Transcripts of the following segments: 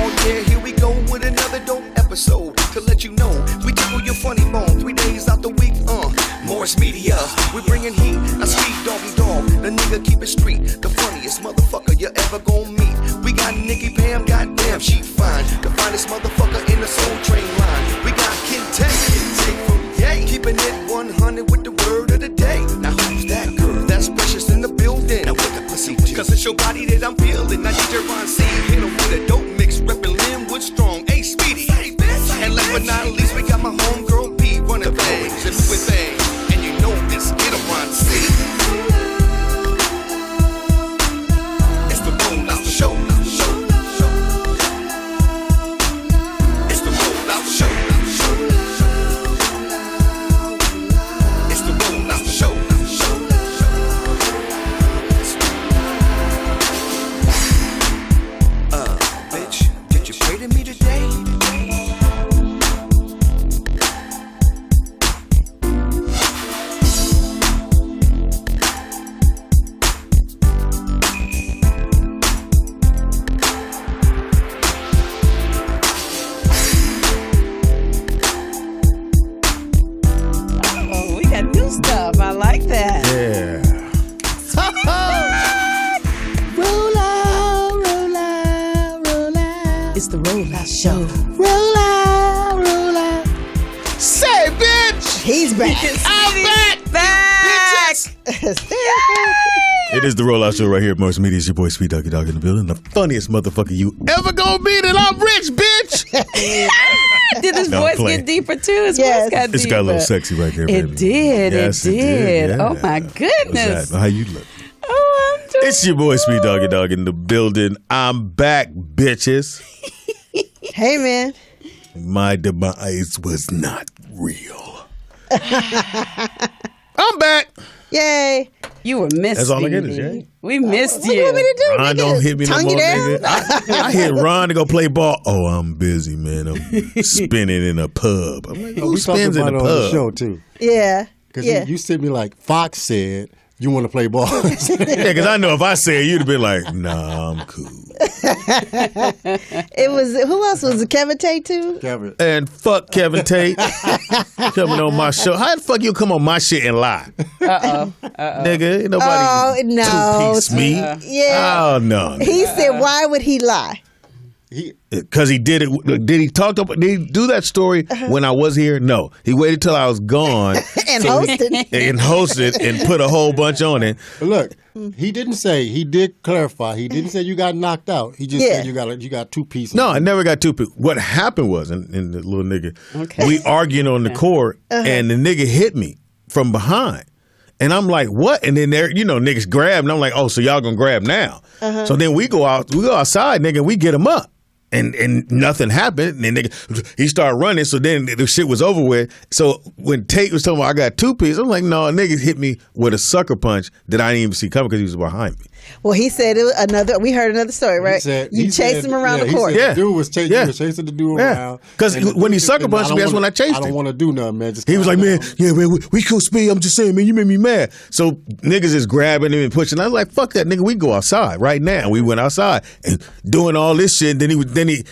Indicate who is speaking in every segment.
Speaker 1: Oh yeah, here we go with another dope episode to let you know we tickle your funny bone 3 days out the week. Morris Media, we bringing heat. Now Speed Doggy Dog, the nigga keep it street. The funniest motherfucker you ever gon' meet. We got Nikki Pam, goddamn she fine. The finest motherfucker in the Soul Train line. We got Kente from Yay, keeping it 100 with the word of the day. Now who's that girl? That's Precious in the building. Now what the pussy do? Cause it's your body that I'm feeling. Now DJ Ron C, hit him with a dope mix, reppin' Linwood Strong. Hey Speedy, and last but not least, we got my homegirl P running things and moving things. And you know this, get a Ron C. It's the Roll Out Show. It's the Roll Out Show. It's the Roll Out Show. Bitch, did you pray to me today?
Speaker 2: Stuff. I like that.
Speaker 3: Yeah.
Speaker 4: Roll out, roll out, roll out.
Speaker 2: It's the Roll Out Show.
Speaker 4: Roll out, roll out.
Speaker 3: Say, bitch!
Speaker 4: He's back.
Speaker 3: I'm back! It is the Rollout Show right here at Morris Media. It's your boy Sweet Doggy Dog in the building. The funniest motherfucker you ever gonna be that I'm rich, bitch!
Speaker 2: Did his voice get deeper too? His voice got deeper.
Speaker 3: It's got a little sexy right there, baby.
Speaker 2: It did.
Speaker 3: Yes,
Speaker 2: it did.
Speaker 3: Yeah.
Speaker 2: Oh my goodness.
Speaker 3: How you look?
Speaker 2: Oh, I'm doing.
Speaker 3: It's your boy Sweet Doggy Dog in the building. I'm back, bitches.
Speaker 4: Hey, man.
Speaker 3: My demise was not real. I'm back.
Speaker 4: Yay.
Speaker 2: You were missed.
Speaker 3: That's all I get is, yeah.
Speaker 2: We missed
Speaker 4: What
Speaker 2: you.
Speaker 4: you want me to do?
Speaker 3: Ron don't hit me no
Speaker 4: Tongue
Speaker 3: more,
Speaker 4: you down?
Speaker 3: nigga. I hit Ron to go play ball. Oh, I'm busy, man. I'm spinning in a pub. I'm like, who
Speaker 5: we talked
Speaker 3: spins in
Speaker 5: about
Speaker 3: a
Speaker 5: it on the
Speaker 3: pub?
Speaker 5: show too.
Speaker 4: Yeah.
Speaker 5: Because
Speaker 4: Yeah.
Speaker 5: you sent me like Fox said you want to play ball.
Speaker 3: Yeah, because I know if I said it, you'd have been like, nah, I'm cool.
Speaker 4: It was, who else was it? Kevin Tate too?
Speaker 5: Kevin.
Speaker 3: And fuck Kevin Tate coming on my show. How the fuck you come on my shit and lie? Nigga, ain't nobody
Speaker 4: no.
Speaker 3: two-piece me.
Speaker 4: Yeah.
Speaker 3: Oh, no.
Speaker 4: He said, why would he lie?
Speaker 3: Because he did it. Did he do that story when I was here? No. He waited till I was gone.
Speaker 4: And hosted.
Speaker 3: And hosted and put a whole bunch on it.
Speaker 5: But look, he didn't say, he did clarify. He didn't say you got knocked out. He just said you got two pieces.
Speaker 3: No, I never got two pieces. What happened was, and the little nigga, we arguing on the court, and the nigga hit me from behind. And I'm like, what? And then there, niggas grab, and I'm like, oh, so y'all gonna grab now? So then we go outside, nigga, and we get him up. And nothing happened. And then he started running. So then the shit was over with. So when Tate was talking about I got two pieces, I'm like, no, niggas hit me with a sucker punch that I didn't even see coming because he was behind me.
Speaker 4: Well, he said we heard another story, right? You chased him around the court.
Speaker 5: The dude was chasing the dude around.
Speaker 3: Because when he sucker punched me, that's when I chased him.
Speaker 5: I don't want to do nothing, man.
Speaker 3: He was like, man, we cool Speed. I'm just saying, man, you made me mad. So niggas is grabbing him and pushing. I was like, fuck that, nigga. We can go outside right now. We went outside and doing all this shit. Then he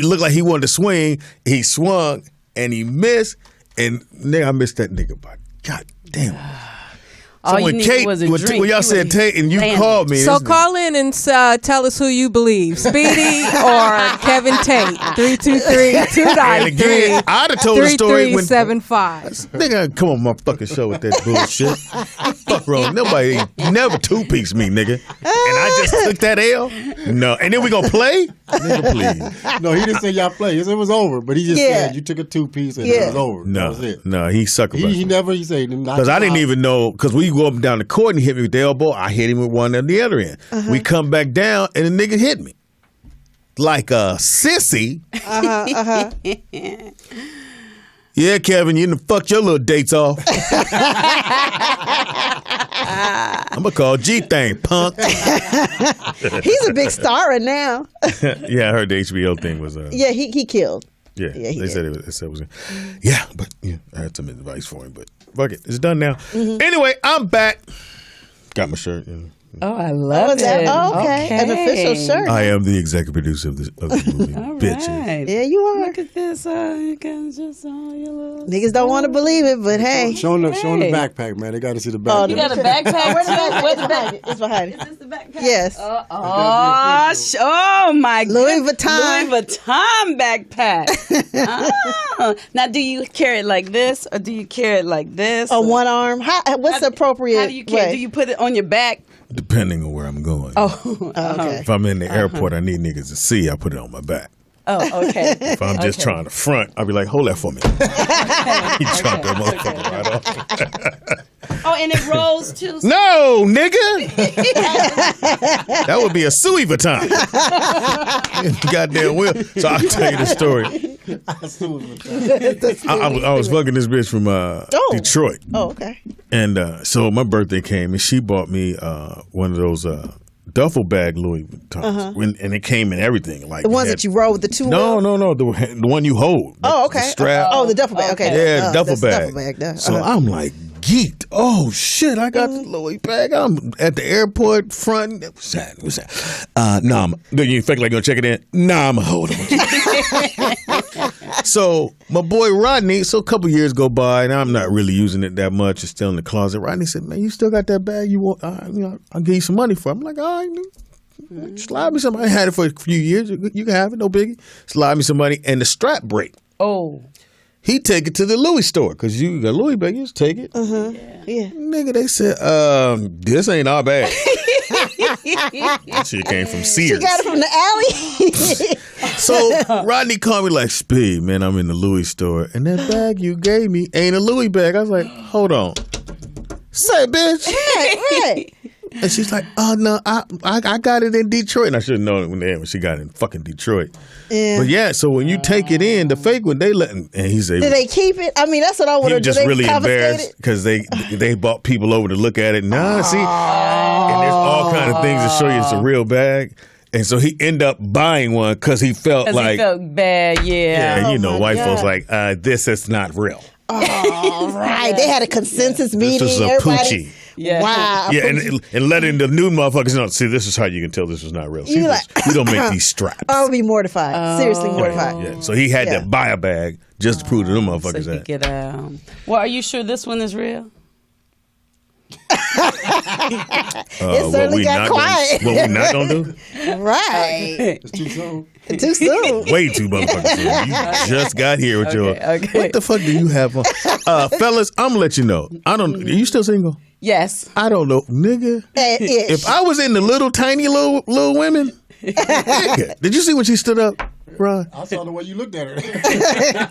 Speaker 3: looked like he wanted to swing. He swung and he missed. And nigga, I missed that nigga by God damn. So when y'all said Tate and you called me.
Speaker 6: So call in and tell us who you believe, Speedy or Kevin Tate. 323-293.
Speaker 3: I'd have told the story when
Speaker 6: 3375.
Speaker 3: Nigga, come on my fucking show with that bullshit. Fuck wrong. Nobody never two-piece me, nigga. And I just took that L? No. And then we gonna play? Nigga, please.
Speaker 5: No, he didn't say y'all play. It was over. But he just said you took a two-piece and it was over.
Speaker 3: No.
Speaker 5: That was it.
Speaker 3: No, he sucker punched me.
Speaker 5: He said
Speaker 3: because I didn't even know, because we go up and down the court and he hit me with the elbow. I hit him with one at the other end. We come back down and the nigga hit me. Like a sissy. Yeah, Kevin, you done fucked your little dates off. I'm going to call G-Thing, punk.
Speaker 4: He's a big star now.
Speaker 3: Yeah, I heard the HBO thing was...
Speaker 4: yeah, he killed.
Speaker 3: Yeah, they said it was... Yeah, but I had some advice for him, but fuck it. It's done now. Anyway, I'm back. Got my shirt.
Speaker 2: Oh, I love it.
Speaker 4: Okay. An official shirt.
Speaker 3: I am the executive producer of the movie. Bitches.
Speaker 2: Right.
Speaker 4: Yeah, you are.
Speaker 2: Look at this. You can just all your little
Speaker 4: Niggas don't want to believe it, but hey.
Speaker 5: Show them the backpack, man. They got to see the backpack.
Speaker 2: You got a backpack?
Speaker 4: Where's the backpack? It's behind it.
Speaker 2: Is this the backpack?
Speaker 4: Yes.
Speaker 2: Oh my
Speaker 4: Louis
Speaker 2: goodness.
Speaker 4: Vuitton.
Speaker 2: Louis Vuitton backpack. Now, do you carry it like this or do you carry it like this?
Speaker 4: On one arm. What's the appropriate
Speaker 2: How do you carry?
Speaker 4: way?
Speaker 2: Do you put it on your back?
Speaker 3: Depending on where I'm going.
Speaker 4: Okay.
Speaker 3: If I'm in the airport, I need niggas to see. I put it on my back.
Speaker 2: Oh, okay.
Speaker 3: If I'm just trying to front, I'll be like, hold that for me. You drop that motherfucker right off.
Speaker 2: Oh, and it rolls too.
Speaker 3: No, nigga. That would be a Louis Vuitton. Goddamn will. So I'll tell you the story. I was fucking this bitch from Detroit.
Speaker 4: Oh, okay.
Speaker 3: And so my birthday came, and she bought me one of those duffel bag Louis Vuittons, and it came in everything. Like
Speaker 4: The ones that you roll with the two
Speaker 3: No,
Speaker 4: wheels?
Speaker 3: the one you hold.
Speaker 4: Oh, okay.
Speaker 3: The strap.
Speaker 4: Oh, the duffel bag. Okay.
Speaker 3: Yeah, duffel bag.
Speaker 4: Duffel bag.
Speaker 3: So I'm like geeked. Oh shit! I got the Louis bag. I'm at the airport front. What's that? Nah. Do you think like gonna check it in? Nah, I'm holding it. So my boy Rodney. So a couple years go by, and I'm not really using it that much. It's still in the closet. Rodney said, "Man, you still got that bag? You want? I'll give you some money for it." I'm like, all right. Slide me some. I had it for a few years. You can have it, no biggie. Slide me some money, and the strap break.
Speaker 2: Oh.
Speaker 3: He take it to the Louis store because you got Louis bag. You just take it.
Speaker 4: Yeah.
Speaker 3: Nigga, they said, this ain't our bag. That shit came from Sears.
Speaker 4: You got it from the alley?
Speaker 3: So Rodney called me like, Speed, man, I'm in the Louis store, and that bag you gave me ain't a Louis bag. I was like, hold on. Say, bitch.
Speaker 4: Right.
Speaker 3: And she's like, oh, no, I got it in Detroit. And I should have known it when she got it in fucking Detroit.
Speaker 4: Yeah.
Speaker 3: But yeah, so when you take it in, the fake one, they let him, and he said,
Speaker 4: Did they keep it? I mean, that's what I
Speaker 3: he
Speaker 4: want to
Speaker 3: was
Speaker 4: do.
Speaker 3: just
Speaker 4: They
Speaker 3: really
Speaker 4: confiscate
Speaker 3: embarrassed
Speaker 4: it?
Speaker 3: because they brought people over to look at it. Nah, see, and there's all kind of things to show you it's a real bag. And so he ended up buying one because he felt like,
Speaker 2: he felt bad, yeah.
Speaker 3: you know,
Speaker 4: my
Speaker 3: white
Speaker 4: God.
Speaker 3: folks like, this is not real.
Speaker 4: Oh, right. They had a consensus meeting.
Speaker 3: This is a
Speaker 4: Everybody.
Speaker 3: poochie.
Speaker 2: Yeah.
Speaker 4: Wow.
Speaker 3: Yeah, and letting the new motherfuckers know. See, this is how you can tell this was not real. See,
Speaker 4: You
Speaker 3: we don't make these straps.
Speaker 4: I would be mortified. Seriously mortified.
Speaker 3: Yeah, so he had to buy a bag just to prove to them motherfuckers
Speaker 2: So he
Speaker 3: that.
Speaker 2: could get Well, are you sure this one is real?
Speaker 4: It certainly got quiet.
Speaker 3: What we not gonna do?
Speaker 4: Right.
Speaker 5: It's too soon.
Speaker 4: Too soon.
Speaker 3: Way too motherfuckers. You just got here with your.
Speaker 2: Okay.
Speaker 3: What the fuck do you have on? Fellas, I'm gonna let you know. Are you still single?
Speaker 2: Yes.
Speaker 3: I don't know, nigga. If I was in the little tiny little women, nigga, did you see when she stood up, Ron?
Speaker 5: I saw the way you looked at her.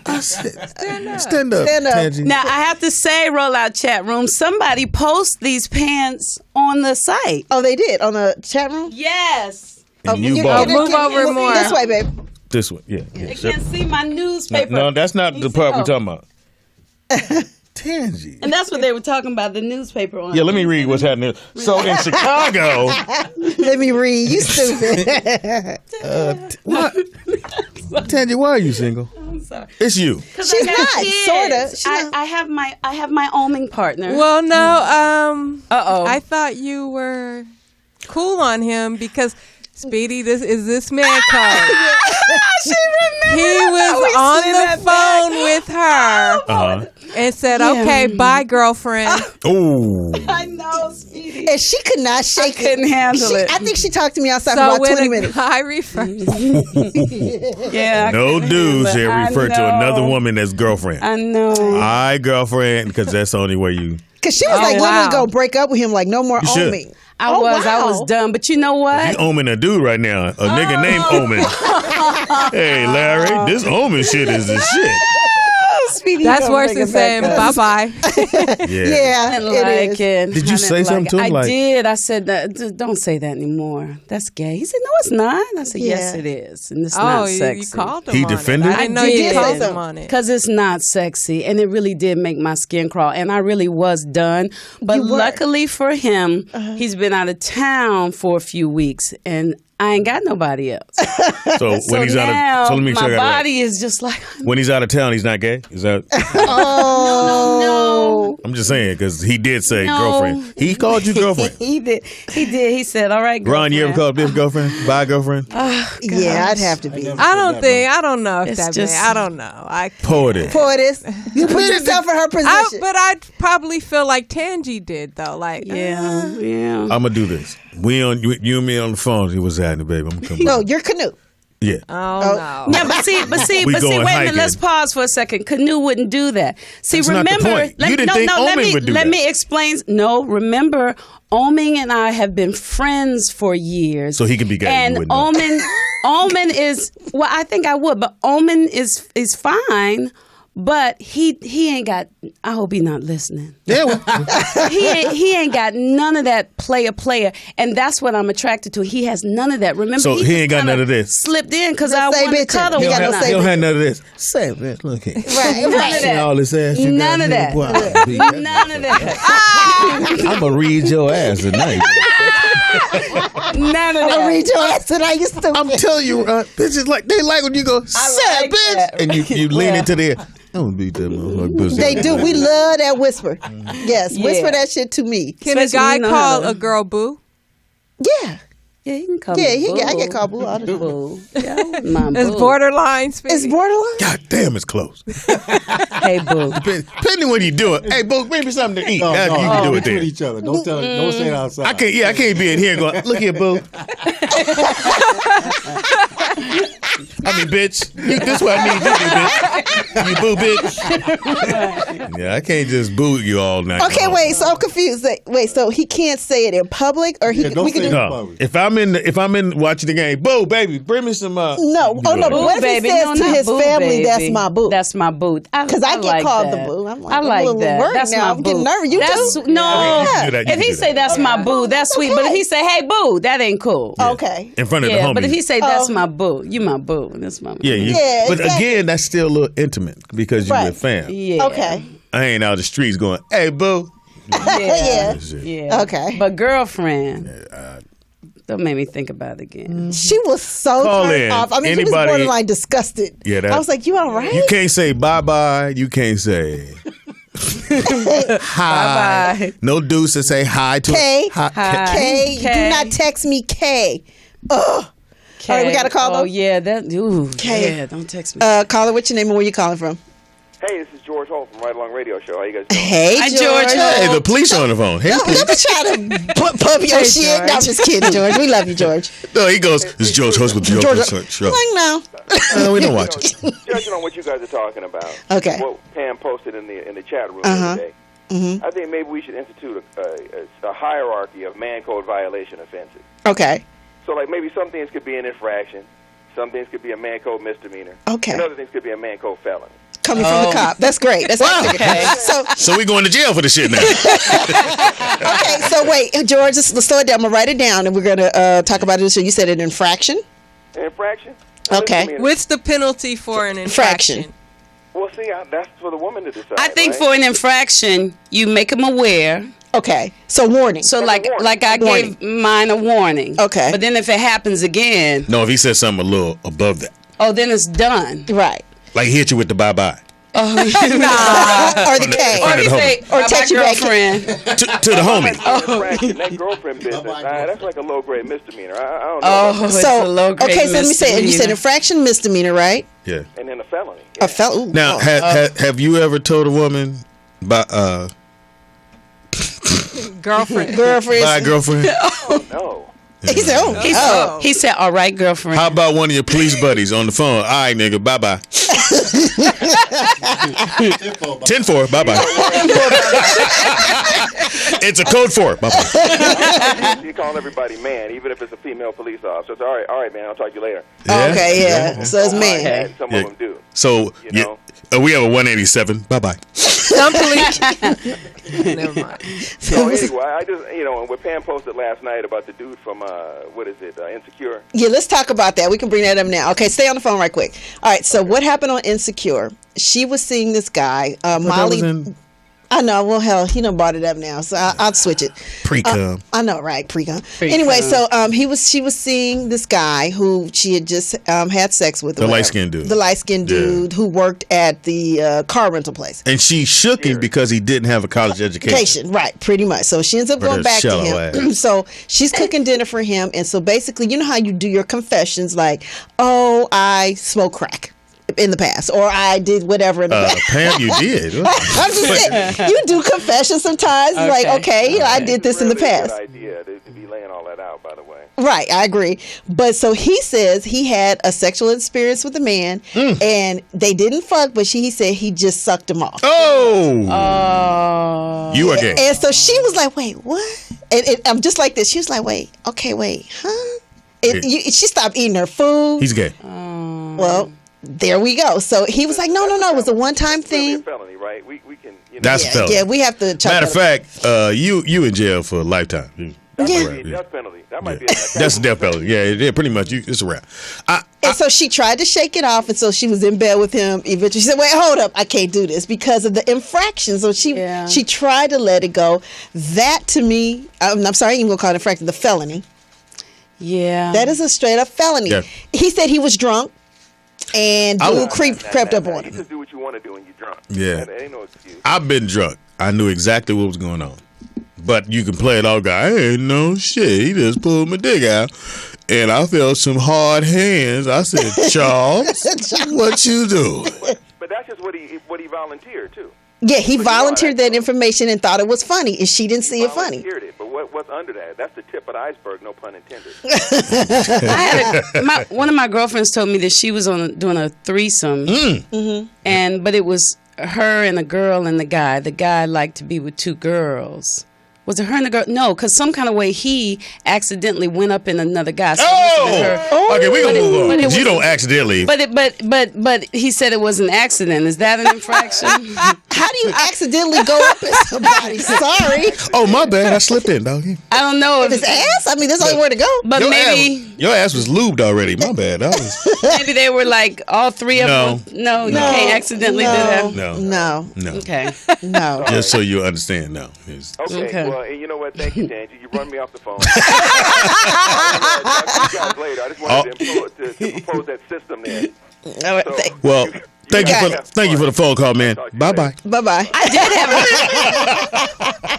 Speaker 3: I said, stand up,
Speaker 4: Stand up.
Speaker 3: Tangy.
Speaker 2: Now, I have to say, Rollout Chat Room, somebody post these pants on the site.
Speaker 4: Oh, they did on the chat room?
Speaker 2: Yes.
Speaker 3: And you bought
Speaker 6: Move over more.
Speaker 4: This way, babe.
Speaker 3: this one, yeah.
Speaker 2: They can't see my newspaper.
Speaker 3: No, that's not the part we're talking about.
Speaker 2: Oh.
Speaker 3: Tangy.
Speaker 2: And that's what they were talking about, the newspaper on.
Speaker 3: Yeah, let me read what's happening. So in Chicago,
Speaker 4: Let me read. You stupid.
Speaker 3: what? Tangy, why are you single?
Speaker 2: I'm sorry.
Speaker 3: It's you.
Speaker 4: She's not. Sorta. She's not.
Speaker 2: I have my oming partner.
Speaker 6: Well, no.
Speaker 2: Uh-oh.
Speaker 6: I thought you were cool on him because Speedy, this man called.
Speaker 2: She remembered.
Speaker 6: He was on the phone with her and said, "Okay, bye, girlfriend."
Speaker 3: Oh.
Speaker 2: I know, Speedy.
Speaker 4: And she could not shake it.
Speaker 2: Couldn't handle it.
Speaker 4: I think she talked to me outside for
Speaker 6: So
Speaker 4: about
Speaker 6: when
Speaker 4: 20
Speaker 6: a
Speaker 4: minutes.
Speaker 6: guy refers,
Speaker 2: Yeah.
Speaker 3: No dudes here
Speaker 2: I
Speaker 3: refer to
Speaker 2: know.
Speaker 3: another woman as girlfriend.
Speaker 2: I know.
Speaker 3: Hi, girlfriend, because that's the only way you.
Speaker 4: Because she was like,
Speaker 6: wow.
Speaker 4: women go break up with him, like, no more
Speaker 3: You should.
Speaker 4: oming.
Speaker 2: I
Speaker 4: Oh,
Speaker 2: was
Speaker 4: wow.
Speaker 2: done. But you know what?
Speaker 3: You oming a dude right now. A nigga named Omen. Hey, Larry, this Omen shit is the shit.
Speaker 2: Speedy,
Speaker 6: that's
Speaker 2: gonna
Speaker 6: worse
Speaker 2: bring
Speaker 6: than
Speaker 2: it
Speaker 6: saying
Speaker 2: back
Speaker 6: bye
Speaker 2: up.
Speaker 6: bye.
Speaker 3: Yeah.
Speaker 2: I didn't like it.
Speaker 3: Did you
Speaker 2: I
Speaker 3: say
Speaker 2: didn't
Speaker 3: something
Speaker 2: like
Speaker 3: to him?
Speaker 2: it.
Speaker 3: Like-
Speaker 2: I did. I said, don't say that anymore. That's gay. He said, no, it's not. I said, yes,
Speaker 4: Yeah.
Speaker 2: it is. And it's
Speaker 6: Oh,
Speaker 2: not
Speaker 6: you
Speaker 2: sexy.
Speaker 6: called him.
Speaker 3: He
Speaker 6: on
Speaker 3: defended
Speaker 6: it.
Speaker 3: it?
Speaker 6: I didn't know
Speaker 4: You
Speaker 6: you
Speaker 4: did
Speaker 6: called
Speaker 4: say
Speaker 6: him
Speaker 4: something.
Speaker 6: on it.
Speaker 2: Because it's not sexy. And it really did make my skin crawl. And I really was done. But
Speaker 4: You were.
Speaker 2: luckily for him, he's been out of town for a few weeks. And I ain't got nobody else.
Speaker 3: So when he's out
Speaker 2: now,
Speaker 3: of, so let me
Speaker 2: my
Speaker 3: check it out.
Speaker 2: body is just like.
Speaker 3: When he's out of town, he's not gay. Is that?
Speaker 2: No.
Speaker 3: I'm just saying because he did say
Speaker 2: No.
Speaker 3: girlfriend. He called you girlfriend.
Speaker 2: He did. He said, "All right, girlfriend."
Speaker 3: Ron, you ever called this girlfriend? Bye, girlfriend.
Speaker 4: Yeah, I'd have to be.
Speaker 6: I don't know if
Speaker 2: It's
Speaker 6: that
Speaker 2: just-
Speaker 6: I don't know.
Speaker 3: Poetess.
Speaker 4: Poetess. You put yourself in her position.
Speaker 6: But I probably feel like Tangi did though. Like,
Speaker 2: Yeah.
Speaker 3: I'm gonna do this. We on you and me on the phone. See what's happening, baby. I'm gonna come.
Speaker 4: No,
Speaker 3: back.
Speaker 4: you're Canoe.
Speaker 3: Yeah.
Speaker 6: oh no.
Speaker 2: Yeah, but see,
Speaker 3: We
Speaker 2: wait a
Speaker 3: going
Speaker 2: minute.
Speaker 3: hiking.
Speaker 2: Let's pause for a second. Canoe wouldn't do that. See,
Speaker 3: That's not the
Speaker 2: remember,
Speaker 3: point. You didn't think Omen would do
Speaker 2: let
Speaker 3: that.
Speaker 2: me explain. No, remember, Omen and I have been friends for years.
Speaker 3: So he can be gay.
Speaker 2: And
Speaker 3: You wouldn't know.
Speaker 2: Omen is well. I think I would, but Omen is fine. But he ain't got. I hope he's not listening.
Speaker 3: Yeah. Well,
Speaker 2: He ain't got none of that player, and that's what I'm attracted to. He has none of that. Remember,
Speaker 3: So he
Speaker 2: just
Speaker 3: ain't got
Speaker 2: kinda
Speaker 3: none of this.
Speaker 2: Slipped in because I
Speaker 4: say
Speaker 2: want to
Speaker 4: bitch.
Speaker 2: cuddle.
Speaker 4: He
Speaker 2: with
Speaker 4: got no
Speaker 2: him.
Speaker 4: say
Speaker 3: you don't have none of this. Say, bitch, look here.
Speaker 4: Right.
Speaker 2: None of that.
Speaker 3: All this ass you
Speaker 2: None
Speaker 3: got
Speaker 2: of that.
Speaker 3: Boy,
Speaker 2: None of that.
Speaker 3: I'm gonna read your ass tonight.
Speaker 2: None of
Speaker 4: I'll
Speaker 2: that.
Speaker 4: read your ass tonight. You stupid.
Speaker 3: I'm telling you, bitches like they like when you go, say,
Speaker 2: like
Speaker 3: bitch,
Speaker 2: that.
Speaker 3: and you lean into there. I'm gonna beat that motherfucker. Pussy.
Speaker 4: They do. We love that whisper. Yes,
Speaker 2: Yeah.
Speaker 4: whisper that shit to me.
Speaker 6: Can a
Speaker 2: Especially
Speaker 6: guy
Speaker 2: when you know how
Speaker 6: call
Speaker 2: to-
Speaker 6: a girl boo?
Speaker 4: Yeah.
Speaker 2: Yeah, he can call
Speaker 4: Yeah,
Speaker 2: me boo.
Speaker 4: I get called boo all the time.
Speaker 2: Boo. Yeah, my
Speaker 6: It's
Speaker 2: boo.
Speaker 6: borderline speed.
Speaker 4: It's borderline.
Speaker 3: God damn, it's close.
Speaker 2: Hey, boo.
Speaker 3: Depending what you doing. Hey, boo, bring me something to eat.
Speaker 5: No,
Speaker 3: You can do it
Speaker 5: between
Speaker 3: there.
Speaker 5: each other. Don't tell. Don't say it outside.
Speaker 3: I can't be in here going, look here, boo. I mean, bitch. This is what I need you to do, bitch. You boo, bitch. Yeah, I can't just boo you all night.
Speaker 4: Okay,
Speaker 3: long.
Speaker 4: wait. So I'm confused. Wait, so he can't say it in public, or
Speaker 5: Yeah, don't
Speaker 4: we can
Speaker 5: say
Speaker 4: do?
Speaker 5: it.
Speaker 3: No, if I'm in watching the game, boo, baby, bring me some.
Speaker 4: No,
Speaker 3: you
Speaker 4: oh
Speaker 3: go
Speaker 4: no.
Speaker 3: ahead.
Speaker 4: But what if
Speaker 2: baby.
Speaker 4: he says
Speaker 2: No,
Speaker 4: to
Speaker 2: not
Speaker 4: his
Speaker 2: boo,
Speaker 4: family,
Speaker 2: baby.
Speaker 4: "That's my boo"?
Speaker 2: That's my boo.
Speaker 4: Because I get
Speaker 2: like
Speaker 4: called
Speaker 2: that.
Speaker 4: the boo. I'm like,
Speaker 2: I
Speaker 4: I'm a
Speaker 2: like
Speaker 4: little
Speaker 2: that.
Speaker 4: worried
Speaker 2: That's
Speaker 4: now.
Speaker 2: my
Speaker 4: I'm getting
Speaker 2: boo.
Speaker 4: nervous. You
Speaker 2: That's
Speaker 4: too?
Speaker 2: no.
Speaker 3: You can do that. You
Speaker 2: If
Speaker 3: can
Speaker 2: he
Speaker 3: do
Speaker 2: say
Speaker 3: that.
Speaker 2: that's my boo, that's sweet. But if he say hey boo, that ain't cool.
Speaker 4: Okay.
Speaker 3: In front of the
Speaker 2: Yeah,
Speaker 3: homies.
Speaker 2: but if he say that's my boo, you my boo. That's my boo.
Speaker 3: yeah,
Speaker 4: Yeah,
Speaker 3: but
Speaker 4: exactly.
Speaker 3: again, that's still a little intimate because you're
Speaker 4: Right.
Speaker 3: with fam.
Speaker 2: Yeah.
Speaker 4: Okay.
Speaker 3: I ain't out the streets going, hey, boo.
Speaker 4: Yeah.
Speaker 3: Shit.
Speaker 2: Yeah.
Speaker 4: Okay.
Speaker 2: But girlfriend, don't make me think about it again.
Speaker 4: She was so
Speaker 3: Call
Speaker 4: turned
Speaker 3: in.
Speaker 4: off. I mean, she was
Speaker 3: Anybody-
Speaker 4: borderline disgusted.
Speaker 3: Yeah, that-
Speaker 4: I was like, "You all right?"
Speaker 3: You can't say bye-bye. You can't say hi.
Speaker 2: Bye-bye.
Speaker 3: No deuce to say hi to
Speaker 4: K.
Speaker 3: Hi.
Speaker 4: K.
Speaker 2: K.
Speaker 4: Do not text me K. Ugh. All right, we got a call,
Speaker 2: Oh
Speaker 4: though?
Speaker 2: yeah, that. Ooh,
Speaker 4: K.
Speaker 2: yeah. Don't text me.
Speaker 4: Caller, what's your name and where you calling from?
Speaker 7: Hey, this is George Holt from Right Along Radio Show. How you guys doing?
Speaker 4: Hey,
Speaker 2: Hi,
Speaker 4: George.
Speaker 2: George.
Speaker 3: Hey, the police are on the phone. Hey,
Speaker 4: Don't be trying to pump your shit.
Speaker 6: George.
Speaker 4: No, I'm just kidding, George. We love you, George.
Speaker 3: no, he goes, this is George Host with George.
Speaker 4: George,
Speaker 3: Show.
Speaker 4: I'm like, no.
Speaker 3: No, we don't watch it.
Speaker 7: Judging on what you guys are talking about,
Speaker 4: Okay.
Speaker 7: what Pam posted in the chat room the other day, I think maybe we should institute a hierarchy of man code violation offenses.
Speaker 4: Okay.
Speaker 7: So, like, maybe some things could be an infraction, some things could be a man code misdemeanor,
Speaker 4: Okay.
Speaker 7: and other things could be a man code felony.
Speaker 4: Coming from the cop. That's great. That's actually good. So
Speaker 3: we going to jail for this shit now.
Speaker 4: okay, so wait, George, let's slow it down. I'm gonna write it down, and we're gonna talk about it. So you said an infraction.
Speaker 7: An infraction?
Speaker 4: Okay.
Speaker 7: Misdemeanor.
Speaker 6: What's the penalty for an infraction?
Speaker 4: Infraction.
Speaker 7: Well, see, that's for the woman to decide.
Speaker 2: I think
Speaker 7: right?
Speaker 2: for an infraction, you make them aware.
Speaker 4: Okay, so warning.
Speaker 2: So
Speaker 7: That's
Speaker 2: like
Speaker 7: a warning.
Speaker 2: like I
Speaker 4: Warning.
Speaker 2: gave mine a warning.
Speaker 4: Okay.
Speaker 2: But then if it happens again,
Speaker 3: No, if he said something a little above that.
Speaker 2: oh, then it's done.
Speaker 4: Right.
Speaker 3: Like he hit you with the bye-bye.
Speaker 4: Or the K.
Speaker 2: Or if he
Speaker 3: Front of the
Speaker 2: say,
Speaker 4: Or
Speaker 2: "Bye-bye,
Speaker 4: text you back."
Speaker 2: girlfriend.
Speaker 3: To the homie.
Speaker 7: Infraction, that girlfriend business, that's like a low-grade misdemeanor. I don't know.
Speaker 2: Oh,
Speaker 7: about that.
Speaker 2: it's a
Speaker 4: So
Speaker 2: low-grade
Speaker 4: okay, so let me say it. You said
Speaker 2: misdemeanor.
Speaker 4: infraction, misdemeanor, right?
Speaker 3: Yeah.
Speaker 7: And then a felony.
Speaker 4: A fellow.
Speaker 3: Now, have you ever told a woman by
Speaker 6: Girlfriend.
Speaker 4: Girlfriend.
Speaker 3: a girlfriend?
Speaker 7: No.
Speaker 4: He said, "Oh,
Speaker 2: He,
Speaker 4: oh.
Speaker 2: he said, "All right, girlfriend."
Speaker 3: How about one of your police buddies on the phone? All right, nigga, bye-bye. 10-4, bye-bye. It's a code for it. Bye-bye.
Speaker 7: You call everybody man, even if it's a female police officer. It's all right, man. I'll talk to you later.
Speaker 3: Yeah?
Speaker 4: Okay, yeah. So it's man.
Speaker 7: And some
Speaker 3: Yeah.
Speaker 7: of them do.
Speaker 3: So,
Speaker 7: You
Speaker 3: yeah,
Speaker 7: know?
Speaker 3: we have a 187. Bye-bye.
Speaker 6: Some police. Never mind.
Speaker 7: So anyway, I just, and what Pam posted last night about the dude from, what is it, Insecure.
Speaker 4: Yeah, let's talk about that. We can bring that up now. Okay, stay on the phone right quick. All right, so what happened on Insecure? She was seeing this guy, Molly. I know. Well, hell, he done brought it up now, so I'll switch it.
Speaker 3: Pre-cum.
Speaker 4: I know, right? Pre-cum. Anyway, so she was seeing this guy who she had just had sex with.
Speaker 3: The light-skinned dude.
Speaker 4: The light-skinned dude who worked at the car rental place.
Speaker 3: And she shook him because he didn't have a college education.
Speaker 4: Right, pretty much. So she ends up going back to him. So she's cooking dinner for him, and so basically, you know how you do your confessions, like, oh, I smoke crack in the past, or I did whatever in the past.
Speaker 3: Pam, you did.
Speaker 4: I'm just saying, you do confessions sometimes. Like, okay, I did this in the past.
Speaker 7: Good idea to be laying all that out, by the way.
Speaker 4: Right, I agree. But so he says he had a sexual experience with a man, and they didn't fuck, but he said he just sucked him off.
Speaker 3: Oh, you are gay.
Speaker 4: And so she was like, "Wait, what?" And I'm just like this. She was like, "Wait, huh?" She stopped eating her food.
Speaker 3: He's gay.
Speaker 4: Well, there we go. So he was like, no, it was a one-time thing.
Speaker 7: It's a felony, right? We can,
Speaker 3: That's a felony.
Speaker 4: Yeah, we have to.
Speaker 3: Matter of fact, you in jail for a lifetime.
Speaker 7: That might be a death penalty. That might be a death penalty.
Speaker 3: That's a death penalty. Yeah, pretty much. It's a wrap.
Speaker 4: And so she tried to shake it off, and so she was in bed with him. Eventually, she said, "Wait, hold up, I can't do this because of the infraction." So she tried to let it go. That to me, I'm sorry, I ain't even gonna call it infraction, the felony.
Speaker 2: Yeah,
Speaker 4: that is a straight up felony. Yeah. He said he was drunk. And dude crept up on him.
Speaker 7: You just do what you want to do when you're drunk.
Speaker 3: Yeah.
Speaker 7: That ain't no excuse.
Speaker 3: I've been drunk. I knew exactly what was going on. But you can play it all guy. Ain't no shit. He just pulled my dick out. And I felt some hard hands. I said, Charles, what you do?
Speaker 7: But that's just what he volunteered, too.
Speaker 4: Yeah, he volunteered that information and thought it was funny, and she didn't see it funny.
Speaker 7: But what's under that? That's the tip of the iceberg, no pun intended.
Speaker 2: One of my girlfriends told me that she was doing a threesome, but it was her and a girl and the guy. The guy liked to be with two girls. Was it her and the girl? No, because some kind of way he accidentally went up in another guy. So
Speaker 3: okay, we gonna move on. You don't accidentally.
Speaker 2: But he said it was an accident. Is that an infraction?
Speaker 4: How do you accidentally go up at somebody? Sorry.
Speaker 3: Oh, my bad. I slipped in, dog.
Speaker 2: I don't know
Speaker 4: if his ass. I mean, there's only where to go.
Speaker 2: But
Speaker 3: your ass was lubed already. My bad.
Speaker 2: Maybe they were like all three of them. No, you can't accidentally do that.
Speaker 3: No.
Speaker 2: Okay.
Speaker 4: No.
Speaker 3: Just so you understand. No.
Speaker 7: Okay. Well, and you know what? Thank you, Tangy. You run me off the phone. I'll talk to you guys later. I just wanted to propose that system there.
Speaker 4: All right.
Speaker 3: Thank you for the phone call, man. Bye-bye.
Speaker 4: Bye-bye.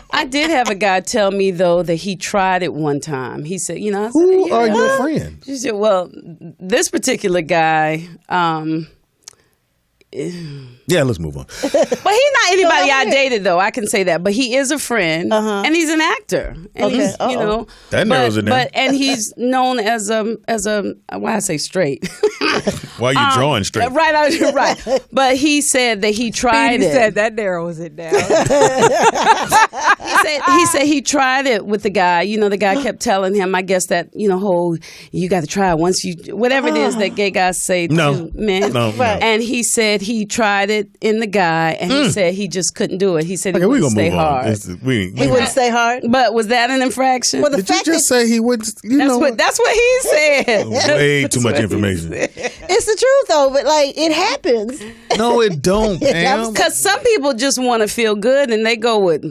Speaker 2: I did have a guy tell me, though, that he tried it one time. He said,
Speaker 3: who are your friends?
Speaker 2: She said, well, this particular guy...
Speaker 3: yeah, let's move on.
Speaker 2: But he's not anybody I dated, though. I can say that. But he is a friend, and he's an actor. And he's,
Speaker 3: that narrows it down.
Speaker 2: And he's known as a why I say straight.
Speaker 3: Why are you drawing straight?
Speaker 2: Right. But he said that he tried it.
Speaker 6: He said that narrows it down.
Speaker 2: He said he tried it with the guy. The guy kept telling him, I guess that, you got to try it once you, whatever it is that gay guys say to men.
Speaker 3: No.
Speaker 2: And he said he tried it in the guy, and he said he just couldn't do it. He said he wouldn't stay hard.
Speaker 4: He wouldn't stay hard?
Speaker 2: But was that an infraction?
Speaker 4: Well,
Speaker 3: Did you just say he wouldn't?
Speaker 2: That's what he said.
Speaker 3: Way too much information.
Speaker 4: It's the truth, though, but it happens.
Speaker 3: No, it don't, Pam.
Speaker 2: Because some people just want to feel good, and they go with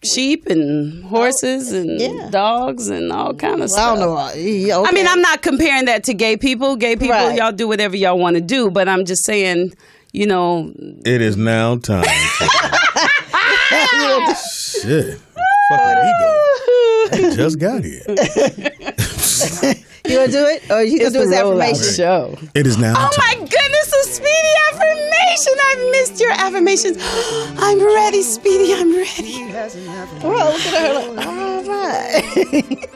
Speaker 2: sheep and horses and dogs and all kind of stuff.
Speaker 4: I don't know. Okay.
Speaker 2: I mean, I'm not comparing that to gay people. Gay people, y'all do whatever y'all want to do, but I'm just saying,
Speaker 3: It is now time. Shit. Fucking ego. I just got here.
Speaker 4: You want to do it? Or you going to do his affirmation?
Speaker 2: Show.
Speaker 3: It is now time.
Speaker 2: Oh my goodness, a Speedy affirmation. I've missed your affirmations. I'm ready, Speedy. I'm ready.
Speaker 4: Well, look at her. All right.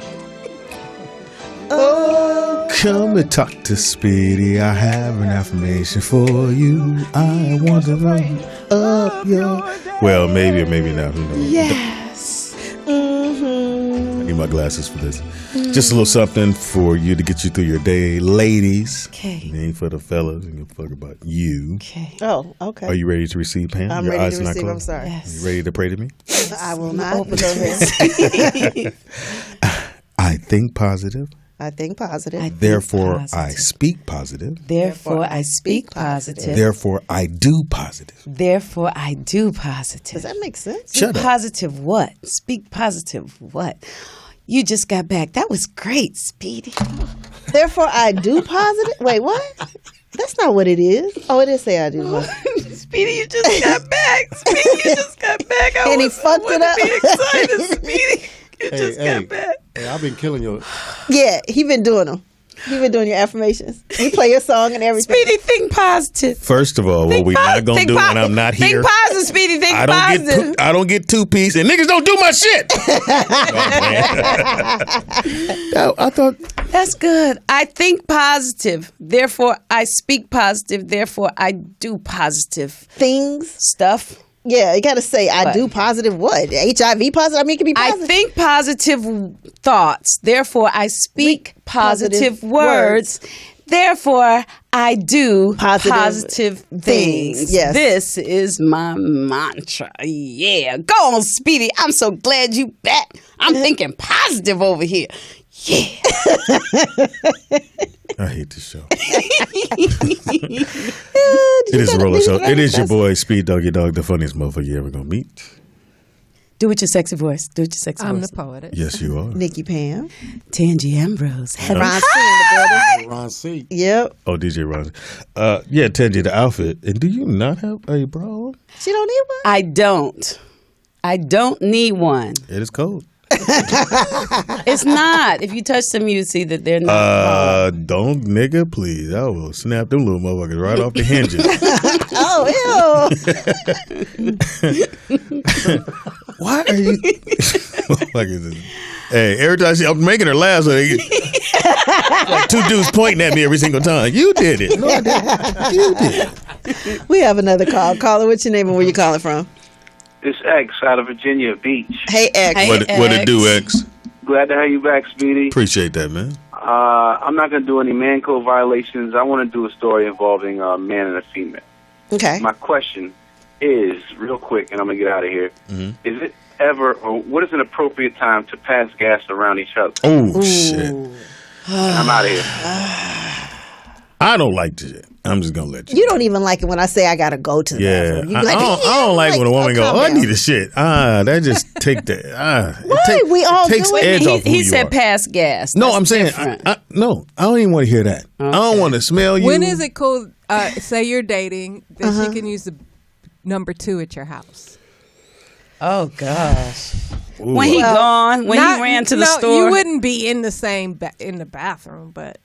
Speaker 3: Oh, come and talk to Speedy. I have an affirmation for you. I want to run up your... Well, maybe or maybe not. Who knows?
Speaker 2: Yes.
Speaker 3: I need my glasses for this. Just a little something for you to get you through your day. Ladies.
Speaker 2: Okay.
Speaker 3: It ain't for the fellas. It ain't fuck about you.
Speaker 2: Okay.
Speaker 4: Oh, okay.
Speaker 3: Are you ready to receive, Pam?
Speaker 4: I'm ready to receive. I'm sorry.
Speaker 2: Yes.
Speaker 3: You ready to pray to me?
Speaker 4: I will not. Go ahead.
Speaker 3: I think positive.
Speaker 4: I think positive.
Speaker 3: Therefore, I speak positive.
Speaker 2: Therefore, I speak positive.
Speaker 3: Therefore, I do positive.
Speaker 2: Therefore, I do positive.
Speaker 4: Does that make sense?
Speaker 3: Shut up.
Speaker 2: Positive what? Speak positive what? You just got back. That was great, Speedy.
Speaker 4: Therefore, I do positive. Wait, what? That's not what it is. Oh, it is say I do.
Speaker 2: Speedy, you just got back. Speedy, you just got back.
Speaker 4: And he fucked it up.
Speaker 2: Be excited, Speedy. You just got back.
Speaker 5: Hey, I've been killing your.
Speaker 4: Yeah, he been doing them. He been doing your affirmations. He play your song and everything.
Speaker 2: Speedy, think positive.
Speaker 3: First of all, what we not gonna do when I'm not here?
Speaker 2: Think positive, Speedy. Think positive.
Speaker 3: I don't get two-piece, and niggas don't do my shit. No, I thought
Speaker 2: That's good. I think positive. Therefore, I speak positive. Therefore, I do positive
Speaker 4: Things.
Speaker 2: stuff.
Speaker 4: Yeah, you got to say I
Speaker 2: What?
Speaker 4: do positive what? HIV positive? I mean, it could be positive.
Speaker 2: I think positive thoughts. Therefore, I speak positive words. Therefore, I do positive things.
Speaker 4: Yes.
Speaker 2: This is my mantra. Yeah. Go on, Speedy. I'm so glad you back. I'm thinking positive over here. Yeah.
Speaker 3: I hate this show. It is a roller show. It is your boy Speed Doggy Dog, the funniest motherfucker you ever gonna meet.
Speaker 2: Do it with your sexy voice. Do it with your sexy
Speaker 6: I'm
Speaker 2: voice.
Speaker 6: the poet.
Speaker 3: Yes, you are.
Speaker 4: Nikki Pam.
Speaker 2: Tangi Ambrose.
Speaker 4: Ron C in the building.
Speaker 5: Ron C.
Speaker 4: Yep.
Speaker 3: Oh, DJ Ron. Yeah, Tangi, the outfit. And do you not have a bra on?
Speaker 4: She don't need one?
Speaker 2: I don't. I don't need one.
Speaker 3: It is cold.
Speaker 2: It's not. If you touch them, you see that they're not.
Speaker 3: Don't, nigga, please. I will snap them little motherfuckers right off the hinges.
Speaker 4: Oh, ew.
Speaker 3: Why are you? Like is this? Hey, every time I'm making her laugh, so they, like two dudes pointing at me every single time. You did it. No, I didn't. You did.
Speaker 4: We have another call. Caller, what's your name and where you calling from?
Speaker 8: It's X out of Virginia Beach.
Speaker 4: Hey, X.
Speaker 2: Hey,
Speaker 3: What it do, X?
Speaker 8: Glad to have you back, Speedy.
Speaker 3: Appreciate that, man.
Speaker 8: I'm not going to do any man code violations. I want to do a story involving a man and a female.
Speaker 4: Okay.
Speaker 8: My question is, real quick, and I'm going to get out of here.
Speaker 3: Mm-hmm.
Speaker 8: Is it ever, or what is an appropriate time to pass gas around each other?
Speaker 3: Oh, shit.
Speaker 8: I'm out of here.
Speaker 3: I don't like this. I'm just going to let you.
Speaker 4: You don't even like it when I say I got to go to the
Speaker 3: Yeah,
Speaker 4: bathroom. You
Speaker 3: I
Speaker 4: be like,
Speaker 3: don't like when a woman goes,
Speaker 4: calm
Speaker 3: "Oh, I
Speaker 4: down.
Speaker 3: need a shit." That just take the.
Speaker 4: Why? We all
Speaker 3: takes
Speaker 4: do it.
Speaker 3: edge off who
Speaker 2: He
Speaker 3: you
Speaker 2: said
Speaker 3: are.
Speaker 2: pass gas.
Speaker 3: No,
Speaker 2: That's
Speaker 3: I'm saying
Speaker 2: different.
Speaker 3: no. I don't even want to hear that. I don't want to smell you.
Speaker 6: When is it cool? Say you're dating, that she can use the number 2 at your house.
Speaker 2: Oh gosh.
Speaker 3: Ooh,
Speaker 2: When he gone, when he ran to the store.
Speaker 6: You wouldn't be in the same in the bathroom, but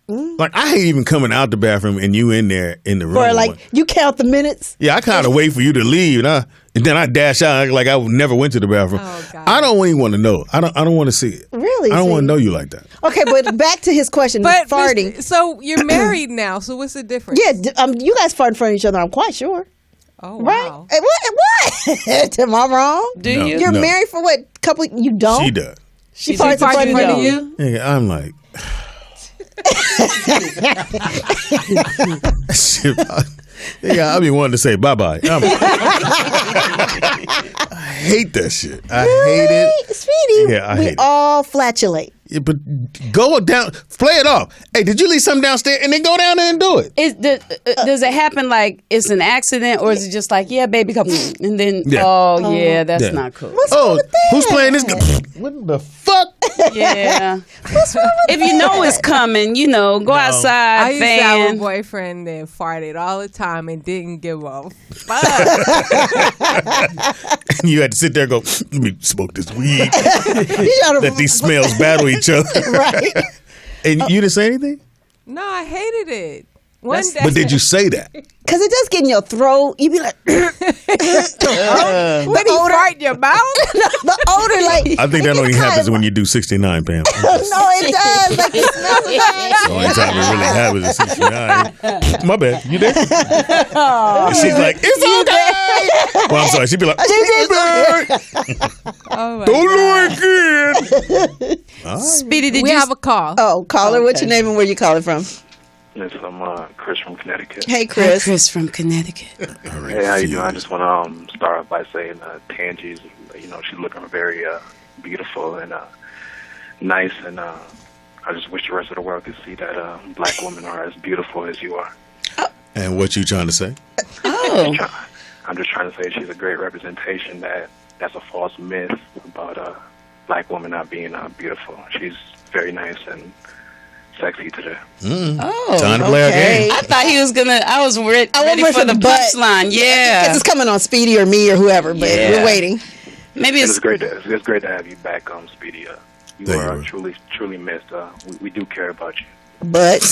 Speaker 3: like I hate even coming out the bathroom and you in there in the room.
Speaker 4: Or like, you count the minutes.
Speaker 3: Yeah, I kind of wait for you to leave, and then I dash out like I never went to the bathroom.
Speaker 6: Oh, God.
Speaker 3: I don't even want to know. I don't want to see it.
Speaker 4: Really?
Speaker 3: I don't
Speaker 4: See?
Speaker 3: want to know you like that.
Speaker 4: Okay, but back to his question.
Speaker 6: but
Speaker 4: farting.
Speaker 6: So you're married now. So what's the difference?
Speaker 4: Yeah, you guys fart in front of each other, I'm quite sure.
Speaker 6: Oh
Speaker 4: Right?
Speaker 6: wow.
Speaker 4: Hey, what? Am I wrong?
Speaker 2: Do
Speaker 3: No.
Speaker 2: you?
Speaker 4: You're
Speaker 3: No.
Speaker 4: married for what? Couple? You don't?
Speaker 3: She does.
Speaker 4: She
Speaker 2: She's
Speaker 4: farts in front of
Speaker 2: farting
Speaker 4: you.
Speaker 3: Yeah, I'm like. Shit, I be wanting to say bye bye. I hate that shit. I hate it.
Speaker 4: Sweetie,
Speaker 3: Yeah, I
Speaker 4: we
Speaker 3: hate it.
Speaker 4: all flatulate.
Speaker 3: Yeah, but go down, play it off. Hey, did you leave something downstairs? And then go down there and do it.
Speaker 2: Does it happen like it's an accident, or is it just like, yeah, baby, come, and then
Speaker 3: Yeah.
Speaker 2: that's
Speaker 3: Yeah.
Speaker 2: not cool.
Speaker 3: Who's playing this? What the fuck?
Speaker 2: Yeah. If you know it's coming, go outside,
Speaker 6: I used to have a
Speaker 2: fan.
Speaker 6: boyfriend that farted all the time and didn't give a fuck.
Speaker 3: And you had to sit there and go, let me smoke this weed.
Speaker 4: You gotta-
Speaker 3: Let these smells battle each other.
Speaker 4: Right.
Speaker 3: And you didn't say anything?
Speaker 6: No, I hated it. One day,
Speaker 3: But did you say that?
Speaker 4: Because it does get in your throat. You be like,
Speaker 6: But he fart in your mouth?
Speaker 4: the odor, like.
Speaker 3: I think that only happens when you do 69, Pam.
Speaker 4: No, it does. Like, it smells
Speaker 3: The only time it really happens is 69. My bad. You there? And she's like, it's okay. Well, I'm sorry. She'd be like,
Speaker 6: Oh my
Speaker 3: don't
Speaker 6: God.
Speaker 3: do it again.
Speaker 2: Speedy, did
Speaker 6: We
Speaker 2: you?
Speaker 6: have a call.
Speaker 4: Oh, caller, what's your name and where you calling from?
Speaker 7: Yes, I'm Chris from Connecticut.
Speaker 4: Hey, Chris.
Speaker 2: Chris from Connecticut.
Speaker 7: Hey, how you doing? I just want to start off by saying Tangi's, she's looking very beautiful and nice and
Speaker 8: I just wish the rest of the world could see that black women are as beautiful as you are.
Speaker 3: And what you trying to say?
Speaker 2: Oh.
Speaker 8: I'm just trying to say she's a great representation that's a false myth about black women not being beautiful. She's very nice and sexy today.
Speaker 2: Oh,
Speaker 3: time to play our game.
Speaker 2: I thought he was gonna. I was ready for the punchline. Yeah,
Speaker 4: because it's coming on Speedy or me or whoever. But we're waiting.
Speaker 2: Maybe
Speaker 8: it's great. It's great to have you back, Speedy. You
Speaker 3: Thank
Speaker 8: are
Speaker 3: you.
Speaker 8: truly missed. We do care about you.
Speaker 4: But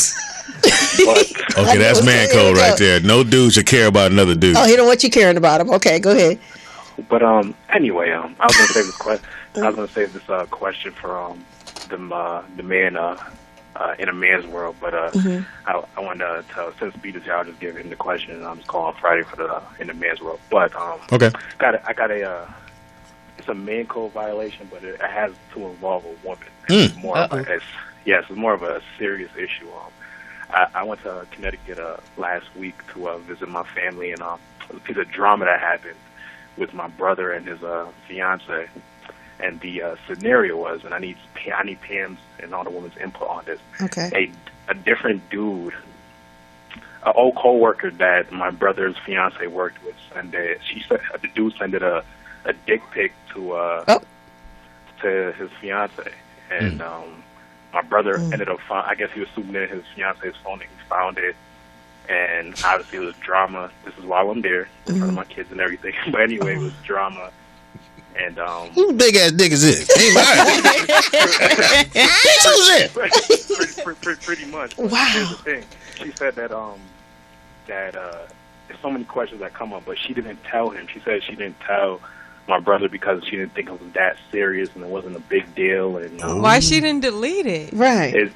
Speaker 3: okay, that's man code right there. No dude should care about another dude.
Speaker 4: Oh, he don't want you caring about him. Okay, go ahead.
Speaker 8: But anyway, I was gonna save this question. I was gonna save this question for the man in a man's world. But I wanted to tell, since Speedy's here, I'll just give him the question, and I'm just calling Friday for the in the man's world. But
Speaker 3: okay,
Speaker 8: I got a it's a man code violation, but it has to involve a woman. It's more of it's more of a serious issue. I went to Connecticut last week to visit my family, and a piece of drama that happened with my brother and his fiance. And the scenario was, and I need Pam's and all the women's input on this.
Speaker 4: Okay.
Speaker 8: A different dude, an old coworker that my brother's fiance worked with, and the dude sent a dick pic to his fiance, and my brother ended up I guess he was zooming in his fiance's phone, and he found it, and obviously it was drama. This is why I'm there in front of my kids and everything. But anyway, it was drama. And
Speaker 3: who big ass dick is this? Ain't mine.
Speaker 8: Pretty much.
Speaker 4: Wow.
Speaker 8: Here's the thing. She said that there's so many questions that come up, but she didn't tell him. She said she didn't tell my brother because she didn't think it was that serious and it wasn't a big deal. And
Speaker 6: why she didn't delete it?
Speaker 4: Right.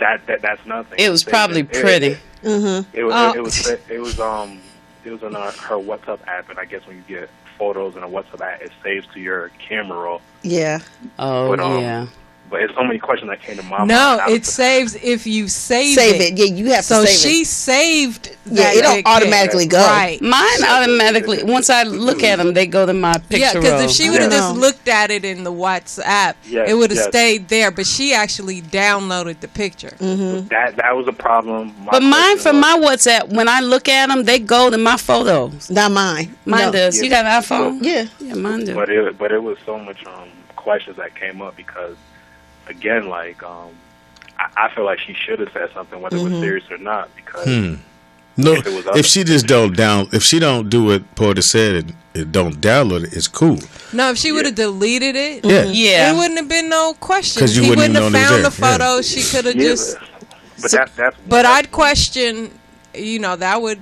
Speaker 8: That's nothing.
Speaker 2: It was probably pretty.
Speaker 8: It was on her WhatsApp app, and I guess when you get photos in a WhatsApp app, it saves to your camera roll.
Speaker 4: Yeah.
Speaker 2: Oh, yeah.
Speaker 8: But there's so many questions that came to my mind.
Speaker 6: No, it saves if you save
Speaker 4: it. Yeah, you have to save it.
Speaker 6: So she saved.
Speaker 4: Yeah, it don't automatically go.
Speaker 6: Right.
Speaker 2: Mine automatically, once I look at them, they go to my picture
Speaker 6: Yeah, because
Speaker 2: roll.
Speaker 6: if she would have just looked at it in the WhatsApp, it would have stayed there. But she actually downloaded the picture.
Speaker 8: That was a problem.
Speaker 2: But mine, from my WhatsApp, when I look at them, they go to my photos.
Speaker 4: Not mine.
Speaker 2: Mine does.
Speaker 8: Yeah.
Speaker 2: You got an iPhone?
Speaker 4: Yeah.
Speaker 2: Yeah, mine does.
Speaker 8: But it was so much questions that came up because, again, like I feel like she should have said something, whether it was serious or not, because
Speaker 3: no, if she just if she don't do what Porter said and don't download it, it's cool.
Speaker 6: No, if she would have deleted it,
Speaker 2: yeah,
Speaker 6: there wouldn't have been no questions.
Speaker 3: 'Cause you
Speaker 6: He
Speaker 3: wouldn't
Speaker 6: wouldn't have
Speaker 3: have known it was
Speaker 6: found the
Speaker 3: there.
Speaker 6: photos. She could have just.
Speaker 8: But
Speaker 6: I'd question. That would.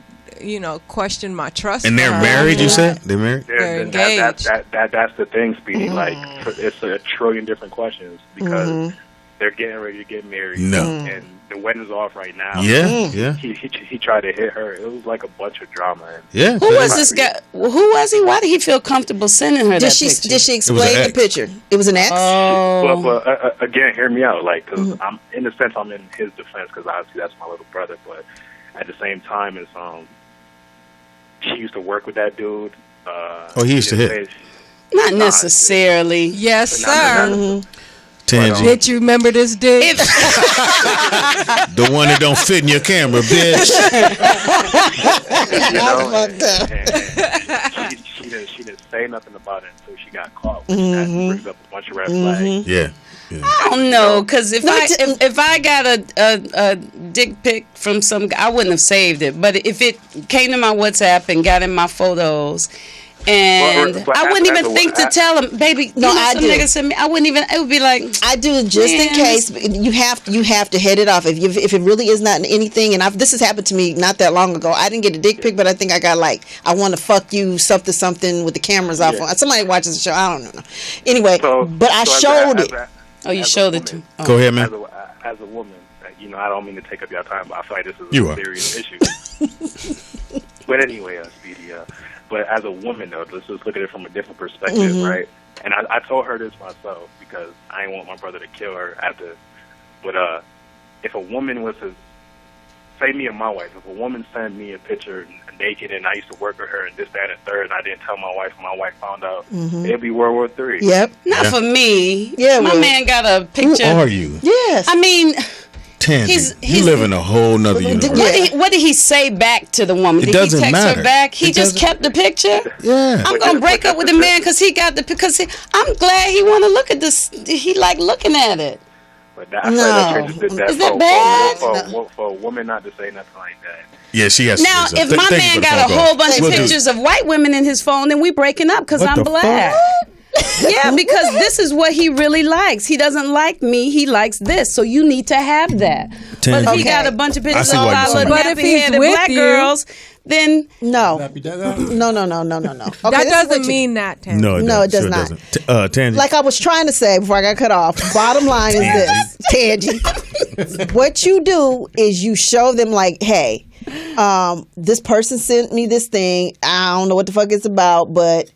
Speaker 6: Question my trust.
Speaker 3: And they're married, you said? They're married?
Speaker 6: They're engaged.
Speaker 8: That's the thing, Speedy. Like, it's a trillion different questions because they're getting ready to get married.
Speaker 3: No.
Speaker 8: And the wedding's off right now.
Speaker 3: Yeah.
Speaker 8: He tried to hit her. It was like a bunch of drama.
Speaker 3: Yeah.
Speaker 2: Who was this guy? Who was he? Why did he feel comfortable sending her that picture?
Speaker 4: Did she explain the picture? It was an ex?
Speaker 2: Oh.
Speaker 8: But again, hear me out. Like, because I'm in a sense, I'm in his defense because obviously that's my little brother. But at the same time, it's she used to work with that dude.
Speaker 3: He used to hit.
Speaker 2: Not necessarily.
Speaker 6: Yes, sir.
Speaker 3: Tangy.
Speaker 6: Did you remember this dick?
Speaker 3: The one that don't fit in your camera, bitch.
Speaker 8: She didn't say nothing about it until she got caught. Which that brings up a bunch of red flags.
Speaker 3: Yeah.
Speaker 2: I don't know, because if I got a dick pic from some guy, I wouldn't have saved it. But if it came to my WhatsApp and got in my photos, and I wouldn't even think to tell him, baby.
Speaker 4: No, I do.
Speaker 2: Nigga sent me. I wouldn't even. It would be like,
Speaker 4: I do just in case. You have to head it off if it really is not anything. And this has happened to me not that long ago. I didn't get a dick pic, but I think I got I want to fuck you something with the cameras off. Somebody watches the show. I don't know. Anyway, but I showed it.
Speaker 2: You showed it to.
Speaker 3: Go ahead, man.
Speaker 8: As a woman, I don't mean to take up your time, but I feel like this is a serious issue. But anyway, Speedy. But as a woman, though, let's just look at it from a different perspective, right? And I told her this myself because I didn't want my brother to kill her after. But if a woman was to say me and my wife, if a woman sent me a picture naked and I used to work with her and this, that, and third, and I didn't tell my wife, and my wife found out, it'd be World War III.
Speaker 4: Yep.
Speaker 2: Not for me.
Speaker 4: Yeah,
Speaker 2: my man got a picture.
Speaker 3: Who are you?
Speaker 4: Yes.
Speaker 2: I mean,
Speaker 3: Tansy, you live in a whole nother universe.
Speaker 2: What did he say back to the woman? Did
Speaker 3: doesn't
Speaker 2: he text
Speaker 3: matter.
Speaker 2: her back? He just kept the picture?
Speaker 3: Yeah.
Speaker 2: I'm going to break up with the man because he got I'm glad he want to look at this. He like looking at it.
Speaker 8: But I feel like
Speaker 2: Is that bad?
Speaker 8: For a woman not to say nothing like that.
Speaker 3: Yeah, she has
Speaker 2: now,
Speaker 3: to say
Speaker 2: if my man got a whole bunch of pictures of white women in his phone, then we breaking up because I'm black. Yeah, because this is what he really likes. He doesn't like me. He likes this. So you need to have that. But if he got a bunch of pictures of all our little nappy-headed black girls, then
Speaker 4: no. No.
Speaker 2: Okay,
Speaker 6: that doesn't mean that, Tangy.
Speaker 4: No, it does not.
Speaker 3: Tangy.
Speaker 4: Like I was trying to say before I got cut off, bottom line is this, Tangy. What you do is you show them like, hey, this person sent me this thing. I don't know what the fuck it's about,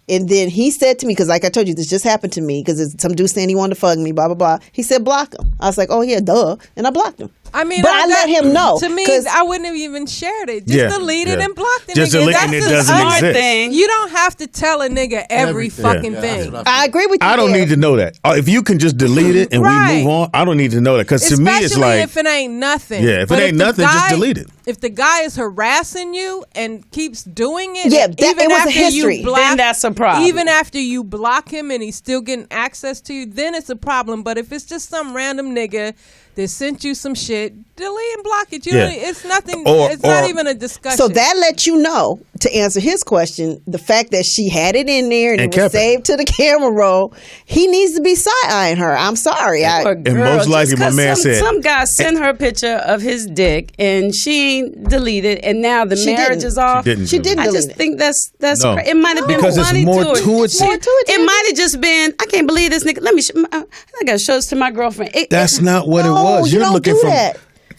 Speaker 4: and then he said to me, because like I told you, this just happened to me, because some dude saying he wanted to fuck me, blah, blah, blah. He said, block him. I was like, oh yeah, duh. And I blocked him.
Speaker 6: I mean,
Speaker 4: but I let him know.
Speaker 6: To me, I wouldn't have even shared it. Just delete it and block the nigga.
Speaker 3: Delete it, it doesn't exist.
Speaker 6: Thing. You don't have to tell a nigga every fucking thing.
Speaker 4: I agree with you.
Speaker 3: I don't need to know that. If you can just delete it and we move on, I don't need to know that. Because to me, it's like,
Speaker 6: if it ain't nothing.
Speaker 3: Yeah, if it ain't nothing, just delete it.
Speaker 6: If the guy is harassing you and keeps doing it,
Speaker 4: even after you block,
Speaker 2: then that's a problem.
Speaker 6: Even after you block him and he's still getting access to you, then it's a problem. But if it's just some random nigga that sent you some shit, delete and block it. It's nothing. It's not even a discussion.
Speaker 4: So that lets you know, to answer his question, the fact that she had it in there and it was saved to the camera roll, he needs to be side-eyeing her. I'm sorry.
Speaker 3: And most likely my man said.
Speaker 2: Some guy sent her a picture of his dick and she deleted, and now the marriage is off.
Speaker 4: She didn't
Speaker 2: I
Speaker 4: delete
Speaker 2: just think that's
Speaker 3: no.
Speaker 2: it might have been
Speaker 3: because
Speaker 2: funny
Speaker 3: it's more
Speaker 2: to it.
Speaker 3: to it.
Speaker 2: It might have just been, I can't believe this nigga. I gotta show this to my girlfriend.
Speaker 3: That's not what it was. You're looking from.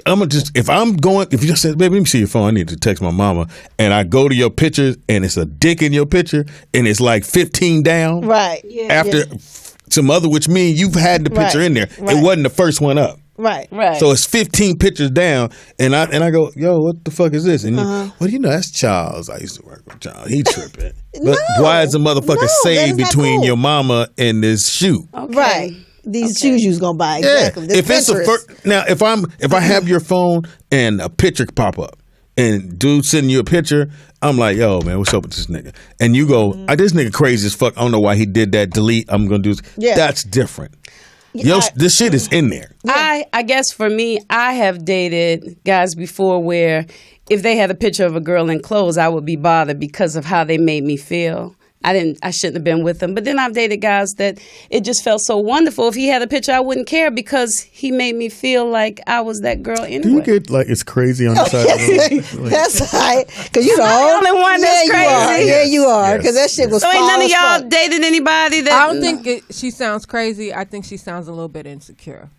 Speaker 3: If you just said, baby, let me see your phone. I need to text my mama. And I go to your pictures and it's a dick in your picture and it's like 15 down.
Speaker 4: Right.
Speaker 3: After some other, which means you've had the picture in there. Right. It wasn't the first one up.
Speaker 4: Right.
Speaker 3: So it's 15 pictures down, and I go, yo, what the fuck is this? And that's Charles. I used to work with Charles. He tripping. But why is the motherfucker saved between your mama and this shoe?
Speaker 2: Okay.
Speaker 4: Right. These shoes you was gonna buy. Exactly.
Speaker 3: If it's now, if I have your phone and a picture pop up, and dude sending you a picture, I'm like, yo, man, what's up with this nigga? And you go, this nigga crazy as fuck. I don't know why he did that. Delete. I'm gonna do this. Yeah. That's different. This shit is in there.
Speaker 2: I guess for me, I have dated guys before where if they had a picture of a girl in clothes, I would be bothered because of how they made me feel. I shouldn't have been with them. But then I've dated guys that it just felt so wonderful. If he had a picture, I wouldn't care because he made me feel like I was that girl anyway.
Speaker 3: Do you get like it's crazy on the side of the road?
Speaker 4: That's right. Because you know,
Speaker 2: I'm the only one that's crazy.
Speaker 4: Yeah, you are. Because that shit was
Speaker 2: so ain't none of y'all dated anybody that...
Speaker 6: I don't think she sounds crazy. I think she sounds a little bit insecure.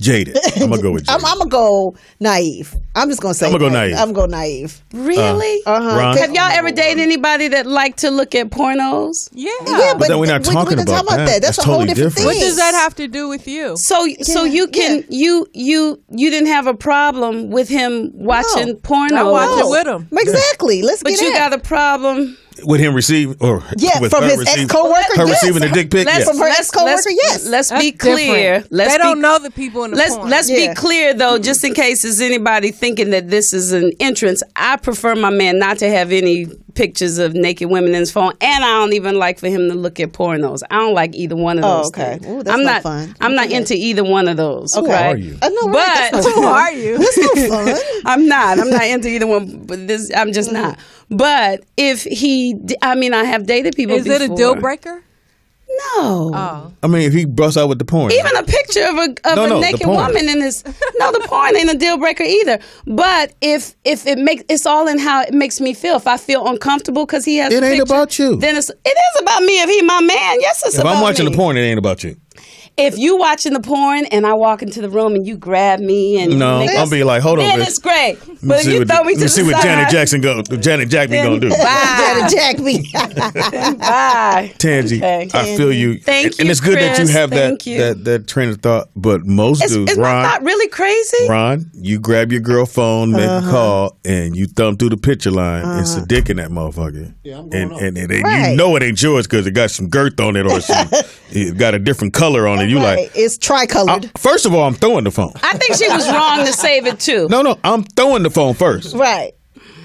Speaker 3: Jaded. I'm gonna go with jaded.
Speaker 4: I'm gonna go naive. I'm just gonna say
Speaker 3: I'm gonna go naive.
Speaker 4: I'm gonna go naive.
Speaker 2: Really? Have y'all ever dated anybody that liked to look at pornos?
Speaker 6: Yeah.
Speaker 3: But then we're not talking about that.
Speaker 4: That's a whole different thing.
Speaker 6: What does that have to do with you?
Speaker 2: So you can you didn't have a problem with him watching porno?
Speaker 6: I watch it with him.
Speaker 4: Exactly. Let's get it.
Speaker 2: But you got a problem
Speaker 3: with him receiving, or with
Speaker 4: from
Speaker 3: her
Speaker 4: his ex-coworker,
Speaker 3: her receiving a dick pic.
Speaker 4: From her ex-coworker, yes.
Speaker 2: Let's be clear.
Speaker 6: They don't know the people in the porn.
Speaker 2: Let's be clear though, just in case there's anybody thinking that this is an entrance. I prefer my man not to have any pictures of naked women in his phone, and I don't even like for him to look at pornos. I don't like either one of those.
Speaker 4: Okay,
Speaker 2: things.
Speaker 4: Ooh, that's fun.
Speaker 2: I'm not into either one of those.
Speaker 4: Okay.
Speaker 2: Right?
Speaker 3: Who are you?
Speaker 2: But
Speaker 6: who are you?
Speaker 4: That's not fun.
Speaker 2: I'm not into either one. But I'm just not. But if I have dated people.
Speaker 6: Is it a deal breaker?
Speaker 2: No.
Speaker 6: Oh.
Speaker 3: I mean, if he busts out with the porn.
Speaker 2: Even a picture of a naked woman in his. No, the porn ain't a deal breaker either. But if it's all in how it makes me feel. If I feel uncomfortable because he has
Speaker 3: it
Speaker 2: a
Speaker 3: ain't
Speaker 2: picture,
Speaker 3: about you.
Speaker 2: Then it is about me. If he my man, yes, it's about me.
Speaker 3: If I'm watching the porn, it ain't about you.
Speaker 2: If you watching the porn and I walk into the room and you grab me and
Speaker 3: I'll be like, hold on,
Speaker 2: then
Speaker 3: bitch.
Speaker 2: it's great. But if you throw me to the side,
Speaker 3: let me see what Janet Jackson gonna do.
Speaker 4: Janet Jack me.
Speaker 2: Bye.
Speaker 3: Tangy,
Speaker 2: Okay.
Speaker 3: I feel you.
Speaker 2: Thank
Speaker 3: and
Speaker 2: you,
Speaker 3: it's good that you
Speaker 2: Chris.
Speaker 3: have
Speaker 2: Thank you.
Speaker 3: that train of thought. But most dudes,
Speaker 2: Is my
Speaker 3: Ron,
Speaker 2: thought really crazy?
Speaker 3: Ron, you grab your girl phone, make a call, and you thumb through the picture line. It's a dick in that motherfucker.
Speaker 5: Yeah, I'm going
Speaker 3: and
Speaker 4: Right.
Speaker 3: you know it ain't yours because it got some girth on it or it got a different color on it. You
Speaker 4: Right.
Speaker 3: like
Speaker 4: It's tricolored.
Speaker 3: first of all, I'm throwing the phone.
Speaker 2: I think she was wrong to save it too.
Speaker 3: No, I'm throwing the phone first.
Speaker 4: Right.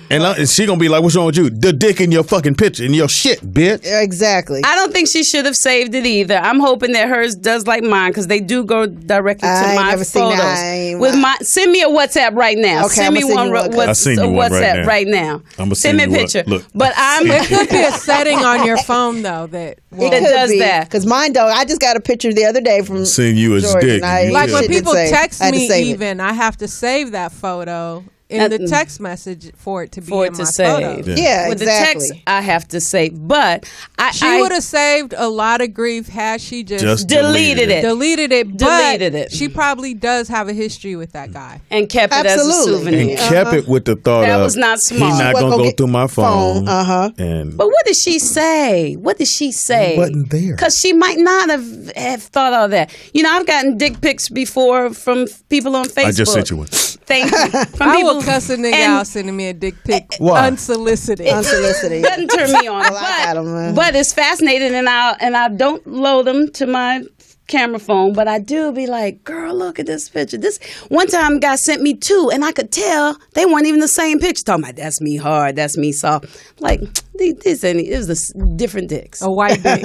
Speaker 3: And she gonna be like, what's wrong with you? The dick in your fucking picture, in your shit, bitch.
Speaker 4: Exactly.
Speaker 2: I don't think she should have saved it either. I'm hoping that hers does like mine because they do go directly to
Speaker 4: I ain't
Speaker 2: my
Speaker 4: never seen
Speaker 2: photos.
Speaker 4: that.
Speaker 2: With my, send me a WhatsApp right now.
Speaker 4: Okay,
Speaker 2: send me
Speaker 4: I'ma send
Speaker 2: one.
Speaker 4: you one.
Speaker 3: I'll send you one
Speaker 2: WhatsApp
Speaker 3: right now. I'ma
Speaker 2: send me a
Speaker 3: send you one.
Speaker 2: picture.
Speaker 3: Look.
Speaker 2: But
Speaker 6: There could be a setting on your phone though that
Speaker 2: That does that.
Speaker 4: Because mine don't. I just got a picture the other day from
Speaker 3: Send you a
Speaker 4: George,
Speaker 3: dick.
Speaker 4: and I-
Speaker 6: like when
Speaker 4: shit
Speaker 6: people
Speaker 4: didn't save.
Speaker 6: text
Speaker 4: I had to
Speaker 6: me,
Speaker 4: save it.
Speaker 6: even I have to save that photo in the text message for it to be in my
Speaker 2: save.
Speaker 6: photo.
Speaker 4: Yeah,
Speaker 2: With
Speaker 4: exactly.
Speaker 2: the text, I have to say. But
Speaker 6: She would have saved a lot of grief had she just
Speaker 2: deleted it.
Speaker 6: deleted it.
Speaker 2: Deleted
Speaker 6: But
Speaker 2: it.
Speaker 6: she probably does have a history with that guy.
Speaker 2: And kept it as a
Speaker 4: Absolutely.
Speaker 3: And
Speaker 2: souvenir.
Speaker 3: kept it with the thought
Speaker 2: That
Speaker 3: of
Speaker 2: was not smart.
Speaker 3: he's not
Speaker 4: What,
Speaker 3: gonna
Speaker 4: go
Speaker 3: go
Speaker 4: get
Speaker 3: through my phone.
Speaker 4: phone,
Speaker 3: And
Speaker 2: But what did she say? What did she say?
Speaker 3: It wasn't there.
Speaker 2: Because she might not have thought all that. You know, I've gotten dick pics before from people on Facebook.
Speaker 3: I just sent you one.
Speaker 2: Thank you. From
Speaker 6: I
Speaker 2: people,
Speaker 6: will cuss a nigga
Speaker 2: and
Speaker 6: out sending me a dick pic
Speaker 3: Why?
Speaker 6: unsolicited.
Speaker 4: Unsolicited.
Speaker 2: doesn't turn me on.
Speaker 4: Well, I got 'em, man.
Speaker 2: but it's fascinating, and I don't load them to my camera phone, but I do be like, girl, look at this picture. This one time guy sent me two, and I could tell they weren't even the same picture. Talking about that's me hard, that's me soft. Like this ain't. It was different dicks.
Speaker 6: A white dick.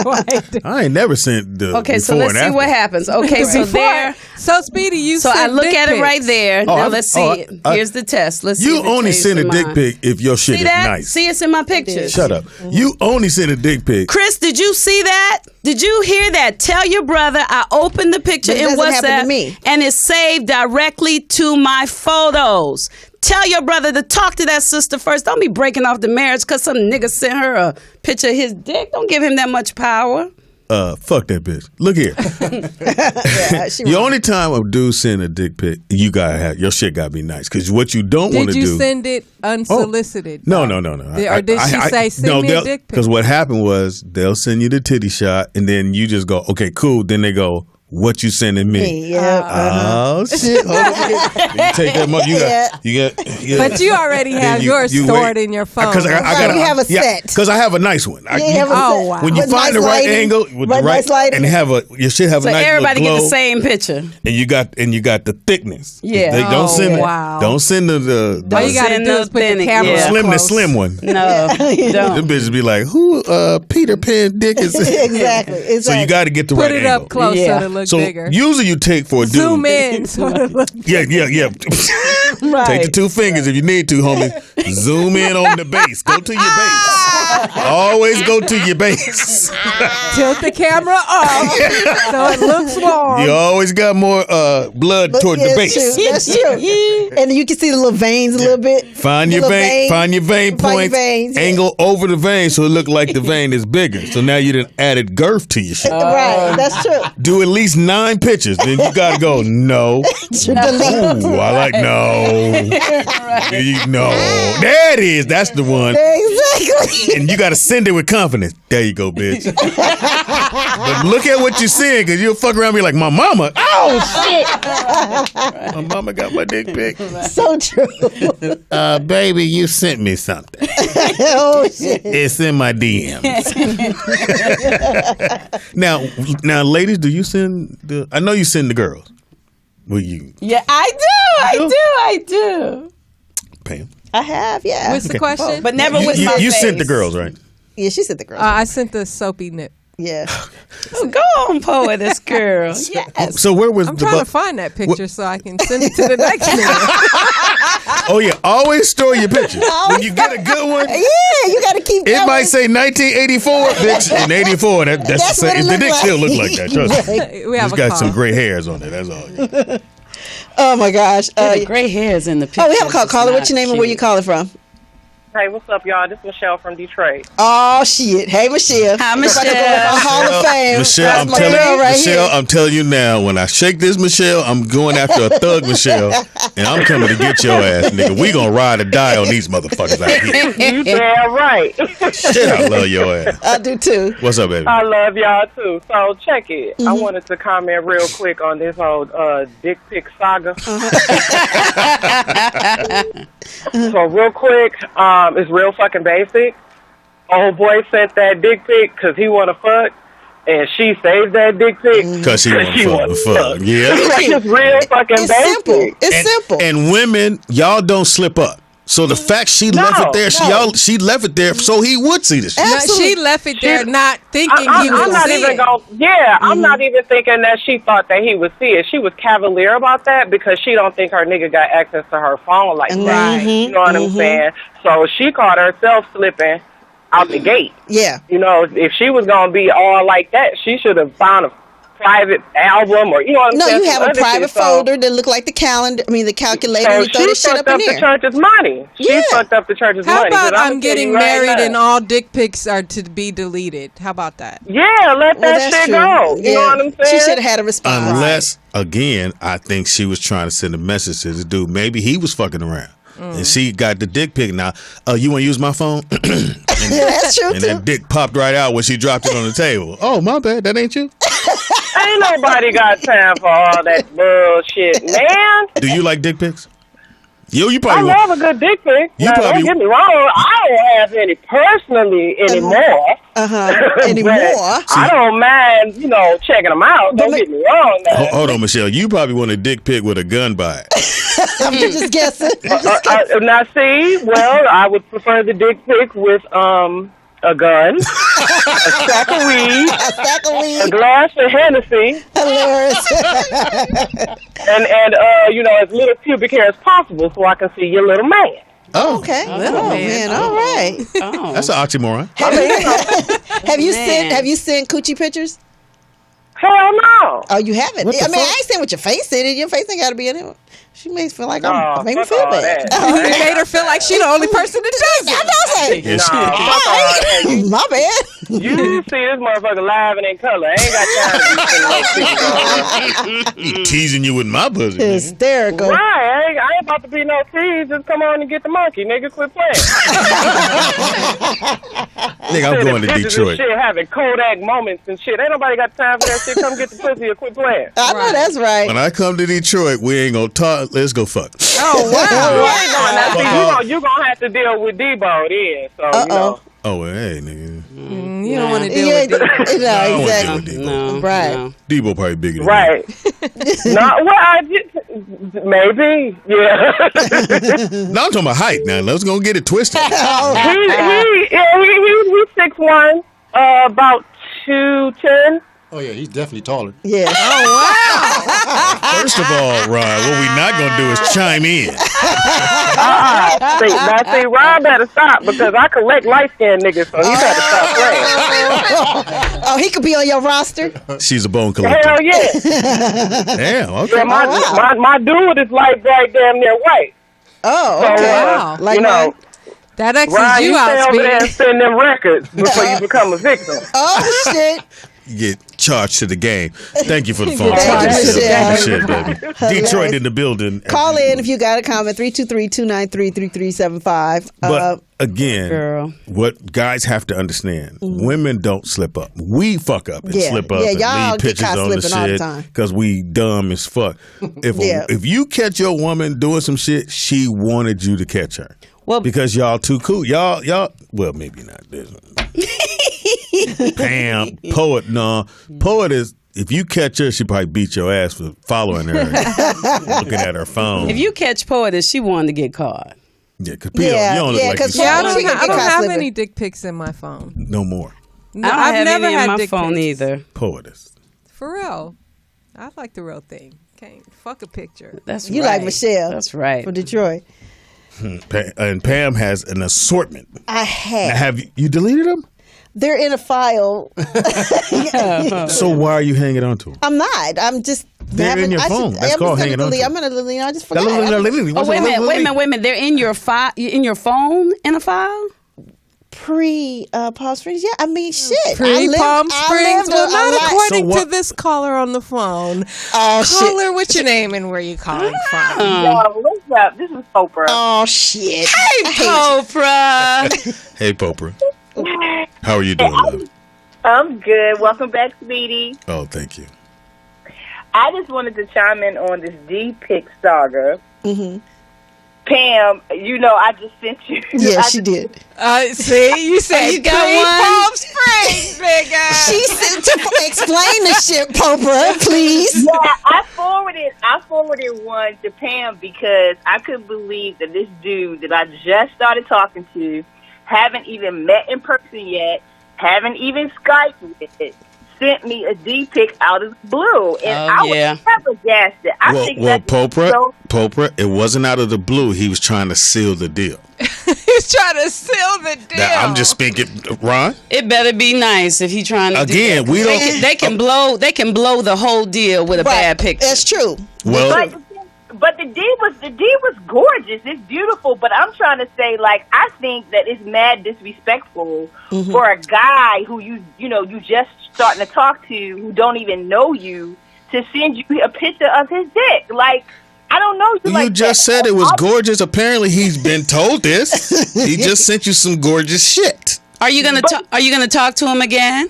Speaker 6: White dick.
Speaker 3: I ain't never sent the
Speaker 2: Okay, so
Speaker 3: before
Speaker 2: let's
Speaker 3: and
Speaker 2: see
Speaker 3: after.
Speaker 2: what happens. Okay, so
Speaker 6: Before-
Speaker 2: there.
Speaker 6: So Speedy, you
Speaker 2: So I
Speaker 6: sent
Speaker 2: look
Speaker 6: dick
Speaker 2: at it
Speaker 6: pics.
Speaker 2: right there. Now let's see it. Here's the test. Let's see.
Speaker 3: You
Speaker 2: if it
Speaker 3: only
Speaker 2: tastes
Speaker 3: send a
Speaker 2: in
Speaker 3: dick
Speaker 2: mine.
Speaker 3: pic if your shit
Speaker 2: See
Speaker 3: is
Speaker 2: that?
Speaker 3: nice.
Speaker 2: See, it's in my pictures.
Speaker 3: Shut up. You only send a dick pic.
Speaker 2: Chris, did you see that? Did you hear that? Tell your brother I opened the picture
Speaker 4: But it
Speaker 2: in
Speaker 4: doesn't happen
Speaker 2: WhatsApp
Speaker 4: to me.
Speaker 2: and it's saved directly to my photos. Tell your brother to talk to that sister first. Don't be breaking off the marriage because some nigga sent her a picture of his dick. Don't give him that much power.
Speaker 3: Fuck that bitch. Look here.
Speaker 4: Yeah, she
Speaker 3: The
Speaker 4: wrong.
Speaker 3: only time a dude send a dick pic, you gotta have your shit gotta be nice. Because what you don't want
Speaker 6: Did
Speaker 3: to
Speaker 6: you
Speaker 3: do.
Speaker 6: send it unsolicited?
Speaker 3: No.
Speaker 6: Or did she say, send me a dick pic?
Speaker 3: Because what happened was they'll send you the titty shot, and then you just go, okay, cool. Then they go, what you sending me?
Speaker 4: Yeah.
Speaker 3: Oh shit! Hold on. You take that money. You got.
Speaker 6: But you already have yours stored in your phone.
Speaker 3: Because I got
Speaker 4: you have a set.
Speaker 3: Because I have a nice one.
Speaker 4: You have a
Speaker 6: Oh,
Speaker 4: set.
Speaker 6: wow.
Speaker 3: When you
Speaker 4: With
Speaker 3: find
Speaker 4: nice
Speaker 3: the right
Speaker 4: lighting.
Speaker 3: angle with
Speaker 4: With
Speaker 3: the right
Speaker 4: nice lighting.
Speaker 3: and your shit have
Speaker 2: So
Speaker 3: a nice
Speaker 2: everybody
Speaker 3: little
Speaker 2: get
Speaker 3: glow,
Speaker 2: the same picture.
Speaker 3: and you got the thickness.
Speaker 2: Yeah.
Speaker 3: They don't
Speaker 6: Oh,
Speaker 3: send
Speaker 6: wow.
Speaker 3: don't send the
Speaker 6: All you gotta
Speaker 2: Send
Speaker 6: do
Speaker 2: those
Speaker 6: is put the
Speaker 2: thin-
Speaker 6: camera
Speaker 2: yeah.
Speaker 3: slim to
Speaker 6: close.
Speaker 3: slim one.
Speaker 2: No,
Speaker 3: Them
Speaker 2: don't.
Speaker 3: bitches be like, who Peter Pan dick is this?
Speaker 4: Exactly.
Speaker 3: So you got to get the
Speaker 6: Put
Speaker 3: right
Speaker 6: it
Speaker 3: angle.
Speaker 6: up close
Speaker 2: Yeah.
Speaker 6: so it looks
Speaker 3: So
Speaker 6: bigger.
Speaker 3: usually you take for a dude.
Speaker 6: Zoom in. So it looks
Speaker 3: Yeah.
Speaker 2: Right.
Speaker 3: Take the two fingers if you need to, homie. Zoom in on the base. Go to your base. Always go to your base.
Speaker 6: tilt the camera off so it looks long.
Speaker 3: You always got more blood
Speaker 4: But
Speaker 3: toward
Speaker 4: yeah,
Speaker 3: the
Speaker 4: it's
Speaker 3: base.
Speaker 4: true. That's true. And you can see the little veins a little bit.
Speaker 3: Find your
Speaker 4: Little
Speaker 3: vein. Find your vein
Speaker 4: Find your
Speaker 3: points.
Speaker 4: veins, yeah.
Speaker 3: Angle over the vein so it look like the vein is bigger. So now you done added girth to your shit.
Speaker 4: Right. That's true.
Speaker 3: Do at least 9 pictures. Then you gotta go, no.
Speaker 4: Delete.
Speaker 3: Ooh, I like no. No. There it is. That's the one.
Speaker 4: Exactly.
Speaker 3: And you gotta send it with confidence. There you go, bitch. But look at what you're seeing, because you'll fuck around and be like, my mama. Oh, shit. My mama got my dick pic.
Speaker 4: So true.
Speaker 3: Baby, you sent me something.
Speaker 4: Oh shit.
Speaker 3: It's in my DMs. Now, ladies, do you send the? I know you send the girls. Will you,
Speaker 2: Yeah, I do.
Speaker 3: Pam?
Speaker 4: I have, yeah.
Speaker 6: What's the question?
Speaker 2: But never with my
Speaker 3: You
Speaker 2: face.
Speaker 3: sent the girls, right?
Speaker 4: Yeah, she said the girl.
Speaker 6: I sent the soapy nip.
Speaker 4: Yeah.
Speaker 2: Oh, go on, poetess girl. Yes.
Speaker 3: So where was
Speaker 6: I'm
Speaker 3: the?
Speaker 6: trying to find that picture so I can send it to the next nigga.
Speaker 3: Oh yeah, always store your pictures. When you get a good one,
Speaker 4: Yeah, you got to keep
Speaker 3: it
Speaker 4: that
Speaker 3: might
Speaker 4: one.
Speaker 3: say 1984, bitch. In 84, that's the
Speaker 4: That's what
Speaker 3: same.
Speaker 4: it
Speaker 3: The
Speaker 4: look
Speaker 3: dick
Speaker 4: like.
Speaker 3: still look like that. Trust me.
Speaker 6: We have
Speaker 3: It's
Speaker 6: a
Speaker 3: got
Speaker 6: call.
Speaker 3: some gray hairs on it. That's all.
Speaker 4: Oh my gosh.
Speaker 2: The gray hairs in the picture.
Speaker 4: Oh, we have a call. Caller, what's your name and where you calling from?
Speaker 9: Hey, what's up, y'all? This is Michelle from Detroit.
Speaker 4: Oh, shit. Hey, Michelle.
Speaker 2: Hi, Michelle.
Speaker 4: Hall of Fame.
Speaker 3: Michelle, I'm telling you now, when I shake this Michelle, I'm going after a thug Michelle, and I'm coming to get your ass, nigga. We gonna ride or die on these motherfuckers out here.
Speaker 9: You damn right.
Speaker 3: Shit, I love your ass.
Speaker 4: I do too.
Speaker 3: What's up, baby?
Speaker 9: I love y'all too. So check it. I wanted to comment real quick on this whole dick pic saga. So real quick, it's real fucking basic. Old boy sent that dick pic because he want to fuck, and she saved that dick pic
Speaker 3: because she want to fuck. Yeah,
Speaker 9: it's just real fucking basic.
Speaker 4: Simple. It's simple.
Speaker 3: And women, y'all don't slip up. So the fact she left it there, she left it there so he would see this shit.
Speaker 6: She left it there not thinking he would
Speaker 9: I'm not
Speaker 6: see
Speaker 9: even
Speaker 6: it.
Speaker 9: I'm not even thinking that she thought that he would see it. She was cavalier about that because she don't think her nigga got access to her phone like that. You know what I'm saying? So she caught herself slipping out the gate.
Speaker 4: Yeah.
Speaker 9: You know, if she was going to be all like that, she should have found a private album or, you know what I'm saying?
Speaker 4: No, you have a private folder that look like the calendar, the calculator, and you throw this shit up in there.
Speaker 9: She fucked up the church's money. She fucked up the church's money.
Speaker 6: How about I'm getting married and all dick pics are to be deleted? How about that?
Speaker 9: Yeah, let that shit go. You know what I'm saying?
Speaker 4: She should have had a response.
Speaker 3: Unless, again, I think she was trying to send a message to this dude. Maybe he was fucking around. And she got the dick pic. Now, you want to use my phone?
Speaker 4: That's true,
Speaker 3: and that dick popped right out when she dropped it on the table. Oh, my bad. That ain't you?
Speaker 9: Ain't nobody got time for all that bullshit, man.
Speaker 3: Do you like dick pics? You probably
Speaker 9: I love a good dick pic. Now, don't get me wrong. I don't have any personally anymore.
Speaker 4: Anymore?
Speaker 9: I don't mind, checking them out. Don't get me wrong. Now.
Speaker 3: Hold on, Michelle. You probably want a dick pic with a gun by it.
Speaker 4: I'm just guessing.
Speaker 9: Now, see, I would prefer the dick pic with a gun, a sack of weed, a glass of Hennessy,
Speaker 4: hilarious,
Speaker 9: and as little pubic hair as possible, so I can see your little man.
Speaker 3: Oh,
Speaker 4: okay. Oh man, all right.
Speaker 2: Oh.
Speaker 3: That's an oxymoron.
Speaker 4: Have you sent coochie pictures?
Speaker 9: Hell no.
Speaker 4: Oh, you haven't? I
Speaker 3: fuck?
Speaker 4: ain't saying with your face in it. Your face ain't got to be in it. She made me feel like I made me feel
Speaker 9: all
Speaker 4: bad.
Speaker 6: You made her feel like she the only person that does it.
Speaker 4: My bad.
Speaker 9: You see this motherfucker live and in color. I ain't got time to be sitting
Speaker 3: teasing you with my pussy.
Speaker 4: Hysterical.
Speaker 9: Right. I ain't about to be no tease. Just come on and get the monkey, nigga. Quit playing.
Speaker 3: Nigga, I'm going to Detroit.
Speaker 9: Shit, having Kodak moments and shit. Ain't nobody got time for that shit. Come get the pussy or quit playing.
Speaker 4: I know that's right.
Speaker 3: When I come to Detroit, we ain't gonna talk. Let's go fuck.
Speaker 6: Oh wow!
Speaker 9: You gonna have to deal with Debo then. So you know.
Speaker 3: Oh well, hey nigga.
Speaker 6: You don't want to deal with Debo.
Speaker 4: No, exactly.
Speaker 2: No,
Speaker 4: right.
Speaker 2: No.
Speaker 3: Debo probably bigger than
Speaker 9: right. Maybe. Yeah.
Speaker 3: No, I'm talking about height. Now let's go get it twisted.
Speaker 9: He's 6'1", about 210.
Speaker 5: Oh yeah, he's definitely taller.
Speaker 4: Yeah.
Speaker 6: Oh wow!
Speaker 3: First of all, Ron, what we not gonna do is chime in.
Speaker 9: See, Ron better stop because I collect light skinned niggas, so he better stop playing.
Speaker 4: Oh, he could be on your roster.
Speaker 3: She's a bone collector.
Speaker 9: Hell yeah!
Speaker 3: Damn. Okay.
Speaker 9: Yeah, my dude is light bright, damn near white.
Speaker 4: Oh,
Speaker 9: So,
Speaker 4: okay.
Speaker 6: Wow.
Speaker 4: Like
Speaker 6: That X's
Speaker 9: Ron,
Speaker 6: you
Speaker 9: you
Speaker 6: out,
Speaker 9: stay over there and
Speaker 6: Speedy.
Speaker 9: spin them records before you become a victim.
Speaker 4: oh shit.
Speaker 3: You get charged to the game. Thank you for the phone.
Speaker 4: Thank you, Michelle.
Speaker 3: Shit, baby. Detroit in the building.
Speaker 4: Call in if you got a comment. 323-293-3375.
Speaker 3: But again,
Speaker 2: Girl.
Speaker 3: what guys have to understand, women don't slip up. We fuck up and slip up and
Speaker 4: y'all
Speaker 3: leave
Speaker 4: get
Speaker 3: pictures
Speaker 4: caught
Speaker 3: on the
Speaker 4: slipping all the
Speaker 3: shit
Speaker 4: time.
Speaker 3: because we dumb as fuck. If you catch your woman doing some shit, she wanted you to catch her.
Speaker 2: Well,
Speaker 3: Because y'all too cool. Y'all, well, maybe not this one. Pam, Poet, no. Poet is, if you catch her, she probably beat your ass for following her, looking at her phone.
Speaker 2: if you catch Poetess, she wanted to get caught.
Speaker 3: Yeah, because you don't look like you
Speaker 6: I
Speaker 4: She
Speaker 6: don't
Speaker 4: could get caught
Speaker 6: have
Speaker 4: slipping.
Speaker 6: any dick pics in my phone.
Speaker 3: no more.
Speaker 6: No,
Speaker 2: I don't
Speaker 6: I've
Speaker 2: have
Speaker 6: never
Speaker 2: any in
Speaker 6: had
Speaker 2: my
Speaker 6: dick
Speaker 2: phone
Speaker 6: pics.
Speaker 2: either.
Speaker 3: Poetess.
Speaker 6: For real, I like the real thing. Can't fuck a picture.
Speaker 2: That's
Speaker 4: You
Speaker 2: right.
Speaker 4: like Michelle.
Speaker 2: That's right.
Speaker 4: From Detroit.
Speaker 3: And Pam has an assortment.
Speaker 4: I
Speaker 3: Now,
Speaker 4: have.
Speaker 3: have you deleted them?
Speaker 4: They're in a file.
Speaker 3: So why are you hanging on to them?
Speaker 4: I'm not. I'm just
Speaker 3: They're in your phone. That's called hanging on.
Speaker 4: I'm gonna delete. I just forgot.
Speaker 2: Oh, wait a minute. They're in your file, in your phone, in a file.
Speaker 4: Palm Springs, yeah. I mean, shit.
Speaker 6: Palm Springs. Well, not according
Speaker 3: So
Speaker 6: to this caller on the phone.
Speaker 4: Oh,
Speaker 6: Caller, what's your name and where you calling from?
Speaker 9: What's up? This is Oprah.
Speaker 4: Oh shit.
Speaker 2: Hey, Oprah.
Speaker 3: Hey, Popra. How are you doing, love?
Speaker 9: I'm good. Welcome back, Speedy.
Speaker 3: Oh, thank you.
Speaker 9: I just wanted to chime in on this D-pic saga.
Speaker 4: Mm-hmm.
Speaker 9: Pam, I just sent you.
Speaker 4: Yeah, she did.
Speaker 6: See, you said
Speaker 2: you got one?
Speaker 6: Palm Springs, nigga.
Speaker 4: She said to explain the shit, Popra, please.
Speaker 9: Yeah, I forwarded one to Pam because I couldn't believe that this dude that I just started talking to, haven't even met in person yet, haven't even Skyped with it, sent me a D-pic out of the blue. And I was flabbergasted.
Speaker 3: Popra, it wasn't out of the blue. He was trying to seal the deal.
Speaker 6: He's trying to seal the deal.
Speaker 3: I'm just speaking, Ron.
Speaker 2: It better be nice if he's trying to.
Speaker 3: Again,
Speaker 2: do that. They can blow the whole deal with a bad picture.
Speaker 4: That's true.
Speaker 3: Well,
Speaker 9: but the D was gorgeous. It's beautiful. But I'm trying to say, like, I think that it's mad disrespectful for a guy who you just starting to talk to, who don't even know you, to send you a picture of his dick. Like, I don't know.
Speaker 3: You just said it was gorgeous. Apparently, he's been told this. He just sent you some gorgeous shit.
Speaker 2: Are you gonna talk to him again?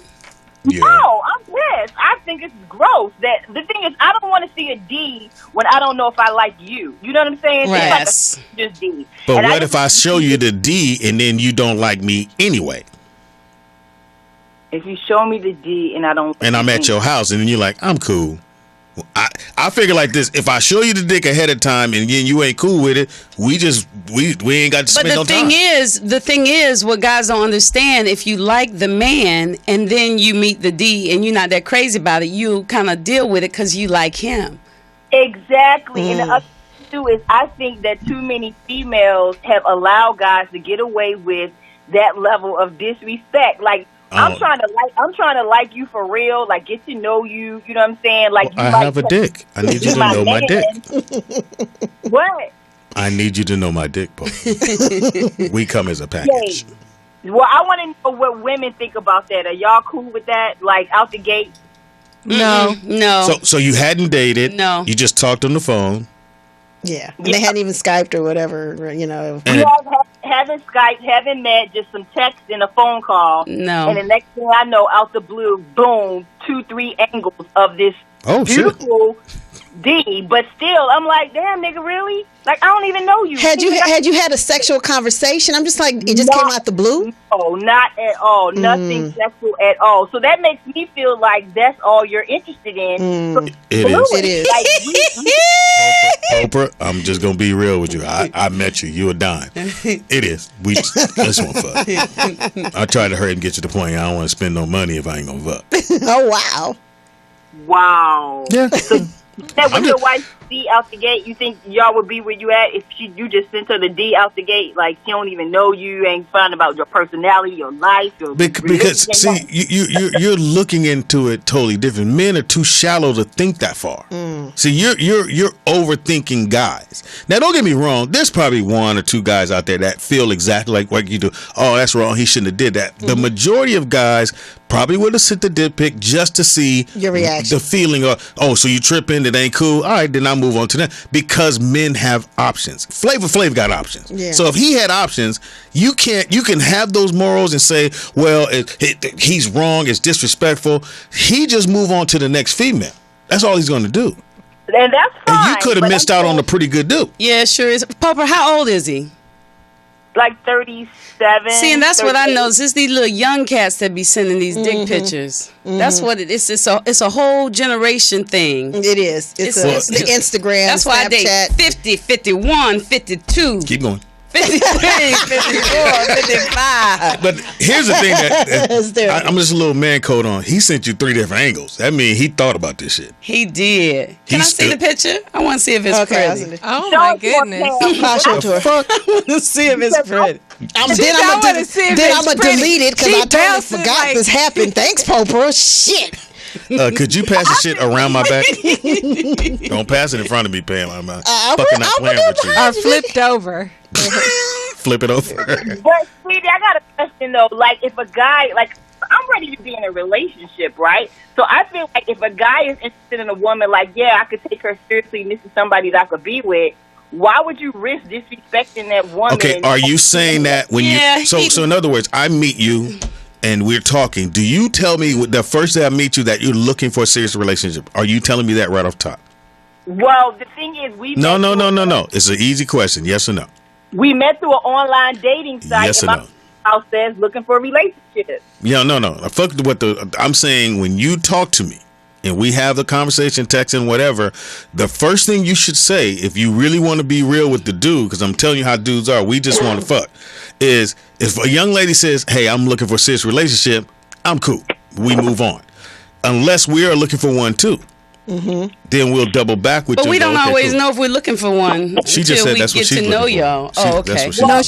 Speaker 3: Yeah.
Speaker 9: No, I'm pissed. I think it's gross. That the thing is, I don't want to see a D when I don't know if I like you. You know what I'm saying?
Speaker 2: Yes.
Speaker 9: It's like just D.
Speaker 3: But what if I show you the D and then you don't like me anyway?
Speaker 9: If you show me the D and I don't,
Speaker 3: and I'm at your house and then you're like, I'm cool. I figure like this: if I show you the dick ahead of time and then you ain't cool with it, we ain't got to spend no time.
Speaker 2: But the thing is, what guys don't understand: if you like the man and then you meet the D and you're not that crazy about it, you kind of deal with it because you like him.
Speaker 9: Exactly. And the other thing too is, I think that too many females have allowed guys to get away with that level of disrespect. Like, I'm trying to like you for real, like get to know you. You know what I'm saying? Like,
Speaker 3: I have a dick. I need you to know my dick.
Speaker 9: What?
Speaker 3: I need you to know my dick, Paul. We come as a package.
Speaker 9: Well, I want to know what women think about that. Are y'all cool with that? Like, out the gate?
Speaker 2: No.
Speaker 3: So you hadn't dated?
Speaker 2: No.
Speaker 3: You just talked on the phone?
Speaker 4: Yeah. And they hadn't even Skyped or whatever, We
Speaker 9: haven't Skyped, haven't met, just some text and a phone call.
Speaker 2: No.
Speaker 9: And the next thing I know, out the blue, boom, 2-3 angles of this beautiful D. But still, I'm like, damn, nigga, really? Like, I don't even know you.
Speaker 4: Had you had a sexual conversation? I'm just like, it just came out the blue?
Speaker 9: No, not at all. Nothing sexual at all. So that makes me feel like that's all you're interested in.
Speaker 3: It
Speaker 4: is.
Speaker 9: Like,
Speaker 3: Oprah, I'm just going to be real with you. I met you. You a dime. It is. This one fuck. I tried to hurry and get to the point. I don't want to spend no money if I ain't going to fuck.
Speaker 4: Oh, wow.
Speaker 9: Wow.
Speaker 3: Yeah.
Speaker 9: That was your wife D out the gate. You think y'all would be where you at if you just sent her the D out the gate? Like, she don't even know you, ain't finding about your personality, your life, your
Speaker 3: because see, you're looking into it totally different. Men are too shallow to think that far. See, you're overthinking guys. Now, don't get me wrong. There's probably one or two guys out there that feel exactly like what you do. Oh, that's wrong. He shouldn't have did that. The majority of guys probably would have sent the dick pic just to see
Speaker 4: your reaction,
Speaker 3: the feeling of, oh, so you tripping? It ain't cool. All right, then I'll move on to that, because men have options. Flavor Flav got options. Yeah. So if he had options, you can have those morals and say, well, he's wrong, it's disrespectful. He just move on to the next female. That's all he's going to do.
Speaker 9: And that's fine.
Speaker 3: And you could have missed out on a pretty good dude.
Speaker 2: Yeah, sure is. Popper, how old is he?
Speaker 9: Like 37.
Speaker 2: See, and that's
Speaker 9: 38.
Speaker 2: what I noticed. It's these little young cats that be sending these dick pictures. That's what it is. It's a whole generation thing.
Speaker 4: It is. It's the Instagram,
Speaker 2: that's why
Speaker 4: Snapchat.
Speaker 2: I date 50, 51, 52.
Speaker 3: Keep going.
Speaker 2: 53, 54, 55.
Speaker 3: But here's the thing that I'm just a little man coat on. He sent you 3 different angles. That means he thought about this shit.
Speaker 2: He did. Can I see the picture? I want to see if it's pretty.
Speaker 6: Oh my goodness!
Speaker 4: I'll show it to her.
Speaker 2: I want to see if it's pretty.
Speaker 4: Then I'm gonna delete it because I totally forgot this happened. Thanks, Popper. Shit.
Speaker 3: Could you pass the shit around my back? Don't pass it in front of me, Pam. I'm fucking not playing with you.
Speaker 6: Or flipped over.
Speaker 3: Flip it over.
Speaker 10: But, sweetie, I got a question, though. Like, if a guy, like, I'm ready to be in a relationship, right? So I feel like if a guy is interested in a woman, like, yeah, I could take her seriously and this is somebody that I could be with, why would you risk disrespecting that woman?
Speaker 3: Okay, are you saying that when you... So in other words, I meet you and we're talking. Do you tell me the first day I meet you that you're looking for a serious relationship? Are you telling me that right off top?
Speaker 10: Well, the thing is,
Speaker 3: No. It's an easy question. Yes or no?
Speaker 10: We met through an online dating site.
Speaker 3: Yes or no?
Speaker 10: House says looking for a relationship.
Speaker 3: Yeah, no. Fuck what I'm saying. When you talk to me and we have the conversation, texting, whatever, the first thing you should say, if you really want to be real with the dude, because I'm telling you how dudes are, we just want to fuck, is if a young lady says, hey, I'm looking for a serious relationship, I'm cool. We move on. Unless we are looking for one too. Mm-hmm. Then we'll double back with you.
Speaker 2: But we don't always know if we're looking for one.
Speaker 3: She just said that's what she's looking for.
Speaker 2: We get to know y'all. Oh, okay.
Speaker 6: No,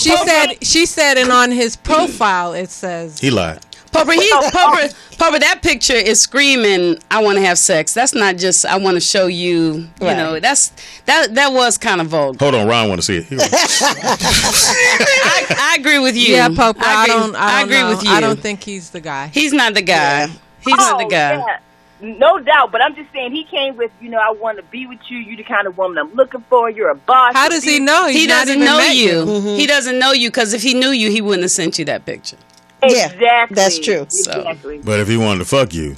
Speaker 6: she said, and on his profile it says
Speaker 3: he lied.
Speaker 2: Papa, that picture is screaming, I want to have sex. That's not just, I want to show you, you know, that was kind of vulgar.
Speaker 3: Hold on, Ron want to see it.
Speaker 2: I agree with you.
Speaker 6: Yeah, Papa, I
Speaker 2: agree with you.
Speaker 6: I don't think he's the guy.
Speaker 2: He's not the guy. Yeah. He's not the guy.
Speaker 10: Yeah. No doubt, but I'm just saying he came with, I want to be with you. You're the kind of woman I'm looking for. You're a boss.
Speaker 6: How does he know?
Speaker 2: He doesn't know you. Mm-hmm. He doesn't know you because if he knew you, he wouldn't have sent you that picture.
Speaker 10: Exactly.
Speaker 4: Yeah, that's true.
Speaker 10: Exactly.
Speaker 3: But if he wanted to fuck you,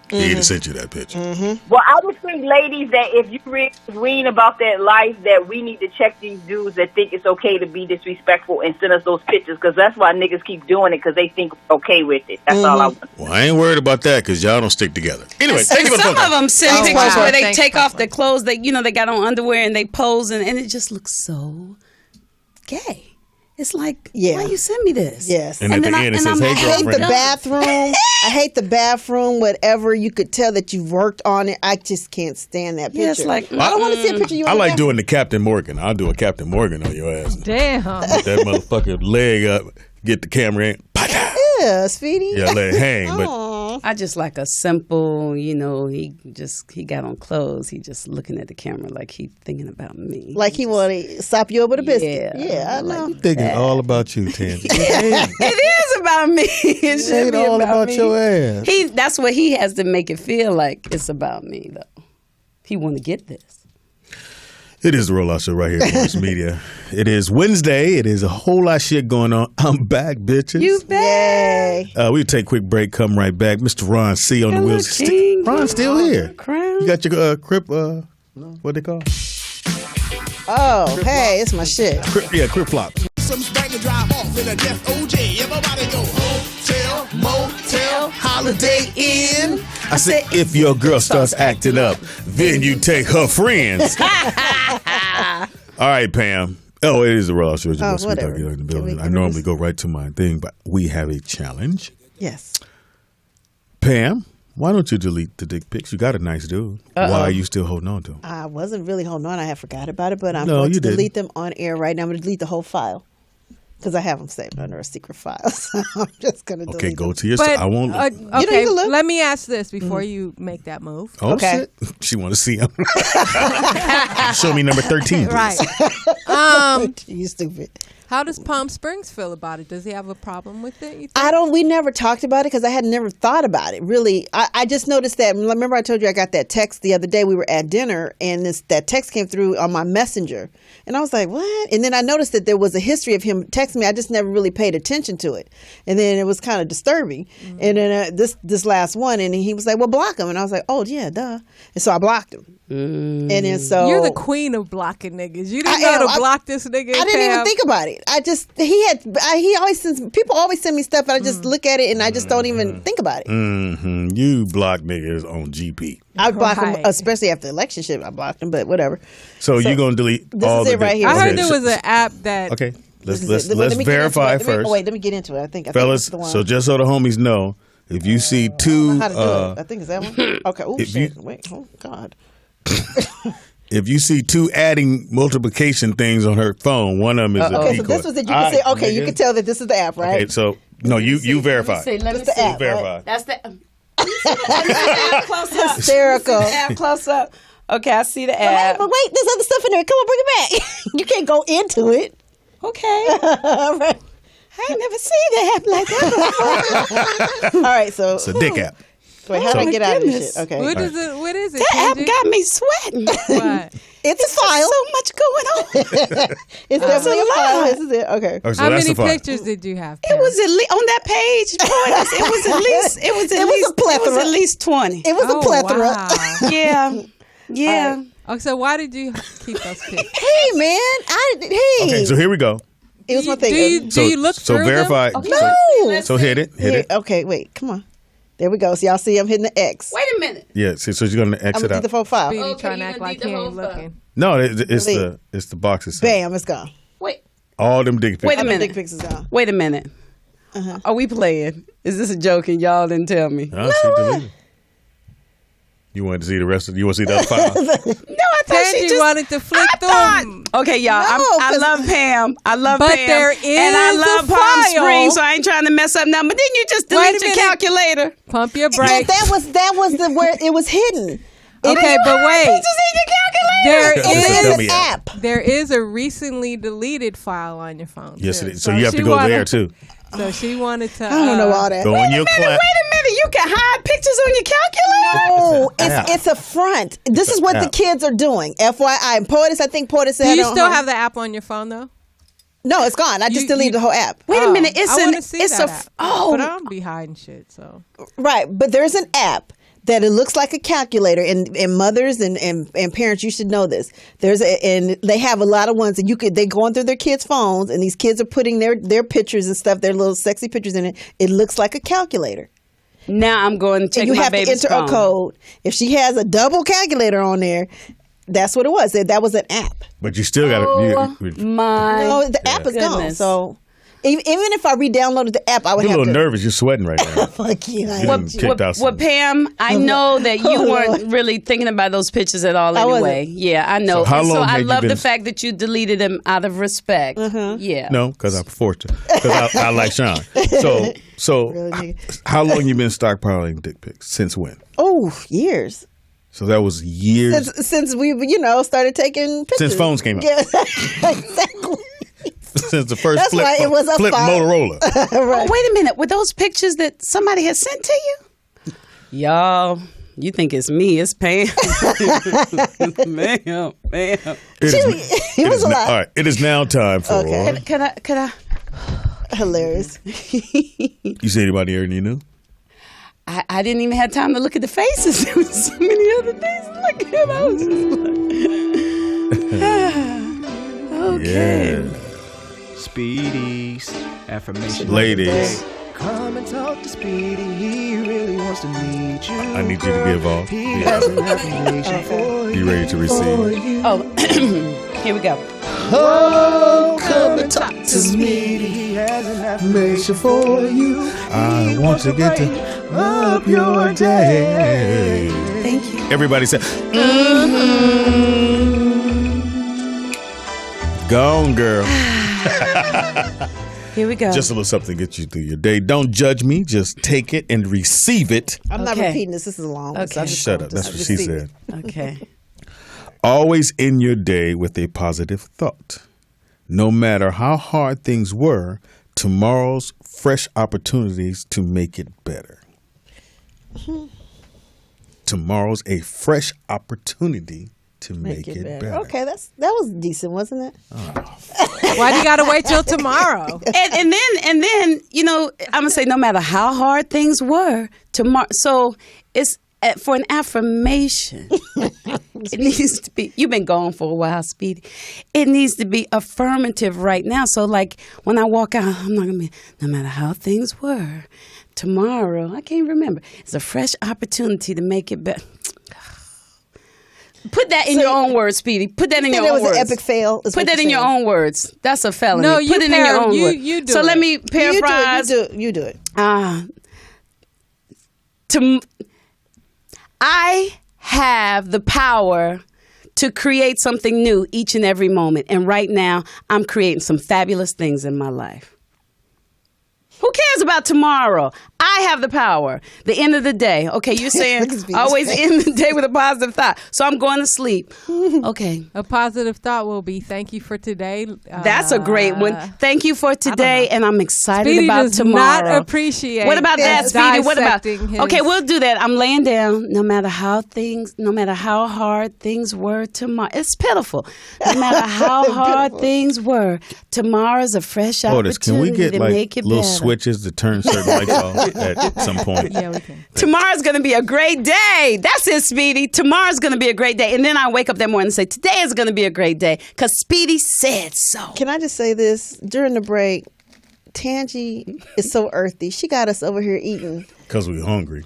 Speaker 3: he'd have sent you that picture.
Speaker 10: Mm-hmm. Well, I would think, ladies, that if you really read about that life, that we need to check these dudes that think it's okay to be disrespectful and send us those pictures, because that's why niggas keep doing it, because they think we're okay with it. That's all I want.
Speaker 3: Well, I ain't worried about that, because y'all don't stick together. Anyway, thank you for
Speaker 2: some of them send pictures where they take off
Speaker 6: Papa.
Speaker 2: their clothes. They got on underwear and they pose, and it just looks so gay. It's like, why you send me this?
Speaker 4: Yes.
Speaker 3: And at the end it says, hey,
Speaker 4: I hate
Speaker 3: girlfriend.
Speaker 4: the bathroom. I hate the bathroom. Whatever, you could tell that you've worked on it. I just can't stand that picture.
Speaker 2: Yeah, it's like,
Speaker 4: I don't want to see a picture of you.
Speaker 3: I like doing the Captain Morgan. I'll do a Captain Morgan on your ass.
Speaker 6: Damn.
Speaker 3: Put that motherfucker leg up, get the camera in.
Speaker 4: Yeah, Speedy.
Speaker 3: Yeah, let it hang. But
Speaker 2: I just like a simple, he got on clothes. He just looking at the camera like he thinking about me.
Speaker 4: Like he want to sop you over the biscuit. Yeah, I know.
Speaker 3: I'm thinking all about you, Tansy.
Speaker 2: It is about me. It should be
Speaker 3: all about
Speaker 2: me.
Speaker 3: your ass.
Speaker 2: That's what he has to make it feel like it's about me, though. He want to get this.
Speaker 3: It is the Rollout Show right here at Voice Media. It is Wednesday. It is a whole lot of shit going on. I'm back, bitches.
Speaker 2: You back.
Speaker 3: We'll take a quick break, come right back. Mr. Ron C. on the wheels. Ron's still here.
Speaker 2: Crown.
Speaker 3: You got your crip, what they call?
Speaker 4: Oh, hey, it's my shit.
Speaker 3: Crip flop.
Speaker 1: Some spank and drive off in a death OJ. Everybody go hotel, motel, holiday inn.
Speaker 3: I said, if your girl starts acting up, then you take her friends. All right, Pam. Oh, it is the Rollout Show.
Speaker 4: Whatever.
Speaker 3: In the building. I normally go right to my thing, but we have a challenge.
Speaker 4: Yes.
Speaker 3: Pam, why don't you delete the dick pics? You got a nice dude. Why are you still holding on to him?
Speaker 4: I wasn't really holding on. I had forgot about it, but I'm going to delete them on air right now. I'm going to delete the whole file. Because I have them saved under a secret file. So I'm just going to delete them.
Speaker 3: Go to your side. I won't.
Speaker 6: Okay, let me ask this before you make that move.
Speaker 3: Oh, okay. Shit. She want to see him. Show me number 13, please.
Speaker 6: Right.
Speaker 4: You stupid.
Speaker 6: How does Palm Springs feel about it? Does he have a problem with it? You think?
Speaker 4: We never talked about it because I had never thought about it, really. I just noticed that, remember I told you I got that text the other day, we were at dinner, and that text came through on my messenger. And I was like, what? And then I noticed that there was a history of him texting me. I just never really paid attention to it. And then it was kind of disturbing. Mm-hmm. And then this last one, and he was like, well, block him. And I was like, oh, yeah, duh. And so I blocked him. And then so
Speaker 6: you're the queen of blocking niggas. You didn't know to block this nigga.
Speaker 4: I didn't even think about it. He always sends, people always send me stuff, and I just look at it and I just don't even think about it.
Speaker 3: Mm-hmm. You block niggas on GP.
Speaker 4: I block them, especially after the election shit. I blocked them, but whatever.
Speaker 3: So you're gonna delete all
Speaker 4: this is it right here.
Speaker 6: I heard there was an app that.
Speaker 3: Okay, let's verify first.
Speaker 4: Wait, let me get into it. I think
Speaker 3: fellas.
Speaker 4: the one.
Speaker 3: So just so the homies know, if you see two,
Speaker 4: how to do it. I think it's that one. Okay. Oh shit! Wait. Oh God.
Speaker 3: If you see two adding multiplication things on her phone, one of them is
Speaker 4: okay. So this was it. You can say, okay, you can tell that this is the app, right?
Speaker 3: Okay. So no, you verify.
Speaker 2: Let me see.
Speaker 4: The app,
Speaker 3: verify.
Speaker 4: right?
Speaker 2: That's the. Close up.
Speaker 4: Hysterical.
Speaker 2: App close up. Okay, I see the
Speaker 4: But, hey,
Speaker 2: app.
Speaker 4: but wait, there's other stuff in there. Come on, bring it back. You can't go into it.
Speaker 2: Okay.
Speaker 4: All right.
Speaker 2: I ain't never seen the app like that.
Speaker 4: All right, so
Speaker 3: It's a dick app.
Speaker 4: wait, how do I
Speaker 2: my
Speaker 4: get out of this
Speaker 2: goodness.
Speaker 4: shit? Okay.
Speaker 6: What is it? What is it?
Speaker 2: That app
Speaker 6: Kenji?
Speaker 2: got me sweating.
Speaker 6: What?
Speaker 4: It's a file.
Speaker 2: So much going on.
Speaker 4: It's definitely a
Speaker 2: a
Speaker 4: file.
Speaker 2: lot.
Speaker 4: This is it. Okay.
Speaker 3: Okay, so
Speaker 6: How
Speaker 3: that's
Speaker 6: many
Speaker 3: the file.
Speaker 6: pictures did you have?
Speaker 2: It was at least on that page. Boy, it was at least. It was at
Speaker 4: It was
Speaker 2: least.
Speaker 4: a plethora.
Speaker 2: It was at least 20.
Speaker 4: It was a plethora.
Speaker 6: Wow.
Speaker 2: Yeah. Yeah.
Speaker 6: Oh, so why did you keep those pictures?
Speaker 4: Hey, man.
Speaker 3: Okay, so here we go.
Speaker 4: It was my thing.
Speaker 6: Do you look
Speaker 3: so
Speaker 6: through
Speaker 3: verify.
Speaker 6: them?
Speaker 4: No.
Speaker 3: So hit it. Hit
Speaker 4: Here,
Speaker 3: it.
Speaker 4: okay, wait. Come on. There we go. So y'all see I'm hitting the X.
Speaker 2: Wait a minute.
Speaker 3: Yeah. See, so you're gonna
Speaker 4: I'm
Speaker 3: exit
Speaker 4: going to
Speaker 3: out.
Speaker 4: do the full file.
Speaker 6: Speedy
Speaker 2: Okay,
Speaker 6: trying to
Speaker 2: you
Speaker 6: act
Speaker 2: gonna
Speaker 6: like
Speaker 2: do
Speaker 6: he
Speaker 2: the
Speaker 6: ain't
Speaker 2: whole
Speaker 6: looking.
Speaker 3: No, it's
Speaker 4: Delete.
Speaker 3: the boxes.
Speaker 4: Bam, it's gone.
Speaker 2: Wait.
Speaker 3: All them dick pics.
Speaker 2: Wait a
Speaker 4: All the
Speaker 2: minute.
Speaker 4: dick pics is gone.
Speaker 2: Wait a minute. Are we playing? Is this a joke and y'all didn't tell me?
Speaker 3: No, she deleted. You wanted to see the rest of you want to see the other file?
Speaker 2: No, I thought she
Speaker 6: Kenji
Speaker 2: just
Speaker 6: wanted to flick through them.
Speaker 2: Okay, y'all.
Speaker 4: No,
Speaker 2: I
Speaker 4: 'cause-
Speaker 2: love Pam. I love
Speaker 6: But
Speaker 2: Pam.
Speaker 6: there
Speaker 2: and I
Speaker 6: is
Speaker 2: love
Speaker 6: a
Speaker 2: Palm
Speaker 6: file.
Speaker 2: Springs, so I ain't trying to mess up now. But then you just
Speaker 6: Wait a
Speaker 2: delete your
Speaker 6: minute.
Speaker 2: calculator.
Speaker 6: Pump your
Speaker 4: Yeah,
Speaker 6: brakes.
Speaker 4: that was the where it was hidden.
Speaker 6: Okay, but wait.
Speaker 2: Just in your
Speaker 6: There
Speaker 2: calculator.
Speaker 3: That's a
Speaker 6: is
Speaker 3: dummy app.
Speaker 6: there is a recently deleted file on your phone.
Speaker 3: Yes,
Speaker 6: too.
Speaker 3: it is. So you have to
Speaker 6: she
Speaker 3: go
Speaker 6: wanted-
Speaker 3: there too.
Speaker 6: So she wanted to.
Speaker 4: I don't know all that.
Speaker 3: Go on your
Speaker 2: Wait
Speaker 3: clap.
Speaker 2: a minute. You can hide pictures on your calculator?
Speaker 4: No,
Speaker 3: app.
Speaker 4: it's a front. This is what the
Speaker 3: app.
Speaker 4: kids are doing. FYI. And POTUS, I think POTUS said.
Speaker 6: Do you
Speaker 4: on
Speaker 6: still
Speaker 4: her-
Speaker 6: have the app on your phone though?
Speaker 4: No, it's gone. I just
Speaker 6: You-
Speaker 4: deleted
Speaker 6: you-
Speaker 4: the whole app.
Speaker 2: Wait a minute.
Speaker 6: I want to see
Speaker 2: it's
Speaker 6: that
Speaker 2: a.
Speaker 6: app.
Speaker 2: Oh.
Speaker 6: But I don't be hiding shit. So
Speaker 4: Right, but there's an app that it looks like a calculator, and mothers and parents, you should know this. And they have a lot of ones, and they going through their kids' phones, and these kids are putting their pictures and stuff, their little sexy pictures in it. It looks like a calculator.
Speaker 2: Now I'm going to check
Speaker 4: And you
Speaker 2: my
Speaker 4: have to
Speaker 2: baby's
Speaker 4: enter
Speaker 2: phone.
Speaker 4: a code. If she has a double calculator on there, that's what it was. That was an app.
Speaker 3: But you still got
Speaker 2: Oh
Speaker 3: to.
Speaker 2: my.
Speaker 4: No, the app is gone.
Speaker 2: Goodness.
Speaker 4: So even if I re-downloaded the app, I would
Speaker 3: You're a
Speaker 4: have
Speaker 3: little
Speaker 4: to.
Speaker 3: nervous. You're sweating right now.
Speaker 4: Fuck you. I
Speaker 3: You
Speaker 4: am.
Speaker 3: done kicked out
Speaker 2: Well,
Speaker 3: some.
Speaker 2: Pam, I know that you
Speaker 4: Oh,
Speaker 2: weren't
Speaker 4: Lord.
Speaker 2: really thinking about those pictures at all
Speaker 4: I wasn't.
Speaker 2: anyway. Yeah, I know.
Speaker 3: So how
Speaker 2: And
Speaker 3: long
Speaker 2: I
Speaker 3: had you
Speaker 2: love the
Speaker 3: been-
Speaker 2: fact that you deleted them out of respect. Yeah.
Speaker 3: No, because I forced to. Because I like Sean. So
Speaker 4: Really,
Speaker 3: how long you been stockpiling dick pics? Since when?
Speaker 4: Oh, years.
Speaker 3: So that was years.
Speaker 4: Since we, started taking pictures.
Speaker 3: Since phones came out.
Speaker 4: Yeah, exactly.
Speaker 3: Since the first
Speaker 4: That's
Speaker 3: flip,
Speaker 4: why it was a
Speaker 3: flip
Speaker 4: file.
Speaker 3: Motorola.
Speaker 2: Oh, wait a minute. Were those pictures that somebody had sent to you? Y'all, you think it's me. It's Pam. Ma'am.
Speaker 4: It was a lot.
Speaker 3: All right. It is now time for.
Speaker 4: Okay.
Speaker 2: Could I?
Speaker 4: Hilarious.
Speaker 3: You see anybody here you knew?
Speaker 2: I didn't even have time to look at the faces. There was so many other things to look at. I was just like, okay.
Speaker 3: Yeah.
Speaker 11: Speedy's Affirmations.
Speaker 3: Ladies,
Speaker 11: Come and talk to Speedy. He really wants to meet you.
Speaker 3: I need you to be involved.
Speaker 11: He has an affirmation for
Speaker 3: Be ready to receive.
Speaker 2: Oh, here we go.
Speaker 11: Oh, come and talk to Speedy. He has an affirmation for you.
Speaker 3: I want to get to up your day.
Speaker 2: Thank you.
Speaker 3: Everybody say, Gone, girl.
Speaker 2: Here we go.
Speaker 3: Just a little something to get you through your day. Don't judge me. Just take it and receive it.
Speaker 4: I'm not
Speaker 2: Okay.
Speaker 4: repeating this. This is a long one.
Speaker 2: Okay.
Speaker 4: So I'm just
Speaker 3: Shut
Speaker 4: gonna
Speaker 3: up. That's
Speaker 4: just
Speaker 3: what she
Speaker 4: receive
Speaker 3: said.
Speaker 4: it.
Speaker 2: Okay.
Speaker 3: Always end your day with a positive thought. No matter how hard things were, tomorrow's fresh opportunities to make it better. Tomorrow's a fresh opportunity to make it better.
Speaker 4: Okay, that was decent, wasn't it?
Speaker 6: why do you gotta wait till tomorrow?
Speaker 2: and then I'm gonna say no matter how hard things were tomorrow. So it's for an affirmation. It needs to be. You've been gone for a while, Speedy. It needs to be affirmative right now. So like when I walk out, I'm not gonna be. No matter how things were, tomorrow I can't remember. It's a fresh opportunity to make it better. Put that in your own words, Speedy. Put that in your
Speaker 4: That
Speaker 2: own
Speaker 4: was
Speaker 2: words.
Speaker 4: an epic fail. is
Speaker 2: Put
Speaker 4: what
Speaker 2: that
Speaker 4: you're
Speaker 2: in your
Speaker 4: saying.
Speaker 2: own words. That's a felony.
Speaker 6: No, you
Speaker 2: Put it in your own words.
Speaker 6: you do
Speaker 2: So
Speaker 6: it.
Speaker 2: let me paraphrase.
Speaker 4: You do it.
Speaker 2: I have the power to create something new each and every moment. And right now, I'm creating some fabulous things in my life. Who cares about tomorrow? I have the power. The end of the day. Okay, you're saying always end the day with a positive thought. So I'm going to sleep. Okay.
Speaker 6: A positive thought will be thank you for today.
Speaker 2: That's a great one. Thank you for today, and I'm excited
Speaker 6: Speedy
Speaker 2: about
Speaker 6: does
Speaker 2: tomorrow.
Speaker 6: not appreciate.
Speaker 2: What about that, Speedy? What about?
Speaker 6: his-
Speaker 2: Okay, we'll do that. I'm laying down. No matter how hard things were tomorrow, it's pitiful. No matter how hard things were, tomorrow's a fresh opportunity
Speaker 3: Can we get
Speaker 2: to
Speaker 3: like
Speaker 2: make it
Speaker 3: little
Speaker 2: better.
Speaker 3: switches to turn certain lights off at some point?
Speaker 6: Yeah, we can.
Speaker 2: Tomorrow's going to be a great day. That's it, Speedy. Tomorrow's going to be a great day. And then I wake up that morning and say, today is going to be a great day because Speedy said so.
Speaker 4: Can I just say this? During the break, Tangi is so earthy. She got us over here eating.
Speaker 3: Because we're hungry.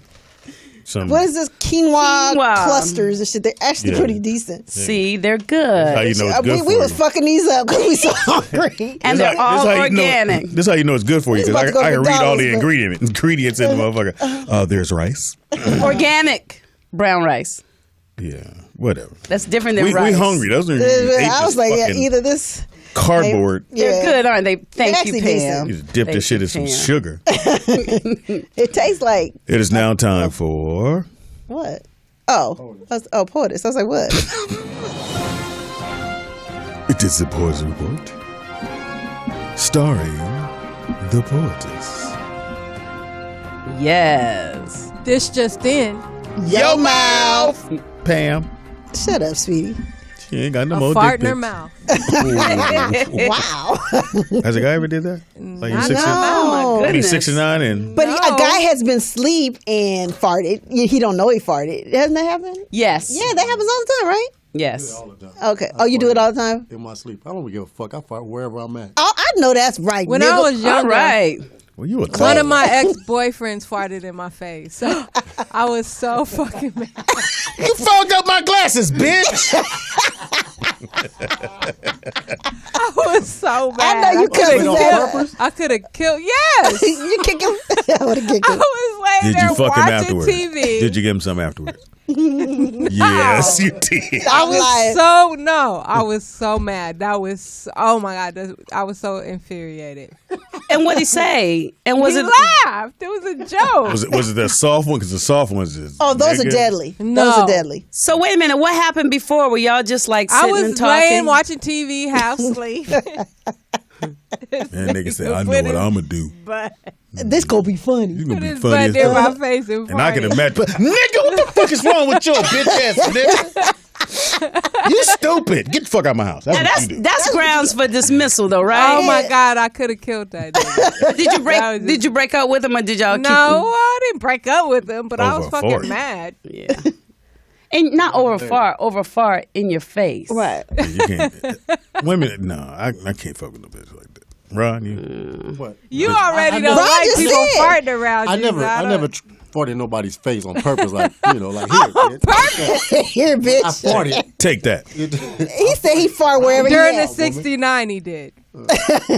Speaker 4: What is this? Quinoa clusters and shit. They're actually pretty decent.
Speaker 2: See, they're good.
Speaker 3: That's how you know it's good
Speaker 4: we
Speaker 3: for
Speaker 4: was
Speaker 3: you.
Speaker 4: fucking these up because we so hungry.
Speaker 2: And they're all organic.
Speaker 3: This is how you know it's good for you because
Speaker 4: about to go
Speaker 3: I
Speaker 4: to
Speaker 3: can read all the
Speaker 4: McDonald's,
Speaker 3: ingredients in the motherfucker. There's rice.
Speaker 2: Organic brown rice.
Speaker 3: Yeah, whatever.
Speaker 2: That's different than
Speaker 3: We
Speaker 2: rice.
Speaker 3: hungry. Those are
Speaker 4: I was like, either this
Speaker 3: cardboard.
Speaker 2: They're good, aren't they? Thank you,
Speaker 4: actually
Speaker 2: Pam.
Speaker 3: You just dip this shit in some sugar.
Speaker 4: It tastes like
Speaker 3: It is now time for
Speaker 4: what? Poetess. I was like, what?
Speaker 3: It is the Poetess Report, starring the Poetess.
Speaker 2: Yes.
Speaker 6: This just in.
Speaker 4: Yo mouth.
Speaker 3: Pam.
Speaker 4: Shut up, sweetie.
Speaker 3: She ain't got no
Speaker 6: A
Speaker 3: more
Speaker 6: fart
Speaker 3: dick
Speaker 6: in her
Speaker 3: pics.
Speaker 6: mouth.
Speaker 4: Wow.
Speaker 3: Has a guy ever did that? Like
Speaker 6: Not
Speaker 3: 69?
Speaker 2: Oh, my goodness.
Speaker 3: 69 and
Speaker 4: But a guy has been asleep and farted. He don't know he farted. Hasn't that happened?
Speaker 2: Yes.
Speaker 4: Yeah, that happens all the time, right?
Speaker 2: Yes.
Speaker 5: All the time.
Speaker 4: Okay. Oh, you do it all the time?
Speaker 5: In my sleep. I don't give a fuck. I fart wherever I'm at.
Speaker 4: Oh, I know that's right.
Speaker 6: When
Speaker 4: nigga.
Speaker 6: I was younger,
Speaker 2: All right.
Speaker 3: well, you a
Speaker 6: one
Speaker 3: clown.
Speaker 6: of my ex-boyfriends farted in my face. So I was so fucking mad.
Speaker 3: You fogged up my glasses, bitch.
Speaker 6: I was so mad.
Speaker 4: I know you couldn't
Speaker 5: on purpose?
Speaker 6: I could have killed. Yes.
Speaker 4: You kick him. I would have kicked
Speaker 6: I
Speaker 4: him.
Speaker 6: was laying
Speaker 3: Did
Speaker 6: there
Speaker 3: you fuck him
Speaker 6: watching
Speaker 3: afterwards?
Speaker 6: TV.
Speaker 3: Did you give him some afterwards? Yes, you did.
Speaker 6: I
Speaker 4: lying.
Speaker 6: was so mad. That was, oh my God, I was so infuriated.
Speaker 2: And what'd he say? And was
Speaker 6: He
Speaker 2: it
Speaker 6: laughed. It was a joke.
Speaker 3: Was it that soft one? Because the soft ones is
Speaker 4: Oh, those are
Speaker 3: nigga.
Speaker 4: deadly.
Speaker 6: No.
Speaker 4: Those are deadly.
Speaker 2: So wait a minute, what happened before? Were y'all just like
Speaker 6: I
Speaker 2: sitting
Speaker 6: was
Speaker 2: and talking?
Speaker 6: laying watching TV, half asleep.
Speaker 3: And nigga said, I know what I'm going to do.
Speaker 6: But
Speaker 4: This gonna be funny.
Speaker 3: You're going to be
Speaker 6: his
Speaker 3: funny
Speaker 6: butt
Speaker 3: as
Speaker 6: in my
Speaker 3: fuck.
Speaker 6: face and
Speaker 3: And I can
Speaker 6: farted.
Speaker 3: imagine. Nigga, what the fuck is wrong with your bitch ass, nigga? You stupid. Get the fuck out of my house. That's
Speaker 2: Now,
Speaker 3: what you do.
Speaker 2: that's grounds for dismissal, though, right?
Speaker 6: Oh my God, I could have killed that nigga.
Speaker 2: Did you
Speaker 6: That was
Speaker 2: break? Did you break up with him, or did y'all?
Speaker 6: No,
Speaker 2: keep
Speaker 6: I didn't break up with him, but I
Speaker 3: Over
Speaker 6: was
Speaker 3: a
Speaker 6: fucking
Speaker 3: fart.
Speaker 6: mad.
Speaker 2: Yeah. And not over far in your face.
Speaker 4: Right.
Speaker 3: Yeah, you can't. Women, no, I can't fuck with no bitch like that. Ron, you.
Speaker 5: What?
Speaker 6: You already don't
Speaker 4: Ron
Speaker 6: like
Speaker 4: just
Speaker 6: people
Speaker 4: said.
Speaker 6: farting around
Speaker 5: I
Speaker 6: you.
Speaker 5: never farted in nobody's face on purpose, like here, bitch.
Speaker 4: Here,
Speaker 5: I
Speaker 4: bitch.
Speaker 5: farted.
Speaker 3: Take that.
Speaker 4: He said he fart wherever
Speaker 6: During
Speaker 4: he
Speaker 6: the
Speaker 4: at.
Speaker 6: 69, he did.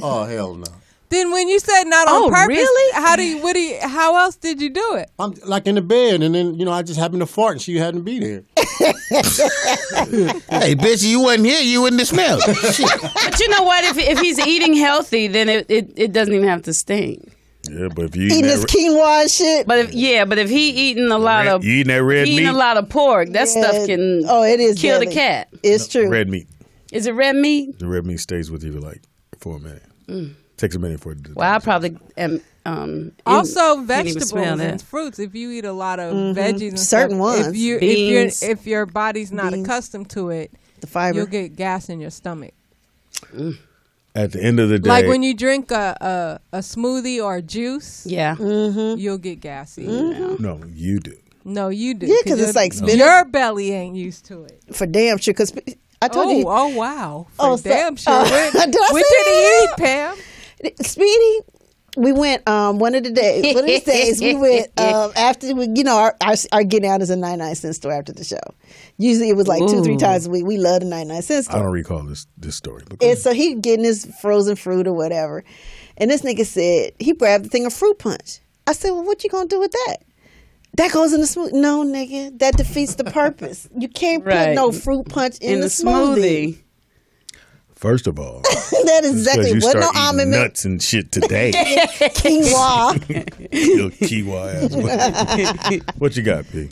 Speaker 5: Oh hell no!
Speaker 6: Then when you said not on
Speaker 2: Oh,
Speaker 6: purpose,
Speaker 2: really?
Speaker 6: how else did you do it?
Speaker 5: I'm like in the bed, and then I just happened to fart, and she hadn't be there.
Speaker 3: Hey, bitch, you wasn't here. You wouldn't have smelled.
Speaker 2: But you know what? If he's eating healthy, then it doesn't even have to stink.
Speaker 3: Yeah, but if you
Speaker 4: Eating this quinoa and shit.
Speaker 2: But if he eating a lot of
Speaker 3: you eating that red
Speaker 2: eating
Speaker 3: meat,
Speaker 2: a lot of pork, that stuff can
Speaker 4: it is
Speaker 2: kill
Speaker 4: deadly.
Speaker 2: the cat.
Speaker 4: It's true.
Speaker 3: red meat.
Speaker 2: Is it red meat?
Speaker 3: The red meat stays with you for a minute. Takes a minute for it to.
Speaker 2: Well, I probably am.
Speaker 6: Also,
Speaker 2: can't even smell
Speaker 6: vegetables
Speaker 2: that.
Speaker 6: and fruits. If you eat a lot of veggies, and
Speaker 4: Certain
Speaker 6: stuff,
Speaker 4: ones.
Speaker 2: Beans.
Speaker 6: if your body's not accustomed to it,
Speaker 4: The fiber.
Speaker 6: you'll get gas in your stomach.
Speaker 3: At the end of the day,
Speaker 6: Like when you drink a smoothie or a juice,
Speaker 2: Yeah.
Speaker 6: you'll get gassy.
Speaker 3: no, you do.
Speaker 6: No, you do.
Speaker 4: Yeah, 'cause it's like spinach.
Speaker 6: your belly ain't used to it.
Speaker 4: For damn sure. Because I told you.
Speaker 6: Oh wow!
Speaker 4: Oh,
Speaker 6: For damn sure. When
Speaker 4: did I
Speaker 6: when
Speaker 4: say
Speaker 6: did he
Speaker 4: that?
Speaker 6: eat, Pam?
Speaker 4: Speedy, we went one of the days we went after we, our getting out is a 99-cent store after the show. Usually it was like 2-3 times a week. We love the 99-cent
Speaker 3: I
Speaker 4: store.
Speaker 3: don't recall this story. But go
Speaker 4: And
Speaker 3: ahead.
Speaker 4: so he getting his frozen fruit or whatever, and this nigga said he grabbed the thing of fruit punch. I said, well, what you gonna do with that? That goes in the smoothie. No, nigga, that defeats the purpose. You can't put
Speaker 2: Right.
Speaker 4: no fruit punch in
Speaker 2: In
Speaker 4: the
Speaker 2: the smoothie.
Speaker 3: First of all,
Speaker 4: that is exactly
Speaker 3: you
Speaker 4: what
Speaker 3: start
Speaker 4: no
Speaker 3: eating
Speaker 4: almond milk.
Speaker 3: nuts and shit today.
Speaker 4: Quinoa.
Speaker 3: Little quinoa ass. What you got, P?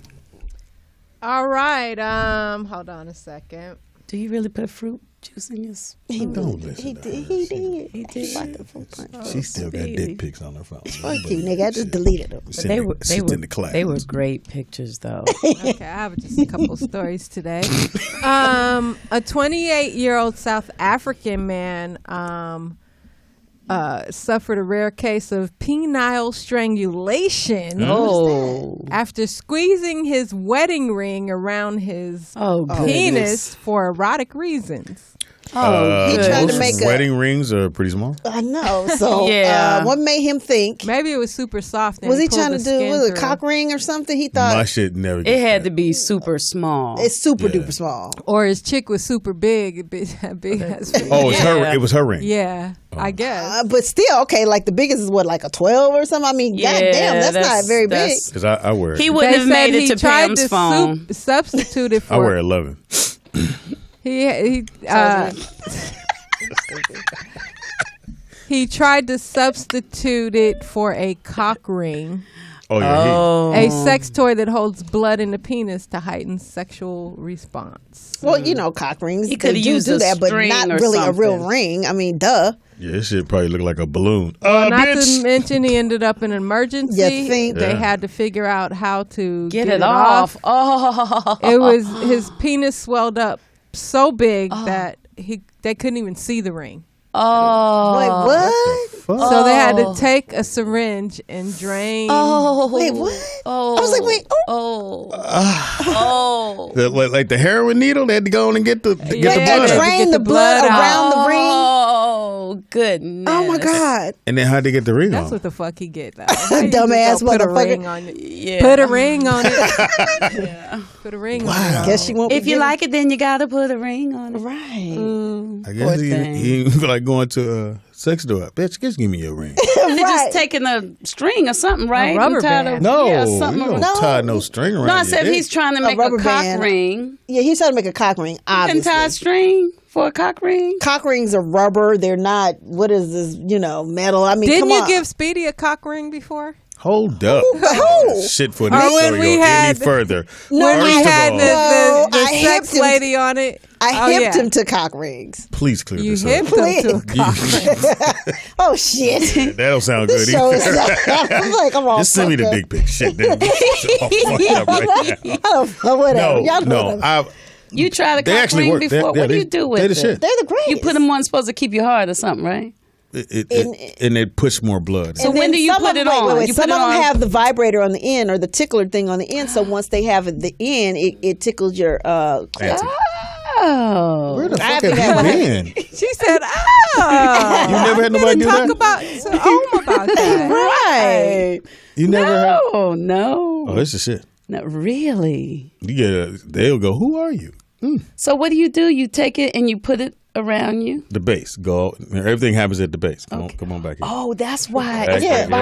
Speaker 6: All right. Hold on a second.
Speaker 2: Do you really put fruit juice in yours?
Speaker 4: He
Speaker 3: Don't
Speaker 4: did.
Speaker 3: listen
Speaker 4: He
Speaker 3: to
Speaker 4: did.
Speaker 3: her.
Speaker 4: He did.
Speaker 2: He did.
Speaker 4: Like the fruit punch.
Speaker 3: She still got dick pics on her phone.
Speaker 4: Fuck you, nigga. I just deleted them.
Speaker 3: In the cloud.
Speaker 2: They were great pictures, though.
Speaker 6: Okay, I have just a couple stories today. A 28-year-old South African man suffered a rare case of penile strangulation after squeezing his wedding ring around his penis for erotic reasons.
Speaker 4: He tried to make
Speaker 3: wedding rings are pretty small.
Speaker 4: I know. So
Speaker 2: Yeah.
Speaker 4: what made him think?
Speaker 6: Maybe it was super soft. And
Speaker 4: Was he
Speaker 6: pulled
Speaker 4: trying to
Speaker 6: the
Speaker 4: do
Speaker 6: skin
Speaker 4: was it a
Speaker 6: through.
Speaker 4: cock ring or something? He thought
Speaker 3: My shit never.
Speaker 2: It had to be super small.
Speaker 4: it's super duper small.
Speaker 6: Or his chick was super big, big ass.
Speaker 3: Oh, it's her. It was her ring.
Speaker 6: Yeah, I guess.
Speaker 4: But still, okay, like the biggest is what, like a 12 or something? I mean, goddamn, that's not very big.
Speaker 3: Because I wear it.
Speaker 2: He wouldn't have made it to
Speaker 6: tried
Speaker 2: Pam's
Speaker 6: to
Speaker 2: phone.
Speaker 6: substitute it for.
Speaker 3: I wear 11.
Speaker 6: He tried to substitute it for a cock ring.
Speaker 3: Oh, yeah.
Speaker 6: A sex toy that holds blood in the penis to heighten sexual response.
Speaker 4: Well, you know, cock rings.
Speaker 2: He
Speaker 4: They
Speaker 2: could have used
Speaker 4: do
Speaker 2: a
Speaker 4: that, but
Speaker 2: string
Speaker 4: not
Speaker 2: or
Speaker 4: really a real
Speaker 2: something.
Speaker 4: ring. I mean, duh.
Speaker 3: Yeah, this shit probably look like a balloon.
Speaker 6: Not
Speaker 3: Bitch.
Speaker 6: to mention he ended up in an emergency.
Speaker 4: You think?
Speaker 6: They
Speaker 3: Yeah.
Speaker 6: had to figure out how to
Speaker 2: Get it off. Oh.
Speaker 6: It was his penis swelled up so big that they couldn't even see the ring.
Speaker 2: Oh.
Speaker 4: Wait, what?
Speaker 6: So they had to take a syringe and drain.
Speaker 2: Oh.
Speaker 4: Wait, what?
Speaker 2: Oh.
Speaker 4: I was like, wait,
Speaker 3: Like the heroin needle, they had to go on and get the
Speaker 6: Yeah,
Speaker 3: blood
Speaker 6: they
Speaker 3: out.
Speaker 6: drained
Speaker 4: drain the blood around the ring.
Speaker 2: Oh, goodness.
Speaker 4: Oh my God.
Speaker 3: And then how'd they get the ring
Speaker 6: That's
Speaker 3: on?
Speaker 6: what the fuck he get. Though. How you
Speaker 4: Dumbass
Speaker 6: just go put a
Speaker 4: motherfucker.
Speaker 6: ring on it.
Speaker 2: Yeah.
Speaker 6: Put a ring on it. Put a ring on it.
Speaker 4: Guess she won't
Speaker 2: If
Speaker 4: be
Speaker 2: you
Speaker 4: getting-
Speaker 2: like it, then you got to put a ring on it.
Speaker 4: Right.
Speaker 3: I guess
Speaker 2: thing.
Speaker 3: he feel like going to a sex store. Bitch, just give me your ring.
Speaker 2: They're just taking a string or something, right?
Speaker 6: rubber
Speaker 2: And tied
Speaker 6: band.
Speaker 3: No,
Speaker 2: yeah,
Speaker 3: you
Speaker 2: something
Speaker 3: don't
Speaker 2: around.
Speaker 3: tie no string around
Speaker 2: No, I
Speaker 3: your
Speaker 2: said
Speaker 3: dick.
Speaker 2: he's trying to make a
Speaker 4: rubber
Speaker 2: cock
Speaker 4: band.
Speaker 2: ring.
Speaker 4: Yeah, he's trying to make a cock ring,
Speaker 2: You can
Speaker 4: obviously.
Speaker 2: tie a string for a cock ring.
Speaker 4: Cock rings are rubber. They're not, what is this, metal. I mean,
Speaker 6: Didn't
Speaker 4: come
Speaker 6: you
Speaker 4: on.
Speaker 6: give Speedy a cock ring before?
Speaker 3: Hold up.
Speaker 4: Who?
Speaker 3: Shit for
Speaker 6: Or
Speaker 3: this
Speaker 6: when
Speaker 3: story
Speaker 6: we
Speaker 3: go
Speaker 6: had-
Speaker 3: any further.
Speaker 4: No,
Speaker 6: When we
Speaker 3: First of
Speaker 6: had
Speaker 3: all,
Speaker 4: No,
Speaker 6: the
Speaker 4: I
Speaker 6: sex
Speaker 4: hipped him.
Speaker 6: lady on it.
Speaker 4: I hipped
Speaker 6: yeah.
Speaker 4: him to cock rings.
Speaker 3: please clear
Speaker 6: You
Speaker 3: this
Speaker 6: hipped
Speaker 3: up.
Speaker 6: him to a cock ring.
Speaker 4: Oh, shit.
Speaker 3: That don't sound good
Speaker 4: This show is
Speaker 3: either.
Speaker 4: I'm like, I'm all
Speaker 3: Just send me the
Speaker 4: fucked
Speaker 3: dick pic. Shit, then. All fucked up right now.
Speaker 4: up. I don't know, whatever. Y'all know them.
Speaker 2: You tried a
Speaker 3: They
Speaker 2: cock
Speaker 3: actually
Speaker 2: ring
Speaker 3: work.
Speaker 2: before. What do you do with
Speaker 3: They the
Speaker 2: it?
Speaker 3: shit.
Speaker 4: They're the greatest.
Speaker 2: You put them on supposed to keep your heart or something, right?
Speaker 3: And it puts more blood.
Speaker 2: So
Speaker 4: And
Speaker 2: when
Speaker 4: then
Speaker 2: do you
Speaker 4: some
Speaker 2: put
Speaker 4: of
Speaker 2: it
Speaker 4: them-
Speaker 2: on?
Speaker 4: Wait,
Speaker 2: You
Speaker 4: some
Speaker 2: put
Speaker 4: of
Speaker 2: it
Speaker 4: them
Speaker 2: on-
Speaker 4: have the vibrator on the end or the tickler thing on the end. So once they have it the end, it tickles your.
Speaker 3: Fancy.
Speaker 2: Oh.
Speaker 3: Where the
Speaker 4: I
Speaker 3: fuck have
Speaker 4: have
Speaker 3: you been?
Speaker 6: She said, "Oh,
Speaker 3: You never had nobody do
Speaker 6: talk
Speaker 3: that?
Speaker 6: about to Om about that."
Speaker 4: Right.
Speaker 3: You never had?
Speaker 2: Oh no.
Speaker 3: Oh, this is shit.
Speaker 2: Not really.
Speaker 3: You get they'll go, who are you?
Speaker 2: So what do? You take it and you put it around you.
Speaker 3: The base. Go. Everything happens at the base. Come on back here.
Speaker 2: Oh, that's why.
Speaker 3: There you go.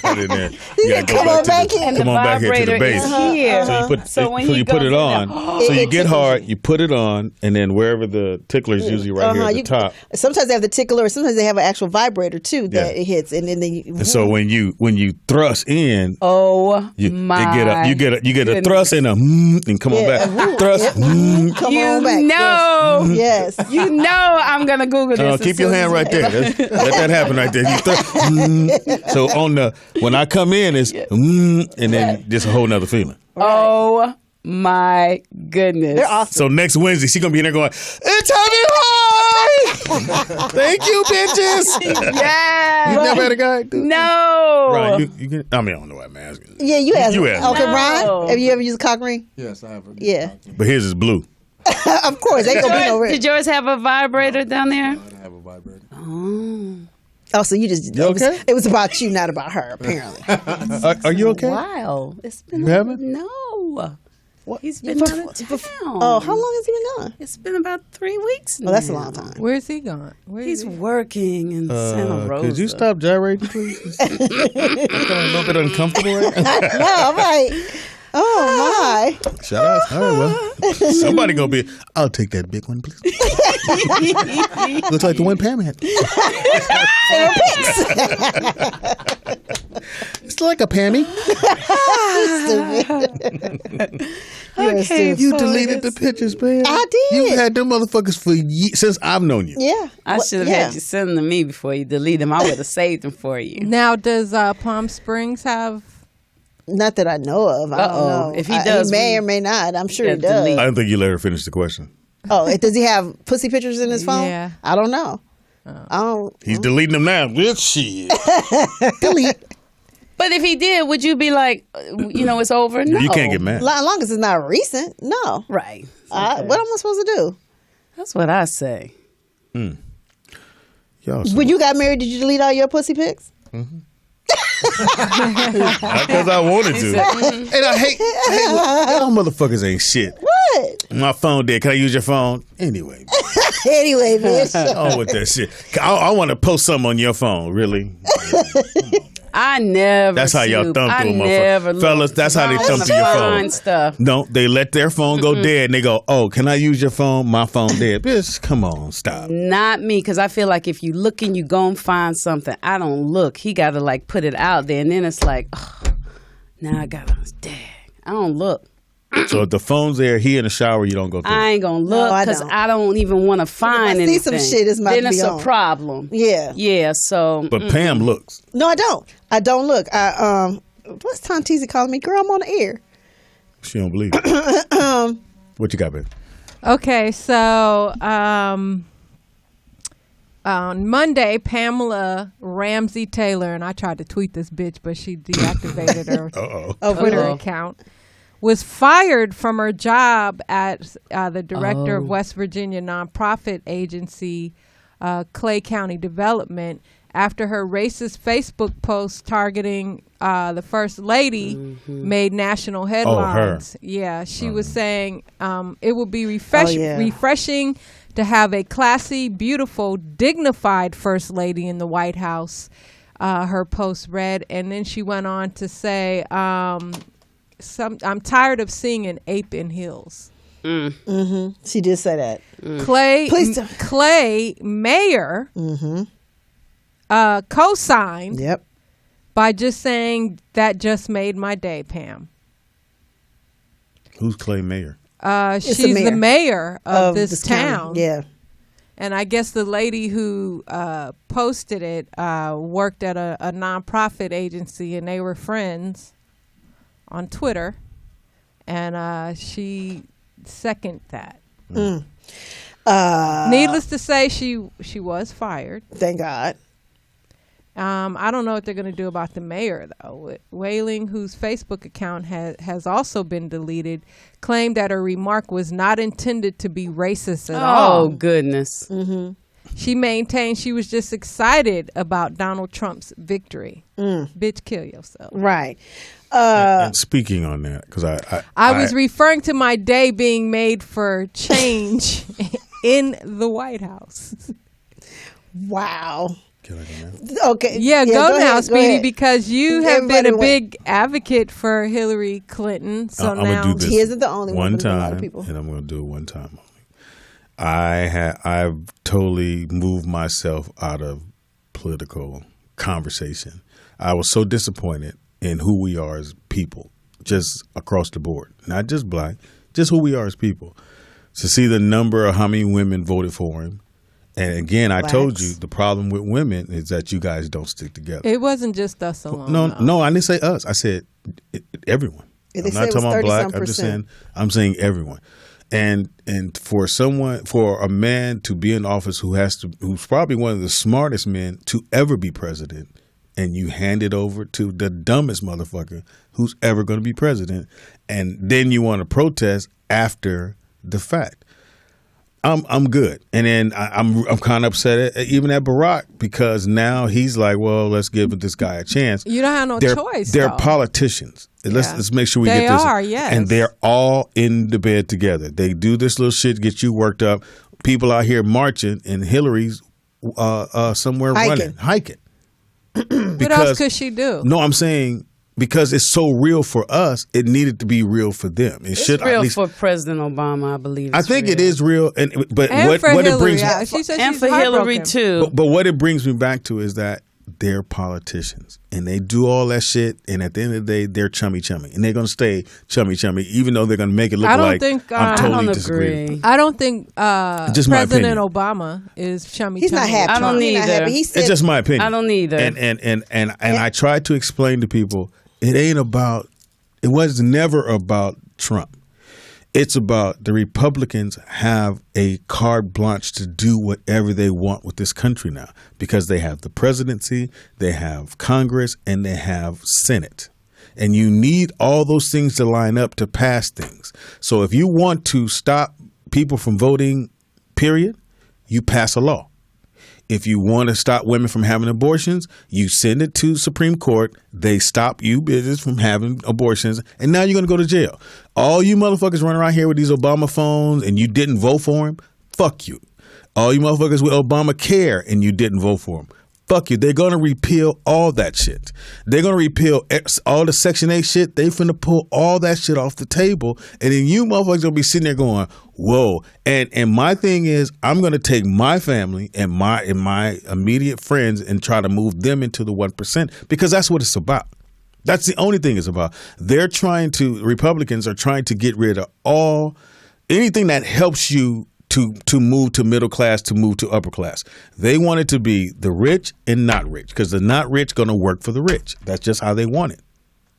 Speaker 3: Right in there. You gotta
Speaker 4: Come on back
Speaker 3: to
Speaker 4: here.
Speaker 3: the, come on back here to the
Speaker 2: vibrator
Speaker 3: base.
Speaker 2: is here.
Speaker 3: So you put
Speaker 2: So when he
Speaker 3: you put
Speaker 2: goes
Speaker 3: it
Speaker 2: in
Speaker 3: on.
Speaker 2: there,
Speaker 3: So you
Speaker 4: it
Speaker 3: get
Speaker 4: tickles
Speaker 3: hard.
Speaker 4: you.
Speaker 3: You put it on, and then wherever the tickler is usually right here at the top.
Speaker 4: Sometimes they have the tickler, or sometimes they have an actual vibrator too that
Speaker 3: Yeah.
Speaker 4: it hits, and then they.
Speaker 3: And so when you thrust in,
Speaker 2: Oh
Speaker 3: you
Speaker 2: my!
Speaker 3: you get a
Speaker 2: goodness.
Speaker 3: thrust and a and come on
Speaker 4: Yeah.
Speaker 3: back. Thrust.
Speaker 4: Come
Speaker 2: You
Speaker 4: on back.
Speaker 2: know,
Speaker 4: Yes.
Speaker 2: you know, I'm gonna Google this.
Speaker 3: Keep
Speaker 2: as
Speaker 3: your
Speaker 2: soon
Speaker 3: hand
Speaker 2: as
Speaker 3: right
Speaker 2: we-
Speaker 3: there. Let that happen right there. You so on the when I come in, it's and then just a whole nother feeling.
Speaker 2: Oh my goodness!
Speaker 4: They're awesome.
Speaker 3: So next Wednesday, she's gonna be in there going, "It's having high." Thank you, bitches.
Speaker 2: Yeah.
Speaker 3: You never had a guy do
Speaker 2: No.
Speaker 3: Right, you can, I mean, I don't know what I'm asking.
Speaker 4: Yeah, you asked.
Speaker 3: You asked.
Speaker 4: Okay,
Speaker 2: No.
Speaker 4: Ryan, have you ever used a cock ring?
Speaker 5: Yes, I have.
Speaker 4: Yeah,
Speaker 3: But his is blue.
Speaker 4: of course. Ain't gonna be no red.
Speaker 2: Did yours have a vibrator down there?
Speaker 5: I have a vibrator.
Speaker 4: Oh, so you just.
Speaker 3: You okay?
Speaker 4: It was about you, not about her, apparently.
Speaker 3: Are you okay?
Speaker 2: Wow. It's been
Speaker 3: You haven't?
Speaker 2: No.
Speaker 4: What?
Speaker 2: He's been out of town.
Speaker 4: Oh, how long has he been gone?
Speaker 2: It's been about 3 weeks now.
Speaker 4: Oh, that's a long time.
Speaker 6: Where's he going?
Speaker 2: He's working in Santa Rosa.
Speaker 3: Could you stop gyrating, please? I'm feeling a little bit uncomfortable right now.
Speaker 4: No, I'm like, oh my.
Speaker 3: Shout out. All right, well, somebody gonna be. I'll take that big one, please. Looks like the one Pam had. It's like a Pammy.
Speaker 4: Okay,
Speaker 3: you deleted the pictures, man.
Speaker 4: I did.
Speaker 3: You've had them motherfuckers for since I've known you.
Speaker 4: Yeah.
Speaker 2: I should have had you send them to me before you delete them. I would have saved them for you.
Speaker 6: Now, does Palm Springs have?
Speaker 4: Not that I know of. I don't know.
Speaker 2: If he does,
Speaker 4: he may or may not. I'm sure he does.
Speaker 3: I don't think you let her finish the question.
Speaker 4: Oh, does he have pussy pictures in his phone?
Speaker 6: Yeah.
Speaker 4: I don't know. I don't.
Speaker 3: He's deleting them now. Good shit.
Speaker 4: Delete.
Speaker 2: But if he did, would you be like, it's over? No.
Speaker 3: You can't get mad.
Speaker 4: As long as it's not recent, no.
Speaker 2: Right.
Speaker 4: What am I supposed to do?
Speaker 2: That's what I say.
Speaker 4: When you got married, did you delete all your pussy pics?
Speaker 3: Mm-hmm. Not because I wanted to. And I hate y'all motherfuckers ain't shit.
Speaker 4: What?
Speaker 3: My phone dead. Can I use your phone? Anyway.
Speaker 4: Anyway, bitch.
Speaker 3: On with that shit. I want to post something on your phone. Really?
Speaker 2: I never.
Speaker 3: That's how y'all thumb
Speaker 2: I
Speaker 3: through a
Speaker 2: never
Speaker 3: motherfucker. Fellas, that's how they thumb through your phone.
Speaker 2: Stuff.
Speaker 3: No, they let their phone go dead and they go, oh, can I use your phone? My phone dead. Bitch, come on, stop.
Speaker 2: Not me, because I feel like if you look and you go and find something, I don't look. He got to like put it out there and then it's like, oh, now I got to, dang, I don't look.
Speaker 3: So if the phone's there, he in the shower, you don't go through.
Speaker 2: I ain't gonna look because I don't even want to find anything.
Speaker 4: If I see some shit, it's about
Speaker 2: then
Speaker 4: to be
Speaker 2: it's
Speaker 4: on.
Speaker 2: a problem.
Speaker 4: Yeah.
Speaker 2: Yeah. So.
Speaker 3: But Pam looks.
Speaker 4: No, I don't. I don't look. What's Tontisi calling me? Girl, I'm on the air.
Speaker 3: She don't believe it. What you got, babe?
Speaker 6: Okay, so on Monday, Pamela Ramsey Taylor, and I tried to tweet this bitch, but she deactivated her Twitter account, was fired from her job at the director of West Virginia nonprofit agency, Clay County Development, after her racist Facebook post targeting the First Lady made national headlines. Yeah, she was saying it would be refreshing to have a classy, beautiful, dignified First Lady in the White House, her post read. And then she went on to say, I'm tired of seeing an ape in heels.
Speaker 4: She did say that.
Speaker 6: Clay Mayor co-signed by just saying that just made my day, Pam.
Speaker 3: Who's Clay Mayor?
Speaker 6: She's the mayor of this town.
Speaker 4: County. Yeah.
Speaker 6: And I guess the lady who posted it worked at a nonprofit agency, and they were friends on Twitter, and she seconded that. Needless to say, she was fired.
Speaker 4: Thank God.
Speaker 6: I don't know what they're going to do about the mayor, though. Whaling, whose Facebook account has also been deleted, claimed that her remark was not intended to be racist at all.
Speaker 2: Oh, goodness.
Speaker 6: She maintained she was just excited about Donald Trump's victory. Bitch, kill yourself.
Speaker 4: Right.
Speaker 3: And speaking on that, because
Speaker 6: I was referring to my day being made for change in the White House.
Speaker 4: Wow.
Speaker 6: Okay. Yeah, go now, Speedy, because you have been a big advocate for Hillary Clinton. So
Speaker 3: I'm
Speaker 6: now
Speaker 3: gonna do this
Speaker 4: he isn't the only
Speaker 3: one time,
Speaker 4: a lot of people.
Speaker 3: and I'm going to do it one time only. I've totally moved myself out of political conversation. I was so disappointed in who we are as people, just across the board, not just black, just who we are as people. To see the number of how many women voted for him. And again, I told you the problem with women is that you guys don't stick together.
Speaker 6: It wasn't just us alone.
Speaker 3: No, I didn't say us. I said everyone. I'm not talking about black. I'm saying everyone. And for a man to be in office who's probably one of the smartest men to ever be president, and you hand it over to the dumbest motherfucker who's ever going to be president, and then you want to protest after the fact. I'm good, and then I'm kind of upset even at Barack, because now he's like, well, let's give this guy a chance.
Speaker 6: You don't have no choice.
Speaker 3: They're politicians. Let's make sure we get this.
Speaker 6: They are, yes.
Speaker 3: And they're all in the bed together. They do this little shit, get you worked up. People out here marching, and Hillary's somewhere hiking.
Speaker 6: What else could she do?
Speaker 3: No, I'm saying because it's so real for us, it needed to be real for them.
Speaker 2: It's real for President Obama, I believe.
Speaker 3: I think it is real, but
Speaker 6: and
Speaker 3: what
Speaker 6: Hillary,
Speaker 3: it brings
Speaker 6: she said
Speaker 2: and
Speaker 6: she's
Speaker 2: for Hillary too.
Speaker 3: But what it brings me back to is that they're politicians and they do all that shit, and at the end of the day, they're chummy, and they're going to stay chummy, even though they're going to make it look like I'm totally disagreeing.
Speaker 6: I don't think President Obama is chummy.
Speaker 4: He's not happy.
Speaker 2: I don't either.
Speaker 3: It's just my opinion.
Speaker 2: I don't either.
Speaker 3: And I try to explain to people, it was never about Trump. It's about the Republicans have a carte blanche to do whatever they want with this country now, because they have the presidency, they have Congress, and they have Senate. And you need all those things to line up to pass things. So if you want to stop people from voting, period, you pass a law. If you want to stop women from having abortions, you send it to Supreme Court. They stop you bitches from having abortions, and now you're going to go to jail. All you motherfuckers running around here with these Obama phones and you didn't vote for him, fuck you. All you motherfuckers with Obamacare and you didn't vote for him, fuck you. They're going to repeal all that shit. They're going to repeal all the Section 8 shit. They finna pull all that shit off the table. And then you motherfuckers going to be sitting there going, whoa. And my thing is, I'm going to take my family and my immediate friends and try to move them into the 1%, because that's what it's about. That's the only thing it's about. Republicans are trying to get rid of anything that helps you to move to middle class, to move to upper class. They want it to be the rich and not rich, because the not rich going to work for the rich. That's just how they want it,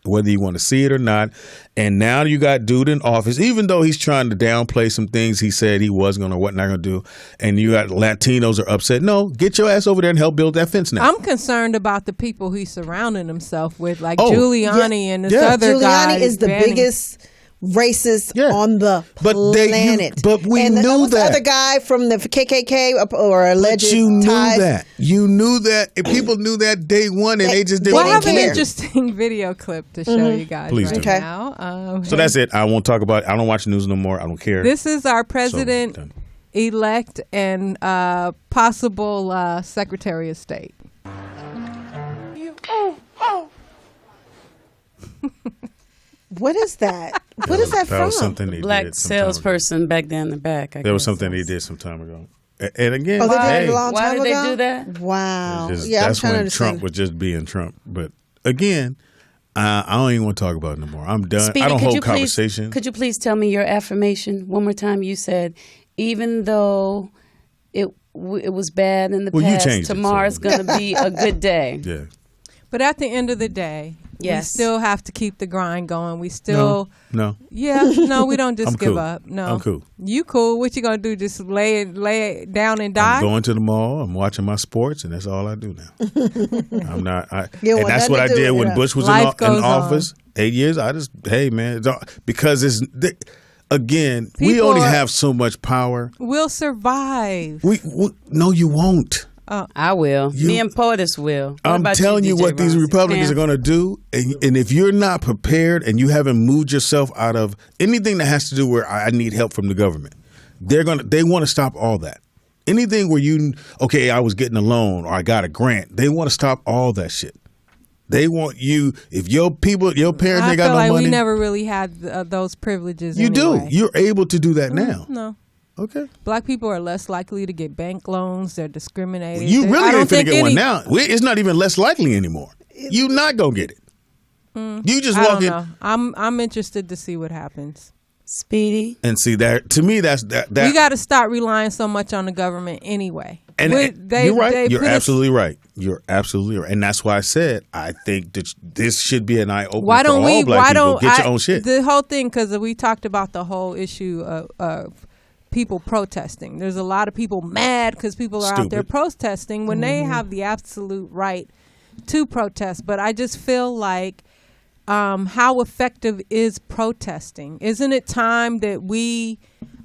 Speaker 3: whether you want to see it or not. And now you got dude in office, even though he's trying to downplay some things he said he was going to, what not going to do. And you got Latinos are upset. No, get your ass over there and help build that fence now.
Speaker 6: I'm concerned about the people he's surrounding himself with, like Giuliani and this other guy.
Speaker 4: Giuliani is the biggest racist on the planet.
Speaker 3: But we knew that.
Speaker 4: The other guy from the KKK or alleged
Speaker 3: ties. You knew that. You knew that. If people knew that day one, and they just didn't care.
Speaker 6: We have an interesting video clip to show you guys now.
Speaker 3: So that's it. I won't talk about it. I don't watch the news no more. I don't care.
Speaker 6: This is our president-elect and possible Secretary of State.
Speaker 4: What is that? What is that from?
Speaker 3: That was something he
Speaker 2: Black
Speaker 3: did
Speaker 2: salesperson back there in the back.
Speaker 3: That was something he did some time ago. And again,
Speaker 4: they did it a long time
Speaker 2: ago? Why did they do that?
Speaker 4: Wow.
Speaker 3: That's when Trump was just being Trump. But again, I don't even want to talk about it no more. I'm done.
Speaker 2: Speedy,
Speaker 3: I don't hold conversation.
Speaker 2: Could you please tell me your affirmation one more time? You said, even though it was bad in the past, tomorrow's going to be a good day.
Speaker 3: Yeah.
Speaker 6: But at the end of the day, we still have to keep the grind going. We still we don't just give up. No,
Speaker 3: I'm cool.
Speaker 6: You cool? What you gonna do? Just lay it down and die?
Speaker 3: I'm going to the mall. I'm watching my sports, and that's all I do now. I'm not. And that's what I did when Bush was in office. 8 years. I just because again, we only have so much power.
Speaker 6: We'll survive.
Speaker 3: No, you won't.
Speaker 2: I will. Me and POTUS will.
Speaker 3: I'm telling you what these Republicans are going to do. And if you're not prepared and you haven't moved yourself out of anything that has to do where I need help from the government, they want to stop all that. Anything where I was getting a loan or I got a grant, they want to stop all that shit. They want you, if your parents, they got no money.
Speaker 6: We never really had those privileges.
Speaker 3: You do. You're able to do that now.
Speaker 6: No.
Speaker 3: Okay.
Speaker 6: Black people are less likely to get bank loans. They're discriminated.
Speaker 3: You really ain't finna get one now. It's not even less likely anymore. You're not gonna get it. You just walk in.
Speaker 6: I'm interested to see what happens.
Speaker 2: Speedy.
Speaker 3: And see that to me, that's that.
Speaker 6: We got to stop relying so much on the government anyway.
Speaker 3: And you're right. You're absolutely right. You're absolutely right. And that's why I said I think that this should be an eye opener for all black people. Get your own shit.
Speaker 6: The whole thing, because we talked about the whole issue of people protesting. There's a lot of people mad because people are out there protesting when they have the absolute right to protest. But I just feel like how effective is protesting? Isn't it time that we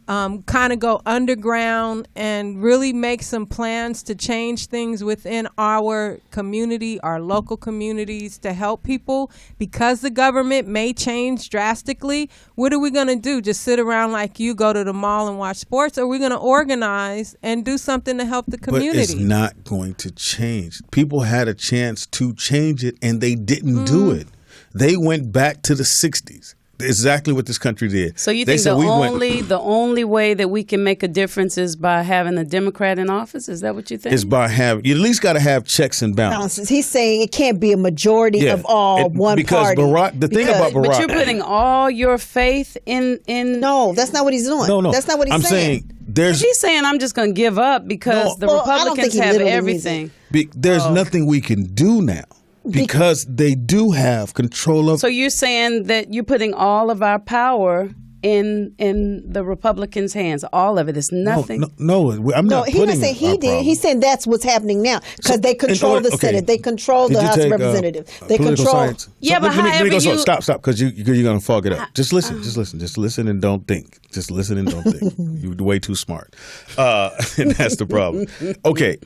Speaker 6: kind of go underground and really make some plans to change things within our community, our local communities, to help people? Because the government may change drastically, what are we going to do? Just sit around like you, go to the mall and watch sports? Or are we going to organize and do something to help the community?
Speaker 3: But it's not going to change. People had a chance to change it and they didn't do it. They went back to the 60s. Exactly what this country did.
Speaker 2: So you think the only way that we can make a difference is by having a Democrat in office? Is that what you think?
Speaker 3: Is by having, you at least got to have checks and balances.
Speaker 4: He's saying it can't be a majority of all one
Speaker 3: because
Speaker 4: party.
Speaker 3: Thing about Barack,
Speaker 2: but you're putting all your faith in.
Speaker 4: No, that's not what he's doing.
Speaker 3: No,
Speaker 4: that's not what he's saying.
Speaker 2: He's saying I'm just going to give up because the Republicans have everything.
Speaker 3: There's nothing we can do now. Because they do have control of.
Speaker 2: So you're saying that you're putting all of our power in the Republicans' hands. All of it is nothing.
Speaker 3: No, I'm not.
Speaker 4: He's not saying he did. He's saying that's what's happening now because they control the Senate. They control the House of Representatives. They control.
Speaker 3: Science?
Speaker 2: Yeah, but however you
Speaker 3: stop, because you're going to fog it up. Just listen. Just listen and don't think. Just listen and don't think. You're way too smart, and that's the problem. Okay.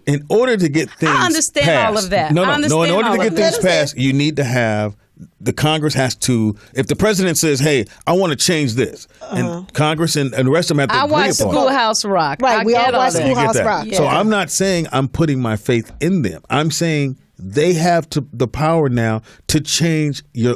Speaker 3: In order to get things
Speaker 2: I understand
Speaker 3: passed,
Speaker 2: all of that.
Speaker 3: No. In order to get things passed, you need to have the Congress has to. If the president says, "Hey, I want to change this," and Congress and the rest of them have to agree upon it.
Speaker 2: I watch Schoolhouse Rock.
Speaker 4: Right, we all watch Schoolhouse Rock.
Speaker 3: So I'm not saying I'm putting my faith in them. I'm saying they have the power now to change your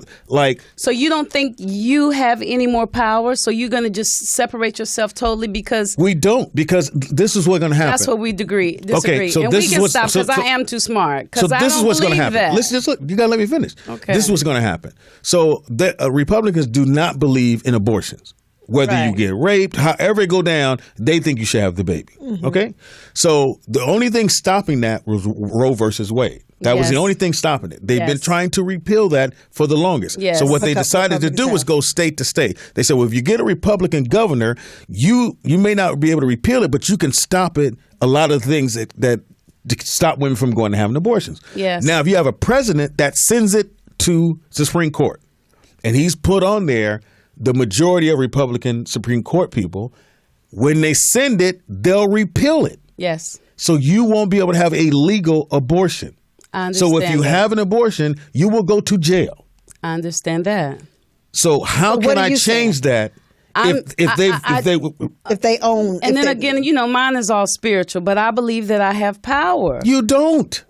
Speaker 2: So you don't think you have any more power? So you're going to just separate yourself totally because
Speaker 3: we don't? Because this is what's going to happen.
Speaker 2: That's what we disagree.
Speaker 3: Okay, so
Speaker 2: and
Speaker 3: this
Speaker 2: we
Speaker 3: is
Speaker 2: can stop because I am too smart. So
Speaker 3: this is what's going to happen.
Speaker 2: That.
Speaker 3: Listen, just look. You got to let me finish.
Speaker 2: Okay.
Speaker 3: This is what's going to happen. So Republicans do not believe in abortions. Whether you get raped, however it go down, they think you should have the baby. Mm-hmm. Okay? So the only thing stopping that was Roe versus Wade. That was the only thing stopping it. They've been trying to repeal that for the longest.
Speaker 2: Yes.
Speaker 3: So what they decided to do was go state to state. They said, well, if you get a Republican governor, you may not be able to repeal it, but you can stop it. A lot of things that stop women from going to having abortions.
Speaker 2: Yes.
Speaker 3: Now, if you have a president that sends it to the Supreme Court, and he's put on there the majority of Republican Supreme Court people, when they send it, they'll repeal it.
Speaker 2: Yes.
Speaker 3: So you won't be able to have a legal abortion.
Speaker 2: I understand.
Speaker 3: So if you have an abortion, you will go to jail.
Speaker 2: I understand that.
Speaker 3: So how can I change that
Speaker 4: if they own?
Speaker 2: And then again, mine is all spiritual, but I believe that I have power.
Speaker 3: You don't.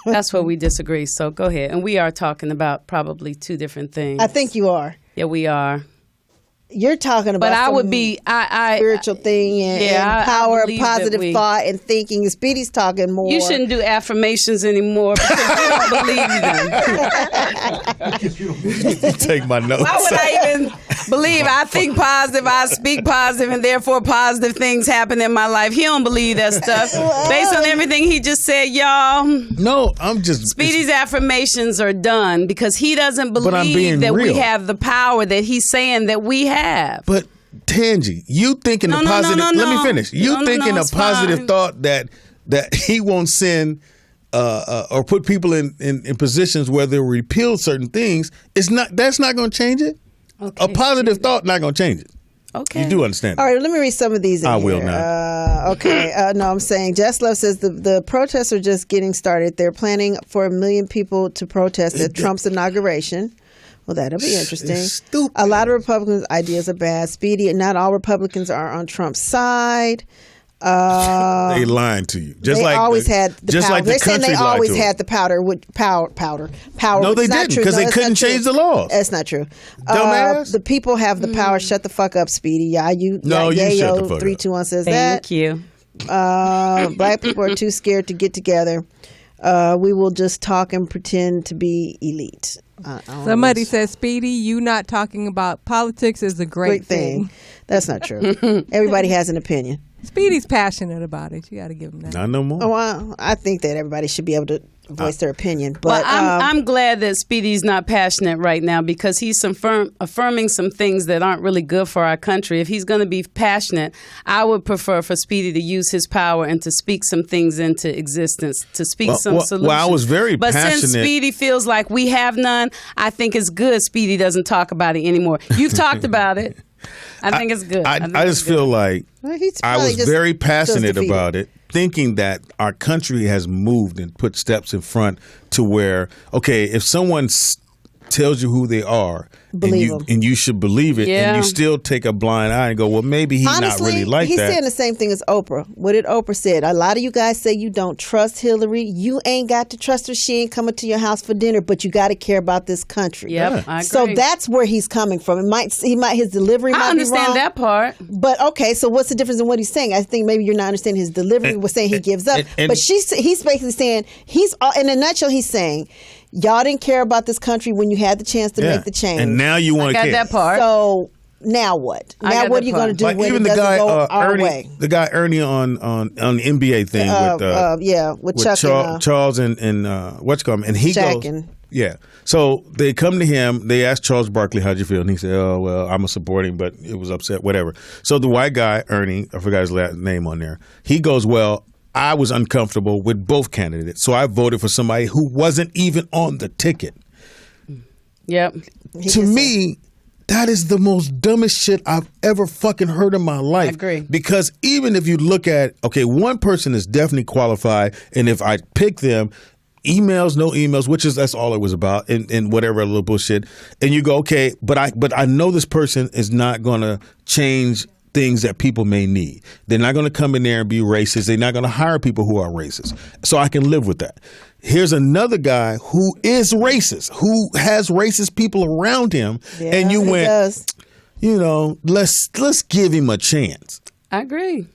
Speaker 2: That's where we disagree. So go ahead. And we are talking about probably two different things.
Speaker 4: I think you are.
Speaker 2: Yeah, we are.
Speaker 4: You're talking about spiritual thing and power, positive thought and thinking. Speedy's talking more.
Speaker 2: You shouldn't do affirmations anymore because you don't believe them.
Speaker 3: Take my notes.
Speaker 2: Why would I even believe? I think positive, I speak positive, and therefore positive things happen in my life. He don't believe that stuff. Based on everything he just said, y'all.
Speaker 3: No, I'm just...
Speaker 2: Speedy's affirmations are done because he doesn't believe that we have the power that he's saying that we have.
Speaker 3: But Tangi, you thinking a positive. Let me finish. You thinking a positive thought that he won't send or put people in positions where they'll repeal certain things. That's not going to change it. Okay. A positive thought not going to change it.
Speaker 2: Okay.
Speaker 3: You do understand.
Speaker 4: All right, let me read some of these.
Speaker 3: Will not.
Speaker 4: Okay. No, I'm saying Jess Love says the protests are just getting started. They're planning for 1 million people to protest at Trump's inauguration. Well, that'll be interesting.
Speaker 3: It's stupid.
Speaker 4: A lot of Republicans' ideas are bad. Speedy, not all Republicans are on Trump's side.
Speaker 3: They lying to you. Just
Speaker 4: they
Speaker 3: like
Speaker 4: always had the
Speaker 3: just
Speaker 4: power.
Speaker 3: like the
Speaker 4: They're saying
Speaker 3: country
Speaker 4: they always
Speaker 3: lied to
Speaker 4: had the power.
Speaker 3: No, they didn't because they couldn't change the laws.
Speaker 4: That's not true.
Speaker 3: Dumbass.
Speaker 4: The people have the power. Shut the fuck up, Speedy. You shut the fuck 321 says that.
Speaker 2: Thank you.
Speaker 4: Black people are too scared to get together. We will just talk and pretend to be elite.
Speaker 6: Somebody says, Speedy, you not talking about politics is a great thing.
Speaker 4: That's not true. Everybody has an opinion.
Speaker 6: Speedy's passionate about it. You got to give him that.
Speaker 3: Not no more.
Speaker 4: Oh, well, I think that everybody should be able to voice their opinion. But
Speaker 2: I'm glad that Speedy's not passionate right now because he's affirming some things that aren't really good for our country. If he's going to be passionate, I would prefer for Speedy to use his power and to speak some things into existence, to speak some solutions.
Speaker 3: Well, I was very
Speaker 2: passionate. But since Speedy feels like we have none, I think it's good Speedy doesn't talk about it anymore. You've talked about it. I think it's good.
Speaker 3: I just feel like I was very passionate about it, thinking that our country has moved and put steps in front to where, okay, if someone tells you who they are, and you should believe it, and you still take a blind eye and go, well, maybe he's not really like
Speaker 4: he's
Speaker 3: that.
Speaker 4: saying the same thing as Oprah. What did Oprah said? A lot of you guys say you don't trust Hillary. You ain't got to trust her. She ain't coming to your house for dinner, but you got to care about this country.
Speaker 2: Yep, I agree.
Speaker 4: So that's where he's coming from. His delivery might be wrong.
Speaker 2: I understand that part.
Speaker 4: But okay, so what's the difference in what he's saying? I think maybe you're not understanding his delivery. Was saying he gives up, but he's basically saying in a nutshell, he's saying y'all didn't care about this country when you had the chance to make the change,
Speaker 3: and now you want to care.
Speaker 2: That part.
Speaker 4: So now what? Now what are you going to do when
Speaker 3: even
Speaker 4: it doesn't go our
Speaker 3: Ernie,
Speaker 4: way?
Speaker 3: The guy Ernie on the NBA thing
Speaker 4: with Chuck
Speaker 3: Charles and what's called, and he
Speaker 4: Shaq
Speaker 3: goes. Yeah. So they come to him. They ask Charles Barkley, how'd you feel? And he said, oh, well, I'm a supporting, but it was upset, whatever. So the white guy, Ernie, I forgot his last name on there. He goes, well, I was uncomfortable with both candidates. So I voted for somebody who wasn't even on the ticket.
Speaker 2: Yep.
Speaker 3: To me, that is the most dumbest shit I've ever fucking heard in my life.
Speaker 2: I agree.
Speaker 3: Because even if you look at, okay, one person is definitely qualified, and if I pick them, emails, no emails, that's all it was about, and whatever little bullshit. And you go, okay, but I know this person is not going to change things that people may need. They're not going to come in there and be racist. They're not going to hire people who are racist. So I can live with that. Here's another guy who is racist, who has racist people around him, and you went, let's give him a chance.
Speaker 2: I agree.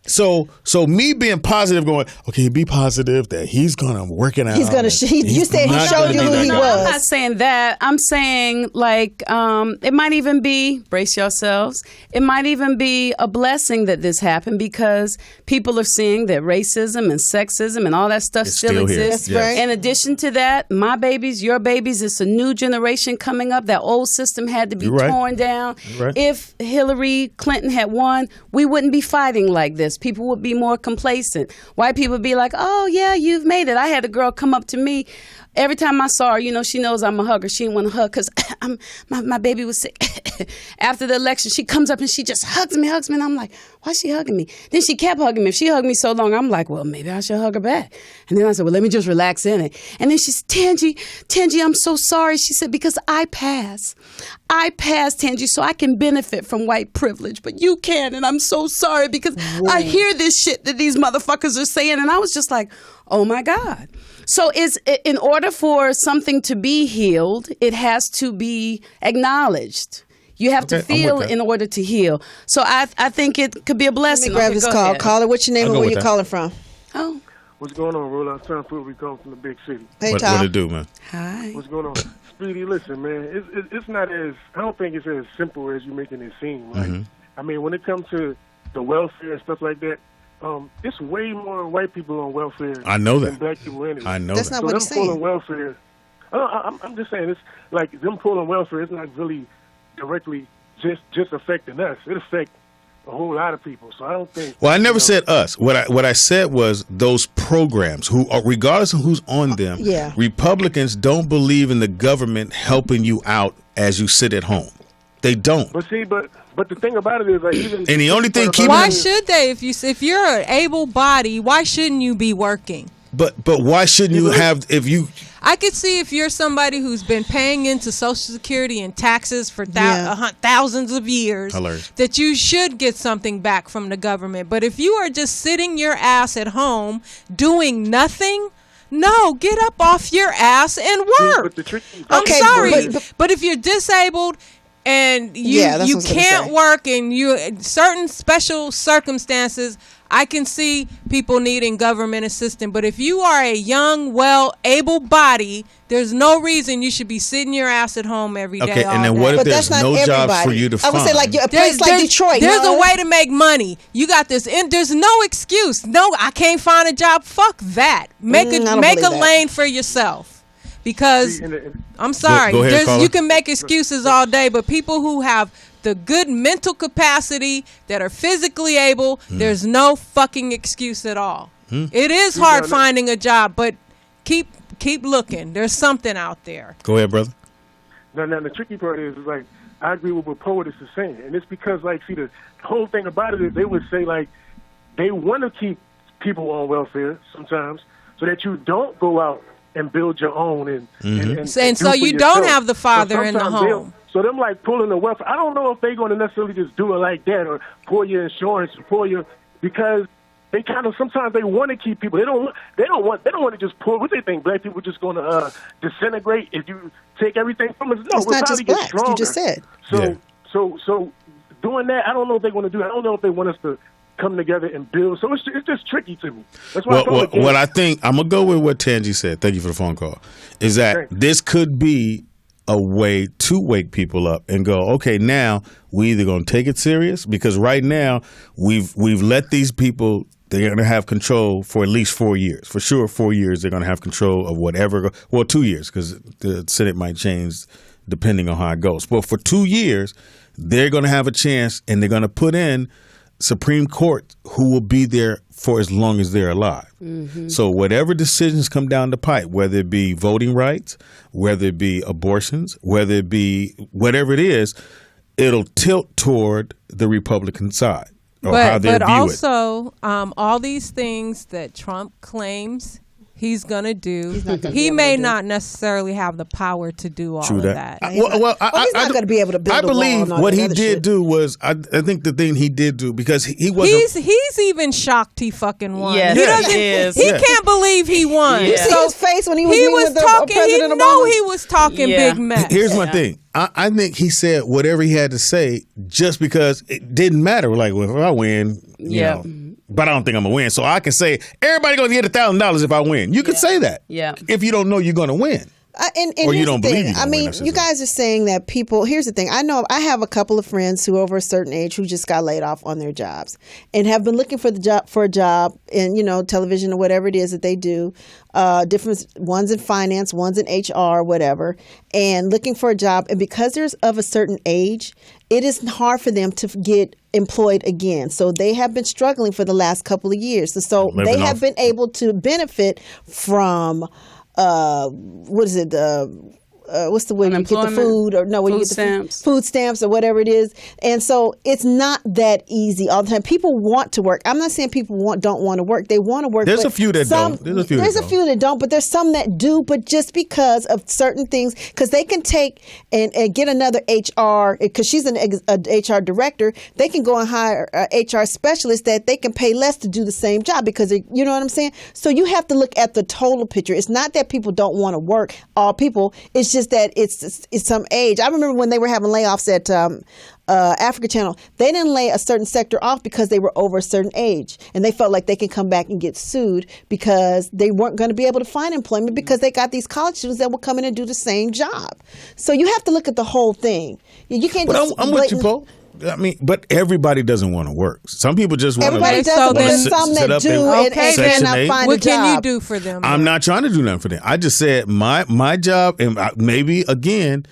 Speaker 3: So me being positive, going, okay, be positive that he's gonna work it out.
Speaker 4: He's gonna. You said he showed you who he was.
Speaker 2: I'm not saying that. I'm saying it might even be, brace yourselves. It might even be a blessing that this happened because people are seeing that racism and sexism and all that stuff still exists.
Speaker 4: Yes.
Speaker 2: In addition to that, my babies, your babies, it's a new generation coming up. That old system had to be torn down.
Speaker 3: Right.
Speaker 2: If Hillary Clinton had won, we wouldn't be fighting like this. People would be more complacent. White people would be like, oh, yeah, you've made it. I had a girl come up to me. Every time I saw her, she knows I'm a hugger. She didn't want to hug because my baby was sick. After the election, she comes up and she just hugs me. And I'm like, why is she hugging me? Then she kept hugging me. If she hugged me so long, I'm like, well, maybe I should hug her back. And then I said, well, let me just relax in it. And then she said, Tangi, I'm so sorry. She said, because I passed, Tangi, so I can benefit from white privilege, but you can't. And I'm so sorry because I hear this shit that these motherfuckers are saying. And I was just like, oh, my God. So in order for something to be healed, it has to be acknowledged. You have to feel in order to heal. So I think it could be a blessing.
Speaker 4: Let me grab this call. Caller, what's your name and where you calling from?
Speaker 2: Oh.
Speaker 12: What's going on, Roll? I'm trying to put we come from the big city.
Speaker 4: Hey, Tom.
Speaker 3: What it do, man?
Speaker 2: Hi.
Speaker 12: What's going on? Speedy, listen, man. It's not as, I don't think it's as simple as you making it seem. Right? Mm-hmm. I mean, when it comes to the welfare and stuff like that, it's way more white people on welfare.
Speaker 3: I know that.
Speaker 12: Than black people anyway.
Speaker 3: I know
Speaker 4: that's
Speaker 3: that.
Speaker 4: not what he's saying.
Speaker 12: Pulling welfare. I'm just saying, it's like them pulling welfare. It's not really directly just affecting us. It affects a whole lot of people. So I don't think.
Speaker 3: Well, I never said us. What I said was those programs who, regardless of who's on them, Republicans don't believe in the government helping you out as you sit at home. They don't.
Speaker 12: But see, but the thing about it is, like, even
Speaker 3: and the only thing
Speaker 6: why should they? If you're an able body, why shouldn't you be working?
Speaker 3: But why shouldn't you have if you?
Speaker 6: I could see if you're somebody who's been paying into Social Security and taxes for thousands of years, that you should get something back from the government. But if you are just sitting your ass at home doing nothing. No, get up off your ass and work. I'm sorry, but if you're disabled and you can't work and you certain special circumstances, I can see people needing government assistance. But if you are a young, well, able body, there's no reason you should be sitting your ass at home every day.
Speaker 3: Okay, and then what if there's no jobs for you to find?
Speaker 4: I would say like a place like Detroit.
Speaker 6: There's a way to make money. You got this, and there's no excuse. No, I can't find a job. Fuck that. Make a lane for yourself. Because I'm sorry,
Speaker 3: go ahead,
Speaker 6: you can make excuses all day, but people who have the good mental capacity that are physically able, there's no fucking excuse at all. It is hard finding a job, but keep looking. There's something out there.
Speaker 3: Go ahead, brother.
Speaker 12: Now the tricky part is like I agree with what poet is saying, and it's because like see the whole thing about it is they would say like they want to keep people on welfare sometimes so that you don't go out and build your own and
Speaker 6: And so you don't have the father in the home.
Speaker 12: So them like pulling the wealth. I don't know if they're going to necessarily just do it like that or pull your insurance, because they kind of sometimes they want to keep people. They don't want to just pull. What they think black people just going to disintegrate if you take everything from us? No,
Speaker 4: it's not just black. You just said.
Speaker 12: So doing that, I don't know if they're going to do. I don't know if they want us to come together and build. So it's just tricky to me. That's why
Speaker 3: what I think, I'm gonna go with what Tangi said. Thank you for the phone call. Is that this could be a way to wake people up and go, okay, now we either gonna take it serious, because right now we've let these people, they're gonna have control for at least 4 years. For sure, 4 years they're gonna have control of whatever. Well, 2 years, because the Senate might change depending on how it goes. But for 2 years, they're gonna have a chance, and they're gonna put in Supreme Court who will be there for as long as they're alive. Mm-hmm. So whatever decisions come down the pipe, whether it be voting rights, whether it be abortions, whether it be whatever it is, it'll tilt toward the Republican side or how they view it.
Speaker 6: But also, all these things that Trump claims he's going to do, he may not necessarily have the power to do all of that.
Speaker 4: He's not going to be able to build
Speaker 3: I believe what he did do was, I think the thing he did do, because he wasn't.
Speaker 6: He's even shocked he fucking won.
Speaker 2: Yes,
Speaker 6: he can't believe he won.
Speaker 4: You see his face when he was
Speaker 6: talking.
Speaker 4: President
Speaker 6: He know he was talking big mess.
Speaker 3: Here's my thing. I think he said whatever he had to say just because it didn't matter. Like, well, if I win, you know. But I don't think I'm going to win. So I can say, everybody going to get $1,000 if I win. You can say that.
Speaker 2: Yeah.
Speaker 3: If you don't know you're going to win.
Speaker 4: Or
Speaker 3: you don't believe you're
Speaker 4: I mean, you guys are saying that people, here's the thing. I know I have a couple of friends who are over a certain age who just got laid off on their jobs and have been looking for a job in, television or whatever it is that they do. Different ones in finance, ones in HR, whatever, and looking for a job. And because they're of a certain age, it is hard for them to get employed again. So they have been struggling for the last couple of years. So they have been able to benefit from what's the way you get the food, or no, when you get the food stamps or whatever it is. And so it's not that easy all the time. People want to work. I'm not saying people don't want to work. They want to work.
Speaker 3: There's a few that don't.
Speaker 4: There's a few that don't, but there's some that do. But just because of certain things, because they can take and get another HR, because she's an HR director, they can go and hire an HR specialist that they can pay less to do the same job, because you know what I'm saying? So you have to look at the total picture. It's not that people don't want to work. All people. It's just that it's some age. I remember when they were having layoffs at Africa Channel, they didn't lay a certain sector off because they were over a certain age, and they felt like they could come back and get sued because they weren't going to be able to find employment because they got these college students that would come in and do the same job. So you have to look at the whole thing. You can't. But
Speaker 3: I'm with you, Paul. I mean, but everybody doesn't want to work. Some people just want to.
Speaker 4: Everybody doesn't, but there's some that do, and cannot find
Speaker 6: what a job. What can you do for them?
Speaker 3: I'm not trying to do nothing for them. I just said my job, and maybe again,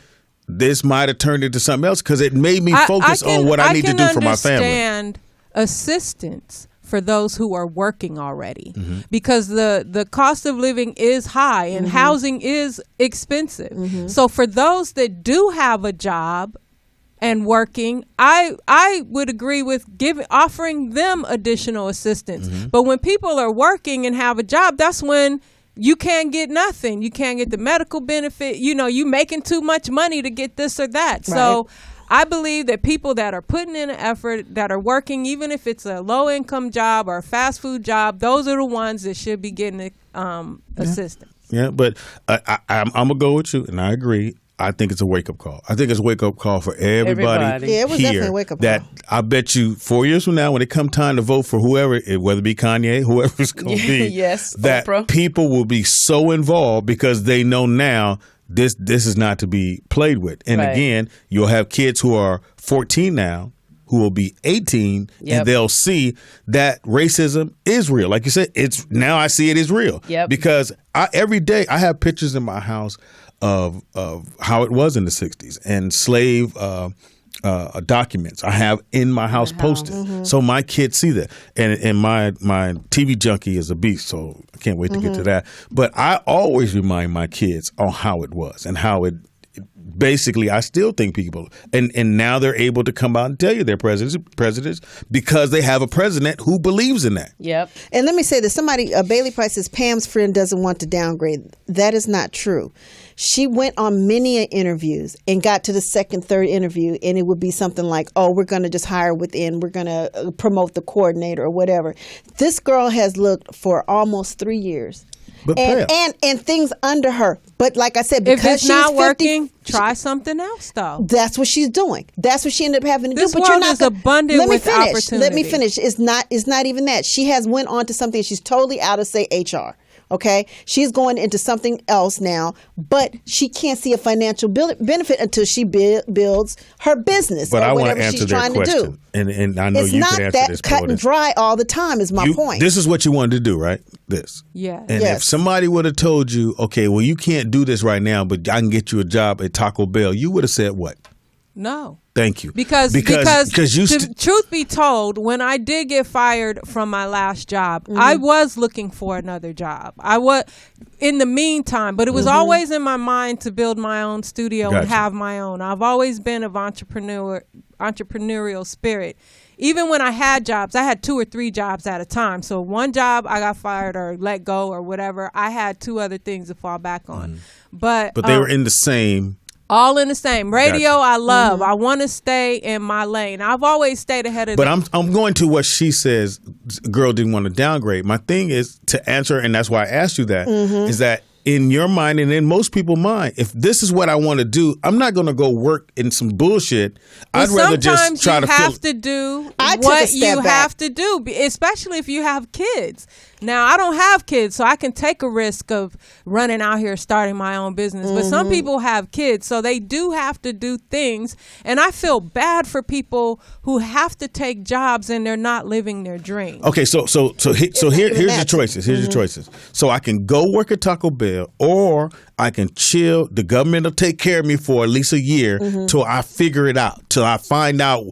Speaker 3: this might have turned into something else because it made me focus on what I need to do for my family.
Speaker 6: I understand assistance for those who are working already, because the cost of living is high and housing is expensive. So for those that do have a job and working, I would agree with offering them additional assistance. But when people are working and have a job, that's when you can't get nothing. You can't get the medical benefit. You making too much money to get this or that. Right. So I believe that people that are putting in an effort, that are working, even if it's a low income job or a fast food job, those are the ones that should be getting assistance.
Speaker 3: Yeah, but I'm going to go with you, and I agree. I think it's a wake-up call. I think it's a wake-up call for everybody.
Speaker 4: Yeah, it was definitely a wake-up call.
Speaker 3: That I bet you 4 years from now, when it come time to vote for whoever, whether it be Kanye, whoever it's going to be, that Oprah, people will be so involved because they know now this is not to be played with. And again, you'll have kids who are 14 now who will be 18, and they'll see that racism is real. Like you said, now I see it is real. Because every day I have pictures in my house of how it was in the 60s and slave documents I have in my house posted. So my kids see that. And my TV junkie is a beast, so I can't wait to get to that. But I always remind my kids on how it was and how it basically, I still think people, and now they're able to come out and tell you they're presidents because they have a president who believes in that.
Speaker 2: Yep.
Speaker 4: And let me say this: Bailey Price says Pam's friend doesn't want to downgrade. That is not true. She went on many interviews and got to the second, third interview, and it would be something like, "Oh, we're going to just hire within. We're going to promote the coordinator or whatever." This girl has looked for almost 3 years. And things under her. But like I said, because
Speaker 6: if it's
Speaker 4: she's
Speaker 6: not
Speaker 4: 50,
Speaker 6: working, try something else, though.
Speaker 4: That's what she's doing. That's what she ended up having to
Speaker 6: this
Speaker 4: do. But
Speaker 6: world
Speaker 4: you're not
Speaker 6: is abundant with opportunity.
Speaker 4: Let me finish. It's not even that. She has went on to something. She's totally out of, say, HR. Okay, she's going into something else now, but she can't see a financial benefit until she builds her business or whatever she's trying to do.
Speaker 3: And I know you can answer this.
Speaker 4: It's not that cut and dry all the time. Is my point.
Speaker 3: This is what you wanted to do, right? This.
Speaker 6: Yeah.
Speaker 3: And if somebody would have told you, okay, well, you can't do this right now, but I can get you a job at Taco Bell, you would have said what?
Speaker 6: No.
Speaker 3: Thank you.
Speaker 6: Because truth be told, when I did get fired from my last job, I was looking for another job. I was in the meantime, but it was always in my mind to build my own studio and have my own. I've always been of entrepreneurial spirit. Even when I had jobs, I had 2 or 3 jobs at a time. So one job I got fired or let go or whatever, I had 2 other things to fall back on. But
Speaker 3: they were in the same.
Speaker 6: All in the same. Radio, I love. I want to stay in my lane. I've always stayed ahead of
Speaker 3: But I'm going to what she says, girl didn't want to downgrade. My thing is to answer, and that's why I asked you that, is that in your mind and in most people's mind, if this is what I want to do, I'm not going to go work in some bullshit. I'd rather just try to
Speaker 6: have to do what you have to do, especially if you have kids. Now, I don't have kids, so I can take a risk of running out here starting my own business. But some people have kids, so they do have to do things. And I feel bad for people who have to take jobs and they're not living their dream.
Speaker 3: Okay, so here's your choices. Here's your choices. So I can go work at Taco Bell, or I can chill. The government will take care of me for at least a year till I figure it out, till I find out,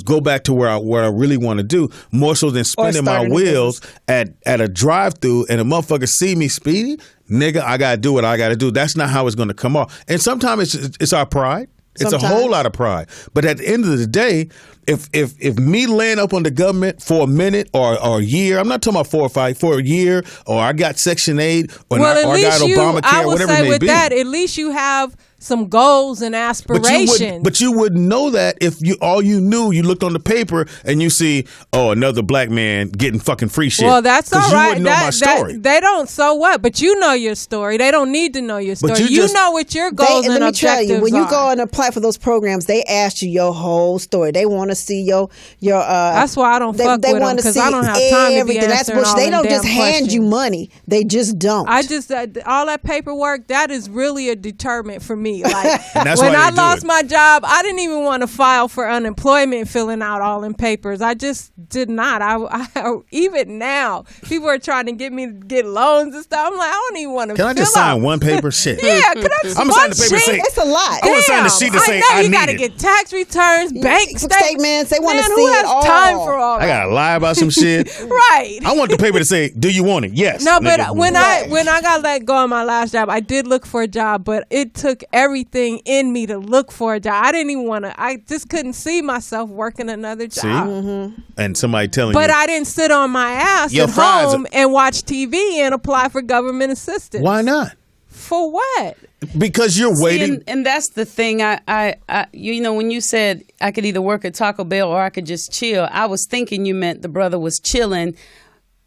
Speaker 3: go back to where I really want to do, more so than spinning my wheels at a drive-through and a motherfucker see me, Speedy, nigga, I got to do what I got to do. That's not how it's going to come off. And sometimes it's our pride. It's a whole lot of pride. But at the end of the day, if me laying up on the government for a minute or a year, I'm not talking about 4 or 5, for a year, or I got Section 8, or I got Obamacare, whatever it may be.
Speaker 6: With that, at least you have some goals and aspirations.
Speaker 3: But you wouldn't know that if all you knew, you looked on the paper and you see, another black man getting fucking free shit.
Speaker 6: Well, that's all right.
Speaker 3: You wouldn't know my story.
Speaker 6: They don't, so what? But you know your story. They don't need to know your story. You know what your goals and objectives are. Let me tell you,
Speaker 4: when you go and apply for those programs, they ask you your whole story. They want to see your
Speaker 6: that's why I don't fuck with them, because I don't have time to be answering all
Speaker 4: They don't
Speaker 6: just
Speaker 4: hand you money. They just don't.
Speaker 6: All that paperwork, that is really a deterrent for me. Like,
Speaker 3: and
Speaker 6: when I lost my job, I didn't even want to file for unemployment, filling out all them papers. I just did not. I even now, people are trying to get me to get loans and stuff. I'm like, I don't even want to.
Speaker 3: Can I just sign one paper? Shit.
Speaker 6: Yeah, can I just
Speaker 3: I'm gonna sign the paper. Say,
Speaker 4: it's a lot.
Speaker 3: I want to sign the sheet to say I
Speaker 6: you
Speaker 3: need
Speaker 6: got to get tax returns, bank
Speaker 4: statements. They want to see
Speaker 6: who has
Speaker 4: it all.
Speaker 6: time for all that?
Speaker 3: I gotta lie about some shit.
Speaker 6: Right.
Speaker 3: I want the paper to say, "Do you want it?" Yes.
Speaker 6: No, but when I got let go of my last job, I did look for a job, but it took everything in me to look for a job. I didn't even want to. I just couldn't see myself working another job.
Speaker 3: And somebody telling you.
Speaker 6: But I didn't sit on my ass at home and watch TV and apply for government assistance.
Speaker 3: Why not?
Speaker 6: For what?
Speaker 3: Because you're waiting.
Speaker 2: And that's the thing. When you said I could either work at Taco Bell or I could just chill, I was thinking you meant the brother was chilling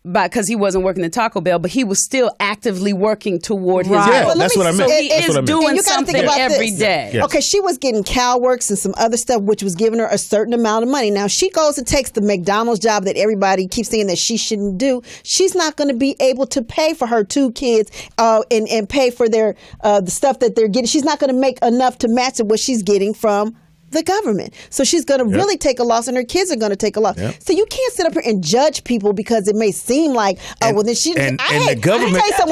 Speaker 2: because he wasn't working at Taco Bell, but he was still actively working toward his goal.
Speaker 3: Yeah, that's what I meant.
Speaker 2: So he is doing something every day.
Speaker 3: Yes.
Speaker 4: Okay, she was getting CalWorks and some other stuff, which was giving her a certain amount of money. Now, she goes and takes the McDonald's job that everybody keeps saying that she shouldn't do. She's not going to be able to pay for her 2 kids and pay for their the stuff that they're getting. She's not going to make enough to match what she's getting from the government. So she's going to really take a loss, and her kids are going to take a loss. So you can't sit up here and judge people because it may seem like, oh, well, then she.
Speaker 3: The government.
Speaker 4: Let me tell you something.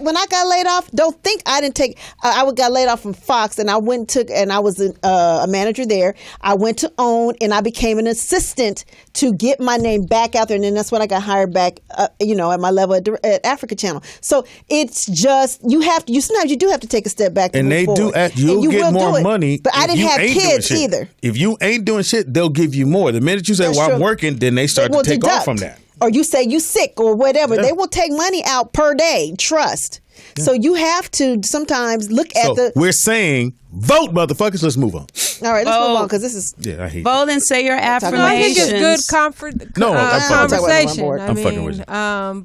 Speaker 4: When I got laid off, don't think I didn't take. I got laid off from Fox, and I went and I was a manager there. I went to OWN, and I became an assistant to get my name back out there, and then that's when I got hired back. At my level at Africa Channel. So it's just you sometimes you do have to take a step back.
Speaker 3: And they do. You'll get more money,
Speaker 4: but I didn't have kids either.
Speaker 3: If you ain't doing shit, they'll give you more. The minute you say, "Well, I'm working," then they start to take off from that.
Speaker 4: Or you say you sick or whatever, they will take money out per day. Trust. Yeah. So you have to sometimes look at the.
Speaker 3: We're saying vote, motherfuckers. Let's move on.
Speaker 4: All right, let's move on because this is.
Speaker 3: Yeah, I hate.
Speaker 2: Vote and say your affirmations.
Speaker 6: I think it's good conversation.
Speaker 3: I'm fucking with you.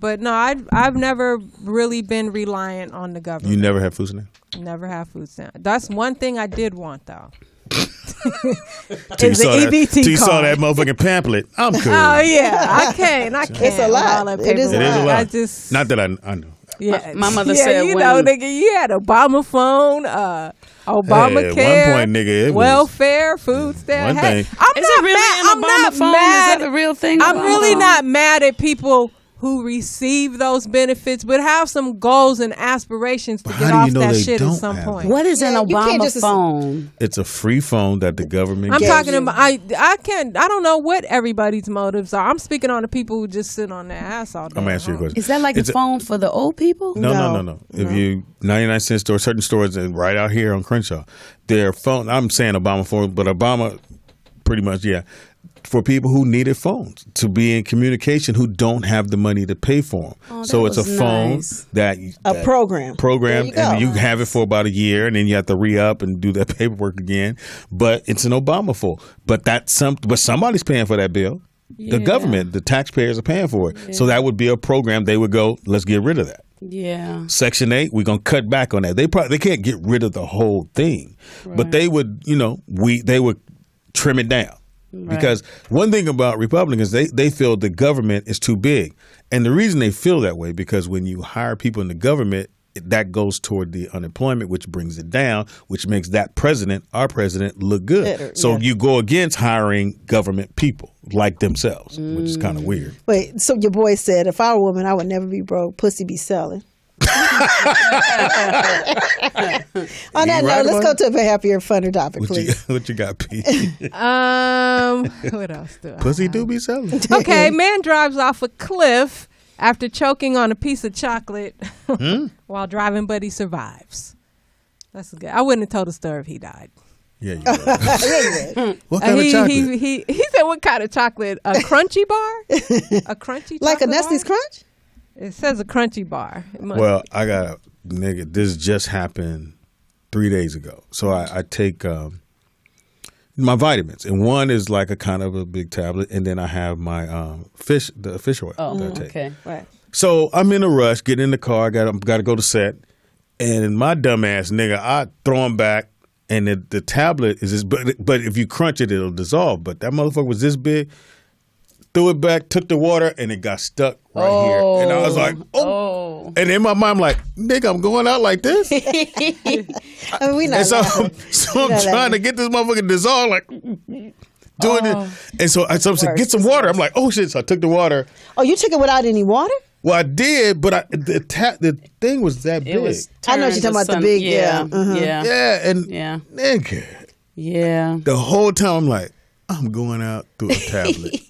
Speaker 6: But no, I've never really been reliant on the government.
Speaker 3: You never had food stamps?
Speaker 6: Never had food stamps. That's one thing I did want though.
Speaker 3: Till you saw that motherfucking pamphlet. I'm cool.
Speaker 6: Oh yeah, I can't.
Speaker 4: It's a lot. It is a lot.
Speaker 6: I just
Speaker 3: not that I know.
Speaker 6: Yeah,
Speaker 2: my mother said
Speaker 6: you know, nigga, you had Obama phone, Obamacare,
Speaker 3: at one point, nigga, it
Speaker 6: welfare, food stamp.
Speaker 2: Is it really an Obama phone? Is that a real thing?
Speaker 6: I'm really not mad at people who receive those benefits, but have some goals and aspirations to get off that shit at some point.
Speaker 2: What is an Obama phone?
Speaker 3: It's a free phone that the government
Speaker 6: gives. Talking about, I don't know what everybody's motives are. I'm speaking on the people who just sit on their ass all day.
Speaker 3: I'm answering your question.
Speaker 2: Is that like a phone for the old people?
Speaker 3: No. If you 99-cent store, certain stores, and right out here on Crenshaw, their phone. I'm saying Obama phone, but Obama, pretty much, yeah. For people who needed phones to be in communication who don't have the money to pay for them.
Speaker 2: Oh,
Speaker 3: so it's a phone that
Speaker 4: program,
Speaker 3: and you have it for about a year, and then you have to re-up and do that paperwork again. But it's an Obama phone. But but somebody's paying for that bill. Yeah. The government, the taxpayers are paying for it. Yeah. So that would be a program. They would go, let's get rid of that.
Speaker 2: Yeah.
Speaker 3: Section 8, we're gonna cut back on that. They can't get rid of the whole thing, but they would, they would trim it down. Right. Because one thing about Republicans, they feel the government is too big. And the reason they feel that way, because when you hire people in the government, that goes toward the unemployment, which brings it down, which makes that president, our president, look good. Better, so you go against hiring government people like themselves, which is kind of weird.
Speaker 4: Wait, so your boy said, if I were a woman, I would never be broke. Pussy be selling. On that note, let's go to a happier, funner topic, please.
Speaker 3: What you got, P?
Speaker 6: What else do I
Speaker 3: Pussy do be selling.
Speaker 6: Okay, man drives off a cliff after choking on a piece of chocolate while driving, but he survives. That's good. I wouldn't have told the story if he died.
Speaker 3: Yeah, you would. What kind of chocolate?
Speaker 6: He said, what kind of chocolate? A crunchy bar? A crunchy chocolate
Speaker 4: like a Nestle's Crunch?
Speaker 6: It says a crunchy bar.
Speaker 3: Well, I got this just happened 3 days ago. So I take my vitamins, and one is like a kind of a big tablet, and then I have my fish oil that I take.
Speaker 2: Okay, right.
Speaker 3: So I'm in a rush, getting in the car. I got to go to set, and my dumb ass nigga, I throw him back, and the tablet is this, but if you crunch it, it'll dissolve. But that motherfucker was this big. Threw it back, took the water, and it got stuck right here. And I was like, oh. And in my mind, I'm like, nigga, I'm going out like this?
Speaker 4: We not
Speaker 3: so I'm trying to get this motherfucker dissolved, like, doing it. And so I said, get some water. I'm like, oh, shit. So I took the water.
Speaker 4: Oh, you took it without any water?
Speaker 3: Well, I did, but the thing was that big.
Speaker 4: I know what you're talking about, the big,
Speaker 2: Yeah,
Speaker 3: nigga.
Speaker 2: Yeah.
Speaker 3: The whole time, I'm like, I'm going out through a tablet.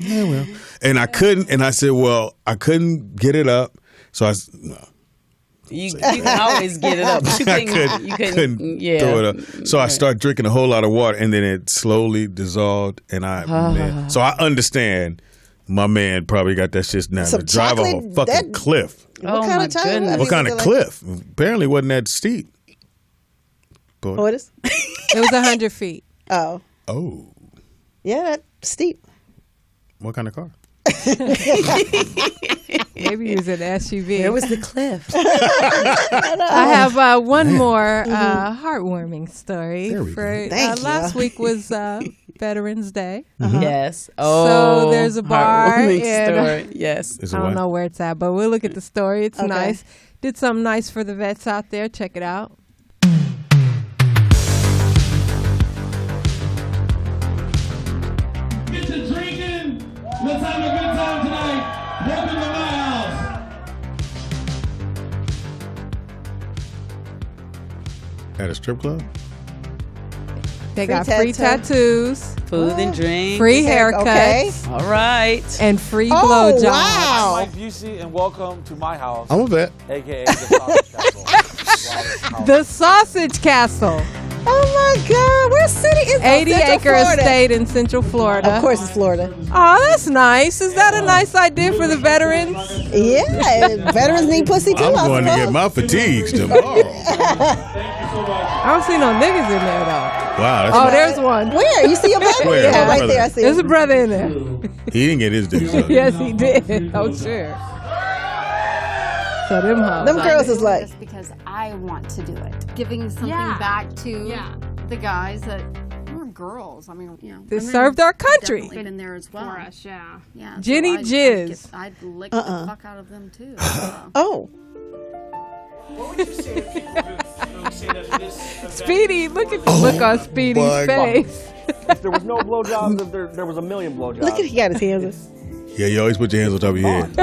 Speaker 3: Yeah, well. And I couldn't, and I said, well, I couldn't get it up. So I
Speaker 2: You can always get it up. But you couldn't
Speaker 3: throw it up. So I started drinking a whole lot of water, and then it slowly dissolved. And so I understand my man probably got that shit now to drive off a fucking cliff.
Speaker 4: What kind of chocolate?
Speaker 3: What kind of cliff? Apparently it wasn't that steep.
Speaker 4: But what is?
Speaker 6: It was 100 feet.
Speaker 3: Oh.
Speaker 4: Yeah, that's steep.
Speaker 3: What kind of car?
Speaker 6: Maybe it was an SUV.
Speaker 2: Where was the cliff?
Speaker 6: I have one more heartwarming story. Last week was Veterans Day.
Speaker 2: Yes.
Speaker 6: So there's a bar.
Speaker 2: Story. Yes.
Speaker 6: I don't know where it's at, but we'll look at the story. It's nice. Did something nice for the vets out there. Check it out.
Speaker 11: Let's have a good time tonight. Welcome to my house.
Speaker 3: At a strip club?
Speaker 6: They got free tattoos,
Speaker 2: food and drink,
Speaker 6: free haircuts,
Speaker 4: Okay.
Speaker 2: all right,
Speaker 6: and free
Speaker 4: Oh,
Speaker 6: blowjobs.
Speaker 4: wow.
Speaker 13: I'm Mike Busey, and welcome to my house.
Speaker 3: I'm a vet.
Speaker 13: AKA the Sausage Castle.
Speaker 6: The Sausage Castle.
Speaker 4: Oh my God, where city is
Speaker 6: 80-acre estate in Central Florida.
Speaker 4: Of course, it's Florida.
Speaker 6: Oh, that's nice. Is that a nice idea for the veterans?
Speaker 4: Yeah, veterans need pussy too.
Speaker 3: I'm
Speaker 4: I
Speaker 3: going to
Speaker 4: suppose.
Speaker 3: get my fatigues tomorrow.
Speaker 6: I don't see no niggas in there though.
Speaker 3: Wow.
Speaker 6: Oh, there's one.
Speaker 4: Where? You see your brother?
Speaker 3: Where?
Speaker 4: Yeah, right
Speaker 3: Brother.
Speaker 4: there. I see
Speaker 6: There's
Speaker 4: him.
Speaker 6: a brother in there.
Speaker 3: He didn't get his dick sucked.
Speaker 6: Yes, he did. Oh, sure. So them hoes.
Speaker 4: Them girls is like,
Speaker 14: just because I want to do it, giving something back to the guys that were girls. I mean, you know,
Speaker 6: They
Speaker 14: women
Speaker 6: served our country.
Speaker 14: definitely been there as well.
Speaker 10: For us, yeah.
Speaker 14: Yeah,
Speaker 6: Jenny
Speaker 14: so
Speaker 6: Jizz.
Speaker 14: I'd lick the fuck out of them too.
Speaker 4: oh.
Speaker 11: What would you say to people who say that this
Speaker 6: Speedy, look at the look on Speedy's
Speaker 3: my
Speaker 6: face.
Speaker 13: If there was no blowjobs, there was a million blowjobs.
Speaker 4: Look at he got his hands up.
Speaker 3: Yeah, you always put your hands on top of your head.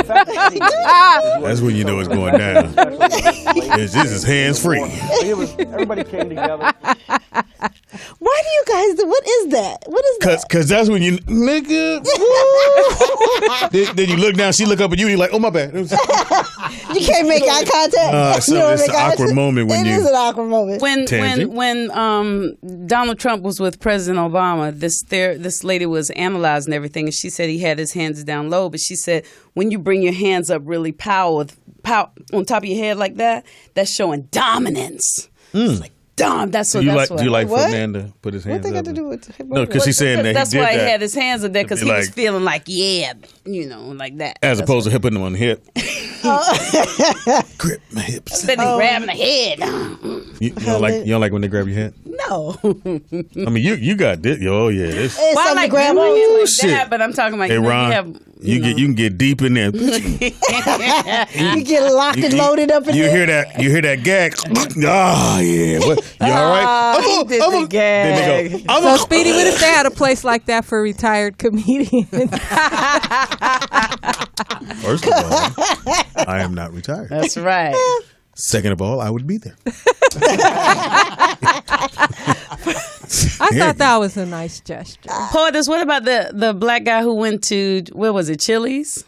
Speaker 3: That's when you know it's going down. This is hands free.
Speaker 13: Everybody came together.
Speaker 4: Why do you guys do? What is that? What is that?
Speaker 3: Cause that's when you nigga. then you look down, she look up at you, you're like, oh my bad.
Speaker 4: You can't make eye contact.
Speaker 3: So
Speaker 4: You don't
Speaker 3: it's
Speaker 4: make
Speaker 3: an
Speaker 4: eye
Speaker 3: awkward
Speaker 4: contact.
Speaker 3: moment when
Speaker 4: It
Speaker 3: you.
Speaker 4: is an awkward moment.
Speaker 2: When Donald Trump was with President Obama, this lady was analyzing everything, and she said he had his hands down low, but she said when you bring your hands up really pow on top of your head like that, that's showing dominance. It's like, damn, that's what.
Speaker 3: Do you
Speaker 2: that's
Speaker 3: like? Do you like
Speaker 4: What?
Speaker 3: Fernanda put his hands
Speaker 4: What they
Speaker 3: up?
Speaker 4: got to do with?
Speaker 3: No, because she's saying that
Speaker 2: that's
Speaker 3: he did
Speaker 2: why he
Speaker 3: that
Speaker 2: had his hands up there, because he was
Speaker 3: like-
Speaker 2: feeling like, yeah, you know, like that.
Speaker 3: as opposed to him putting them on the hip. Grip my hips.
Speaker 2: Instead of grabbing the head.
Speaker 3: You don't like when they grab your head?
Speaker 2: No.
Speaker 3: I mean, you got this. Oh yeah, this.
Speaker 4: It's
Speaker 2: Well, I
Speaker 4: something
Speaker 2: like
Speaker 4: to grab
Speaker 2: doing
Speaker 4: on.
Speaker 2: it like
Speaker 3: shit.
Speaker 2: that, but I'm talking like
Speaker 3: Hey
Speaker 2: when
Speaker 3: Ron,
Speaker 2: you have.
Speaker 3: you can get deep in there.
Speaker 4: You get locked and loaded up in
Speaker 3: You
Speaker 4: there.
Speaker 3: hear that gag? Oh yeah. What, you all right?
Speaker 2: He did the gag.
Speaker 3: Then they go,
Speaker 6: So Speedy, what if they had a place like that for retired comedians?
Speaker 3: First of all, I am not retired.
Speaker 2: That's right.
Speaker 3: Second of all, I would be there.
Speaker 6: I thought that was a nice gesture.
Speaker 2: Portis, what about the black guy who went to, where was it, Chili's?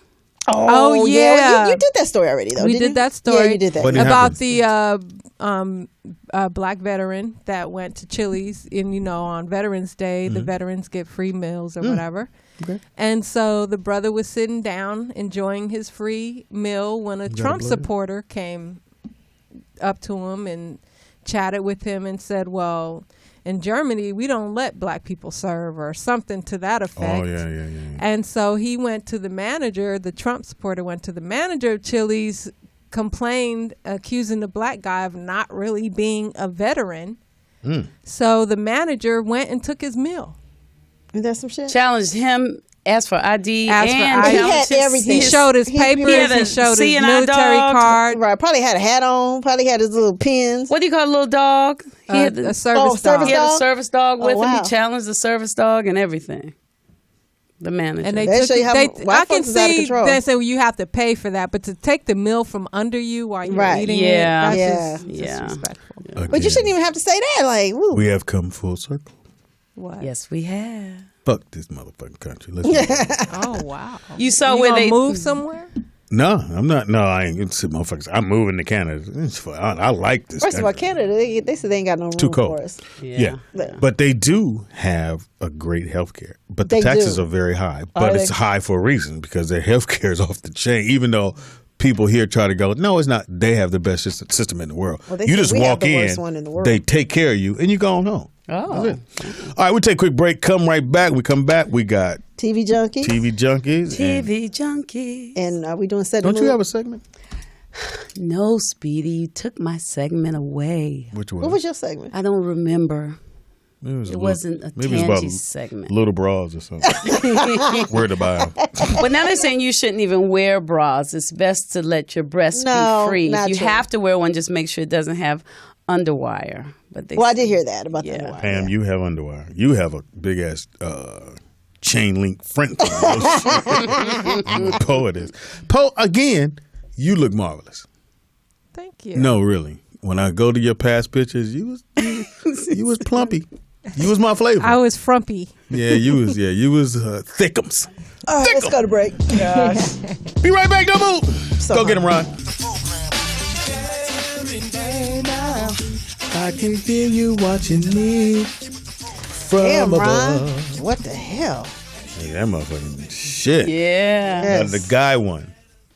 Speaker 6: Oh, yeah.
Speaker 4: You did that story already, though.
Speaker 6: We
Speaker 4: didn't
Speaker 6: did
Speaker 4: you?
Speaker 6: that story.
Speaker 4: Yeah, you did that.
Speaker 3: What
Speaker 6: About
Speaker 3: happened?
Speaker 6: the black veteran that went to Chili's, and on Veterans Day, the veterans get free meals or whatever.
Speaker 3: Okay.
Speaker 6: And so the brother was sitting down enjoying his free meal when a Trump supporter came up to him and chatted with him and said, well, in Germany, we don't let black people serve, or something to that effect.
Speaker 3: Oh, yeah.
Speaker 6: And so he went to the manager, the Trump supporter went to the manager of Chili's, complained, accusing the black guy of not really being a veteran. So the manager went and took his meal.
Speaker 4: Is that some shit?
Speaker 2: Challenged him, asked for ID,
Speaker 6: Asked for
Speaker 2: and
Speaker 6: ID.
Speaker 4: He
Speaker 2: challenged
Speaker 4: had everything.
Speaker 6: He showed his
Speaker 4: He
Speaker 6: papers,
Speaker 2: had
Speaker 6: he
Speaker 2: a
Speaker 6: showed his
Speaker 2: CNI
Speaker 6: military
Speaker 2: dog.
Speaker 6: card.
Speaker 4: Right, probably had a hat on. Probably had his little pins.
Speaker 2: What do you call a little dog? He had
Speaker 6: A service
Speaker 4: service
Speaker 6: dog.
Speaker 2: He had a
Speaker 4: dog?
Speaker 2: service dog with
Speaker 4: Oh,
Speaker 2: him.
Speaker 4: wow.
Speaker 2: He challenged the service dog and everything. The manager.
Speaker 6: And they
Speaker 4: That
Speaker 6: took
Speaker 4: show you how
Speaker 6: they,
Speaker 4: white
Speaker 6: I can
Speaker 4: folks is out of
Speaker 6: see
Speaker 4: control.
Speaker 6: they say, well, you have to pay for that, but to take the meal from under you while you're
Speaker 4: Right.
Speaker 6: eating
Speaker 2: Yeah.
Speaker 6: it,
Speaker 4: Yeah.
Speaker 6: that's just disrespectful.
Speaker 4: But you shouldn't even have to say that. Like, woo.
Speaker 3: We have come full circle.
Speaker 6: What?
Speaker 2: Yes, we have.
Speaker 3: Fuck this motherfucking country. Let's go.
Speaker 6: Oh, wow.
Speaker 2: You saw
Speaker 6: You
Speaker 2: where
Speaker 6: gonna
Speaker 2: they
Speaker 6: move somewhere?
Speaker 3: No, I'm not. No, I ain't. It's motherfuckers. I'm moving to Canada. It's fun. I like this.
Speaker 4: First of all,
Speaker 3: country.
Speaker 4: Canada, they said they ain't got no room
Speaker 3: Too cold.
Speaker 4: for us.
Speaker 3: Yeah. But they do have a great health care. But the
Speaker 4: They
Speaker 3: taxes
Speaker 4: do.
Speaker 3: are very high. But
Speaker 4: Are
Speaker 3: it's
Speaker 4: they?
Speaker 3: high for a reason, because their health care is off the chain, even though people here try to go, no, it's not. They have the best system in the world.
Speaker 4: Well, they
Speaker 3: You
Speaker 4: said
Speaker 3: just
Speaker 4: we have
Speaker 3: walk
Speaker 4: the
Speaker 3: in,
Speaker 4: worst one in the world.
Speaker 3: they take care of you, and you go on home.
Speaker 2: Oh.
Speaker 3: That's it. All right, we take a quick break. Come right back. We come back. We got
Speaker 4: TV junkie.
Speaker 3: TV junkies.
Speaker 2: TV junkie.
Speaker 4: And are we doing set?
Speaker 3: Don't you have a segment?
Speaker 2: No, Speedy, you took my segment away.
Speaker 3: Which one?
Speaker 4: What was your segment?
Speaker 2: I don't remember.
Speaker 3: It
Speaker 2: wasn't a
Speaker 3: maybe it was about
Speaker 2: Tangy segment.
Speaker 3: Little bras or something. Where to buy them?
Speaker 2: But now they're saying you shouldn't even wear bras. It's best to let your breasts
Speaker 4: No,
Speaker 2: be free.
Speaker 4: not
Speaker 2: If you
Speaker 4: true.
Speaker 2: have to wear one, just make sure it doesn't have underwire. But they
Speaker 4: Well, I did hear that about the
Speaker 2: Yeah.
Speaker 4: underwire.
Speaker 3: Pam, you have underwire. You have a big ass chain link friend. Poe it is. Poe, again, you look marvelous.
Speaker 6: Thank you.
Speaker 3: No, really. When I go to your past pictures, you was plumpy. You was my flavor.
Speaker 6: I was frumpy.
Speaker 3: Yeah, you was thickums.
Speaker 4: All right, let's go to break.
Speaker 3: Be right back, don't move. Go get him, Ron. I can hear you watching me from above.
Speaker 4: Ron. What the hell?
Speaker 3: Hey, that motherfucking shit.
Speaker 2: Yeah.
Speaker 4: Yes.
Speaker 3: The guy one.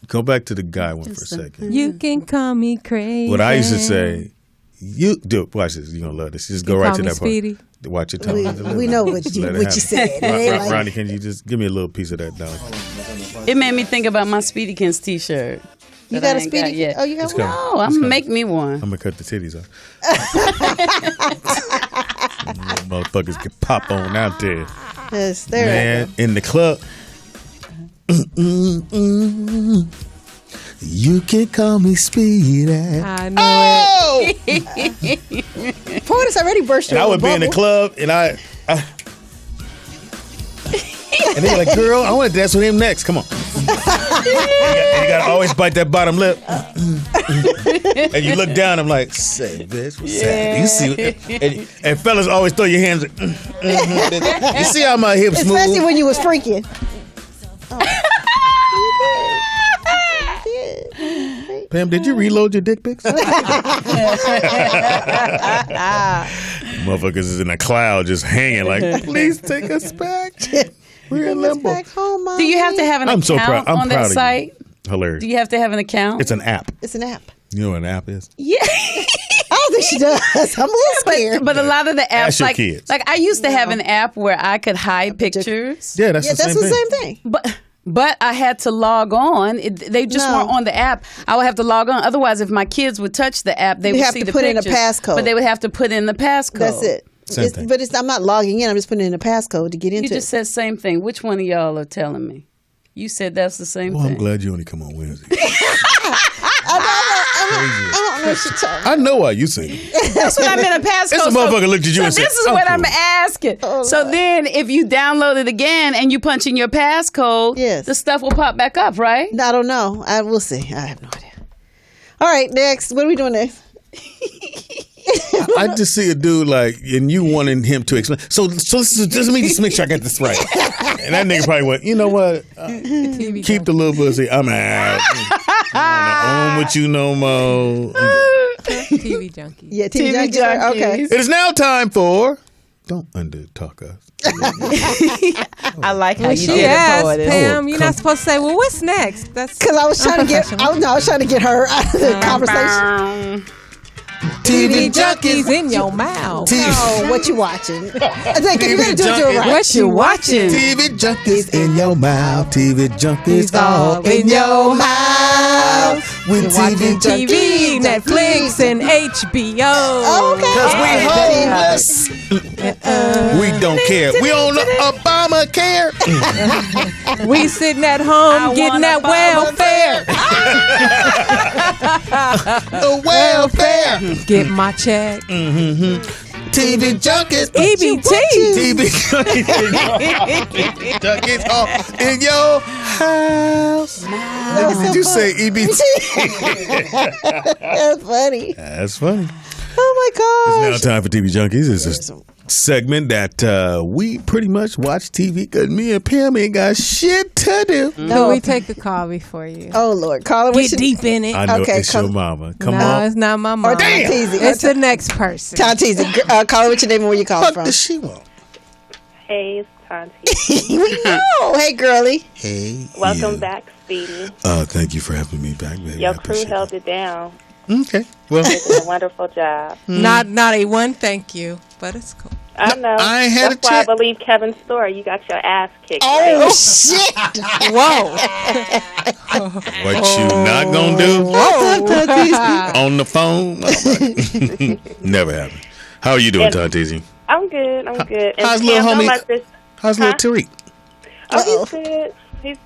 Speaker 3: Go back to the guy one for a second.
Speaker 6: You can call me crazy.
Speaker 3: What I used to say, you do. Watch this. You're going to love this. Just go right to that
Speaker 6: Speedy.
Speaker 3: part. Watch it.
Speaker 4: We know what you said.
Speaker 3: Ronnie, can you just give me a little piece of that down?
Speaker 2: It made me think about my Speedykins t-shirt.
Speaker 4: You got a Speedy?
Speaker 2: Yeah.
Speaker 4: Oh, you have one?
Speaker 2: No, I'm going to make me one.
Speaker 3: I'm going to cut the titties off. Motherfuckers can pop on out there.
Speaker 4: Yes, there.
Speaker 3: Man, in the club. You can call me Speedy.
Speaker 6: I know
Speaker 4: it. Portis already burst
Speaker 3: And
Speaker 4: your
Speaker 3: I would be in the club, and and they're like, girl, I want to dance with him next. Come on. You got to always bite that bottom lip. And you look down, I'm like, say, bitch, what's that? You see, and fellas always throw your hands. You see how my hips move?
Speaker 4: Especially when you was freaking.
Speaker 3: Pam, did you reload your dick pics? Motherfuckers is in a cloud just hanging like, please take us back. We're in limbo.
Speaker 4: Back home,
Speaker 2: Do you have to have an
Speaker 3: I'm
Speaker 2: account
Speaker 3: so proud. I'm
Speaker 2: on
Speaker 3: proud
Speaker 2: that
Speaker 3: of you.
Speaker 2: site?
Speaker 3: Hilarious.
Speaker 2: Do you have to have an account?
Speaker 3: It's an app.
Speaker 4: It's an app.
Speaker 3: You know what an app is?
Speaker 2: Yeah.
Speaker 4: I don't think she does. I'm a little scared.
Speaker 2: But a lot of the
Speaker 3: Ask
Speaker 2: apps,
Speaker 3: your
Speaker 2: like
Speaker 3: kids.
Speaker 2: I used to have an app where I could hide pictures.
Speaker 3: Yeah, that's the same thing.
Speaker 2: But I had to log on. They just weren't on the app. I would have to log on. Otherwise, if my kids would touch the app, they would
Speaker 4: have
Speaker 2: see
Speaker 4: to
Speaker 2: the
Speaker 4: put in a
Speaker 2: pictures.
Speaker 4: passcode.
Speaker 2: But they would have to put in the passcode.
Speaker 4: That's it. But I'm not logging in. I'm just putting in a passcode to get into
Speaker 2: You just said same thing. Which one of y'all are telling me? You said that's the same
Speaker 3: Well,
Speaker 2: thing.
Speaker 3: I'm glad you only come on Wednesday.
Speaker 4: I don't know what you're talking
Speaker 3: I know why you sing.
Speaker 2: That's what I'm in a passcode.
Speaker 3: This motherfucker looked at you
Speaker 2: so
Speaker 3: and said,
Speaker 2: this is what I'm asking. So then if you download it again and you punch in your passcode, the stuff will pop back up, right?
Speaker 4: I don't know. We'll see. I have no idea. All right, next. What are we doing next?
Speaker 3: I just see a dude and you wanting him to explain. So let me just make sure I got this right. And that nigga probably went, you know what? Keep the little pussy. I'm out. I don't want to own with you no more.
Speaker 6: TV junkies.
Speaker 4: Yeah, TV junkies. Okay.
Speaker 3: It is now time for Don't Under Talk Us.
Speaker 2: I like how
Speaker 6: Well,
Speaker 2: you
Speaker 6: she
Speaker 2: did it,
Speaker 6: asked,
Speaker 2: Portis.
Speaker 6: Pam, you're not supposed to say, well, what's next? That's
Speaker 4: because I was trying to get. I was trying to get her out of the conversation.
Speaker 6: TV junkies in your mouth.
Speaker 4: Oh, what you watching? I think you better do it right.
Speaker 6: What you watching?
Speaker 3: TV junkies in your mouth. TV junkies all in your mouth.
Speaker 6: We're watching TV, Netflix, and HBO.
Speaker 4: Okay.
Speaker 3: Because we homeless. We don't care. We on Obamacare.
Speaker 6: We sitting at home getting that welfare.
Speaker 3: The welfare.
Speaker 6: Get my check.
Speaker 3: TV junkies.
Speaker 6: EBT.
Speaker 3: TV junkies all in your house. Did you say EBT?
Speaker 4: That's funny.
Speaker 3: That's funny.
Speaker 4: Oh my gosh.
Speaker 3: It's now time for TV Junkies. It's a segment that we pretty much watch TV because me and Pam ain't got shit to do.
Speaker 6: No, we take the call before you.
Speaker 4: Oh Lord, caller,
Speaker 6: Get deep in it.
Speaker 3: I know
Speaker 4: Okay,
Speaker 3: it's your mama. Come
Speaker 6: no,
Speaker 3: on.
Speaker 6: it's not my mom.
Speaker 4: damn.
Speaker 6: It's the next person.
Speaker 4: Tantizi, caller, what's your name and where you calling
Speaker 3: What
Speaker 4: from?
Speaker 3: does she want?
Speaker 10: Hey, it's Tanti.
Speaker 4: We know. Hey, girly.
Speaker 3: Hey.
Speaker 10: Welcome back, Speedy.
Speaker 3: Thank you for having me back, baby.
Speaker 10: Your
Speaker 3: I
Speaker 10: crew
Speaker 3: appreciate
Speaker 10: held it down.
Speaker 3: Okay. Well,
Speaker 10: They did a wonderful job.
Speaker 6: Not a one thank you, but it's cool.
Speaker 10: I know.
Speaker 3: I ain't had
Speaker 10: That's
Speaker 3: a
Speaker 10: why
Speaker 3: check.
Speaker 10: I believe Kevin's story. You got your ass kicked.
Speaker 4: Oh,
Speaker 10: right?
Speaker 4: shit.
Speaker 6: Whoa.
Speaker 3: what you not gonna do on the phone? Never happened. How are you doing, Tantizi?
Speaker 10: I'm good. I'm good. And
Speaker 3: How's
Speaker 10: Pam,
Speaker 3: little
Speaker 10: don't
Speaker 3: homie?
Speaker 10: let this-
Speaker 3: How's little Tariq?
Speaker 10: Oh, he's good.
Speaker 15: He's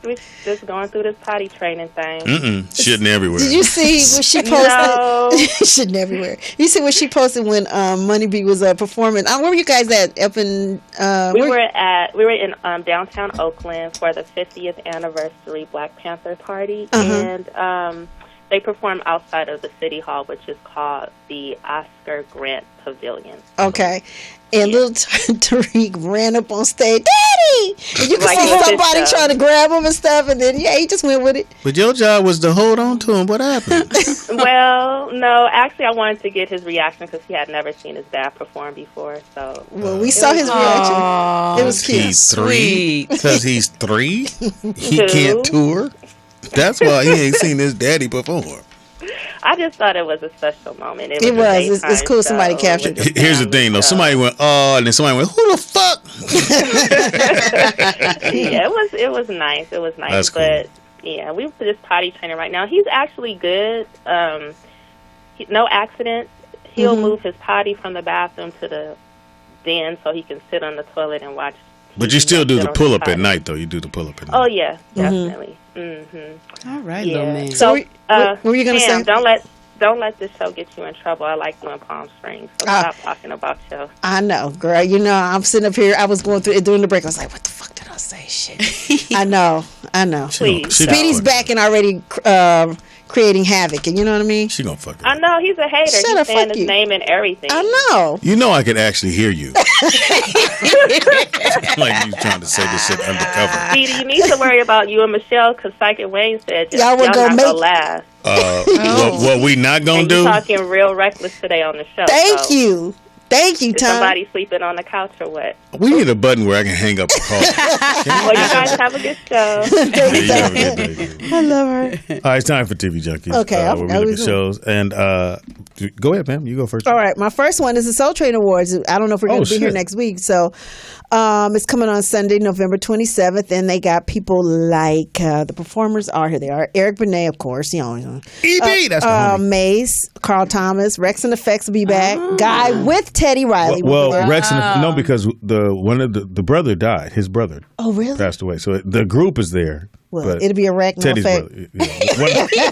Speaker 15: just going through this potty training thing.
Speaker 3: Shitting everywhere.
Speaker 4: Did you see what she posted?
Speaker 15: No.
Speaker 4: Shitting everywhere. You see what she posted when Money B was performing? Where were you guys at? Up in
Speaker 15: we were in downtown Oakland for the 50th anniversary Black Panther party, and they performed outside of the City Hall, which is called the Oscar Grant Pavilion.
Speaker 4: Okay. And little Tariq ran up on stage, Daddy! And you can see somebody trying to grab him and stuff, and then, he just went with it.
Speaker 3: But your job was to hold on to him. What happened?
Speaker 15: Well, no, actually, I wanted to get his reaction because he had never seen his dad perform before. So,
Speaker 4: well, we saw his reaction. It was cute.
Speaker 3: He's 3? Because he's 3? He can't tour? That's why he ain't seen his daddy perform.
Speaker 15: I just thought it was a special moment.
Speaker 4: It was. It's cool somebody captured it.
Speaker 3: Here's the thing, though. Somebody went, oh, and then somebody went, who the fuck?
Speaker 15: Yeah, it was nice. It was nice.
Speaker 3: That's cool.
Speaker 15: But, yeah, we're just potty training right now. He's actually good. No accidents. He'll move his potty from the bathroom to the den so he can sit on the toilet and watch.
Speaker 3: But you still do the pull-up at night, though. You do the pull-up at night.
Speaker 15: Oh, yeah, definitely.
Speaker 2: All right,
Speaker 15: yeah.
Speaker 2: little man.
Speaker 4: So, what were you going to say?
Speaker 15: Don't let this show get you in trouble. I like you in Palm Springs, so stop talking about you.
Speaker 4: I know, girl. You know, I'm sitting up here. I was going through it during the break. I was like, what the fuck did I say? Shit. I know.
Speaker 15: Please.
Speaker 4: Speedy's back and already creating havoc, and you know what I mean?
Speaker 3: She gonna fuck it.
Speaker 15: I know, he's a hater.
Speaker 4: Shut
Speaker 15: he's
Speaker 4: up,
Speaker 15: saying
Speaker 4: fuck
Speaker 15: his
Speaker 4: you.
Speaker 15: name and everything.
Speaker 4: I know.
Speaker 3: You know I could actually hear you. Like you trying to say this shit undercover.
Speaker 15: Speedy, you need to worry about you and Michelle because Psychic Wayne said
Speaker 4: y'all
Speaker 15: not gonna last.
Speaker 3: What we not gonna do?
Speaker 15: You're talking real reckless today on the show.
Speaker 4: Thank you,
Speaker 15: Is
Speaker 4: Tom.
Speaker 15: somebody sleeping on the couch or what?
Speaker 3: We need a button where I can hang up the call.
Speaker 15: Well, you guys have a good show.
Speaker 3: You have a good day.
Speaker 4: I love her.
Speaker 3: All right, it's time for TV Junkies.
Speaker 4: Okay,
Speaker 3: where we look at shows. And go ahead, ma'am. You go first.
Speaker 4: All right, my first one is the Soul Train Awards. I don't know if we're going to be here next week. So it's coming on Sunday, November 27th. And they got people like the performers are here. They are Eric Benet, of course. You know,
Speaker 3: E.B., that's the homie.
Speaker 4: Mace, Carl Thomas, Rex and Effects will be back. Guy with Teddy Riley.
Speaker 3: Well, Rex and no, because the brother died. His brother passed away. So the group is there.
Speaker 4: Well, it'll be a wreck.
Speaker 3: Teddy's
Speaker 4: brother.
Speaker 3: Yeah.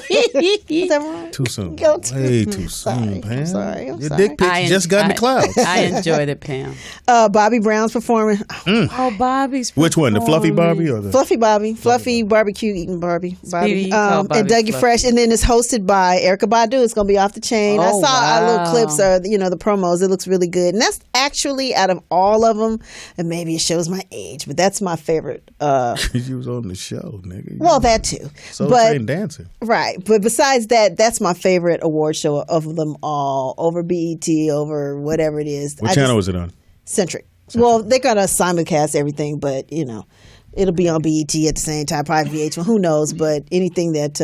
Speaker 4: Is that wrong?
Speaker 3: Too soon.
Speaker 4: Way
Speaker 3: too soon, Pam.
Speaker 4: I'm sorry.
Speaker 3: Your dick pic just got in the clouds.
Speaker 2: I enjoyed it, Pam.
Speaker 4: Bobby Brown's performing.
Speaker 2: Oh, Bobby's
Speaker 3: Which one? The Fluffy Barbie or the
Speaker 4: Fluffy Bobby? Fluffy barbecue eating Barbie.
Speaker 2: Bobby
Speaker 4: and Dougie
Speaker 2: Fluffy.
Speaker 4: Fresh, and then it's hosted by Erykah Badu. It's going to be off the chain. I saw little clips of the promos. It looks really good, and that's actually out of all of them, and maybe it shows my age, but that's my favorite.
Speaker 3: You was on the show, nigga.
Speaker 4: Well, that too.
Speaker 3: So
Speaker 4: but
Speaker 3: dancing.
Speaker 4: Right, but besides that, that's my favorite award show of them all. Over BET, over whatever it is.
Speaker 3: What channel was it on?
Speaker 4: Centric. Well, they got a simulcast everything, but it'll be on BET at the same time. Probably VH1. Who knows? But anything that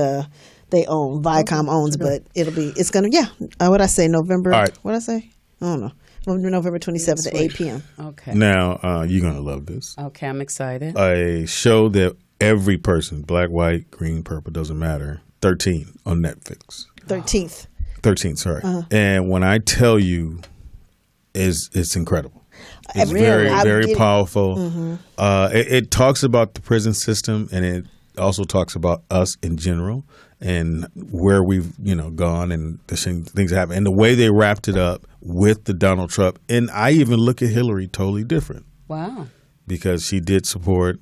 Speaker 4: they own, Viacom owns. But it's gonna. What I say? November.
Speaker 3: All right.
Speaker 4: What I say? I don't know. November 27th at 8 p.m.
Speaker 2: Okay.
Speaker 3: Now you're gonna love this.
Speaker 2: Okay, I'm excited.
Speaker 3: A show that every person, black, white, green, purple, doesn't matter. 13 on Netflix. 13th, sorry. And when I tell you, it's incredible. It's very powerful.
Speaker 4: Mm-hmm.
Speaker 3: It talks about the prison system, and it also talks about us in general and where we've gone and the things that happen. And the way they wrapped it up with the Donald Trump, and I even look at Hillary totally different.
Speaker 2: Wow.
Speaker 3: Because she did support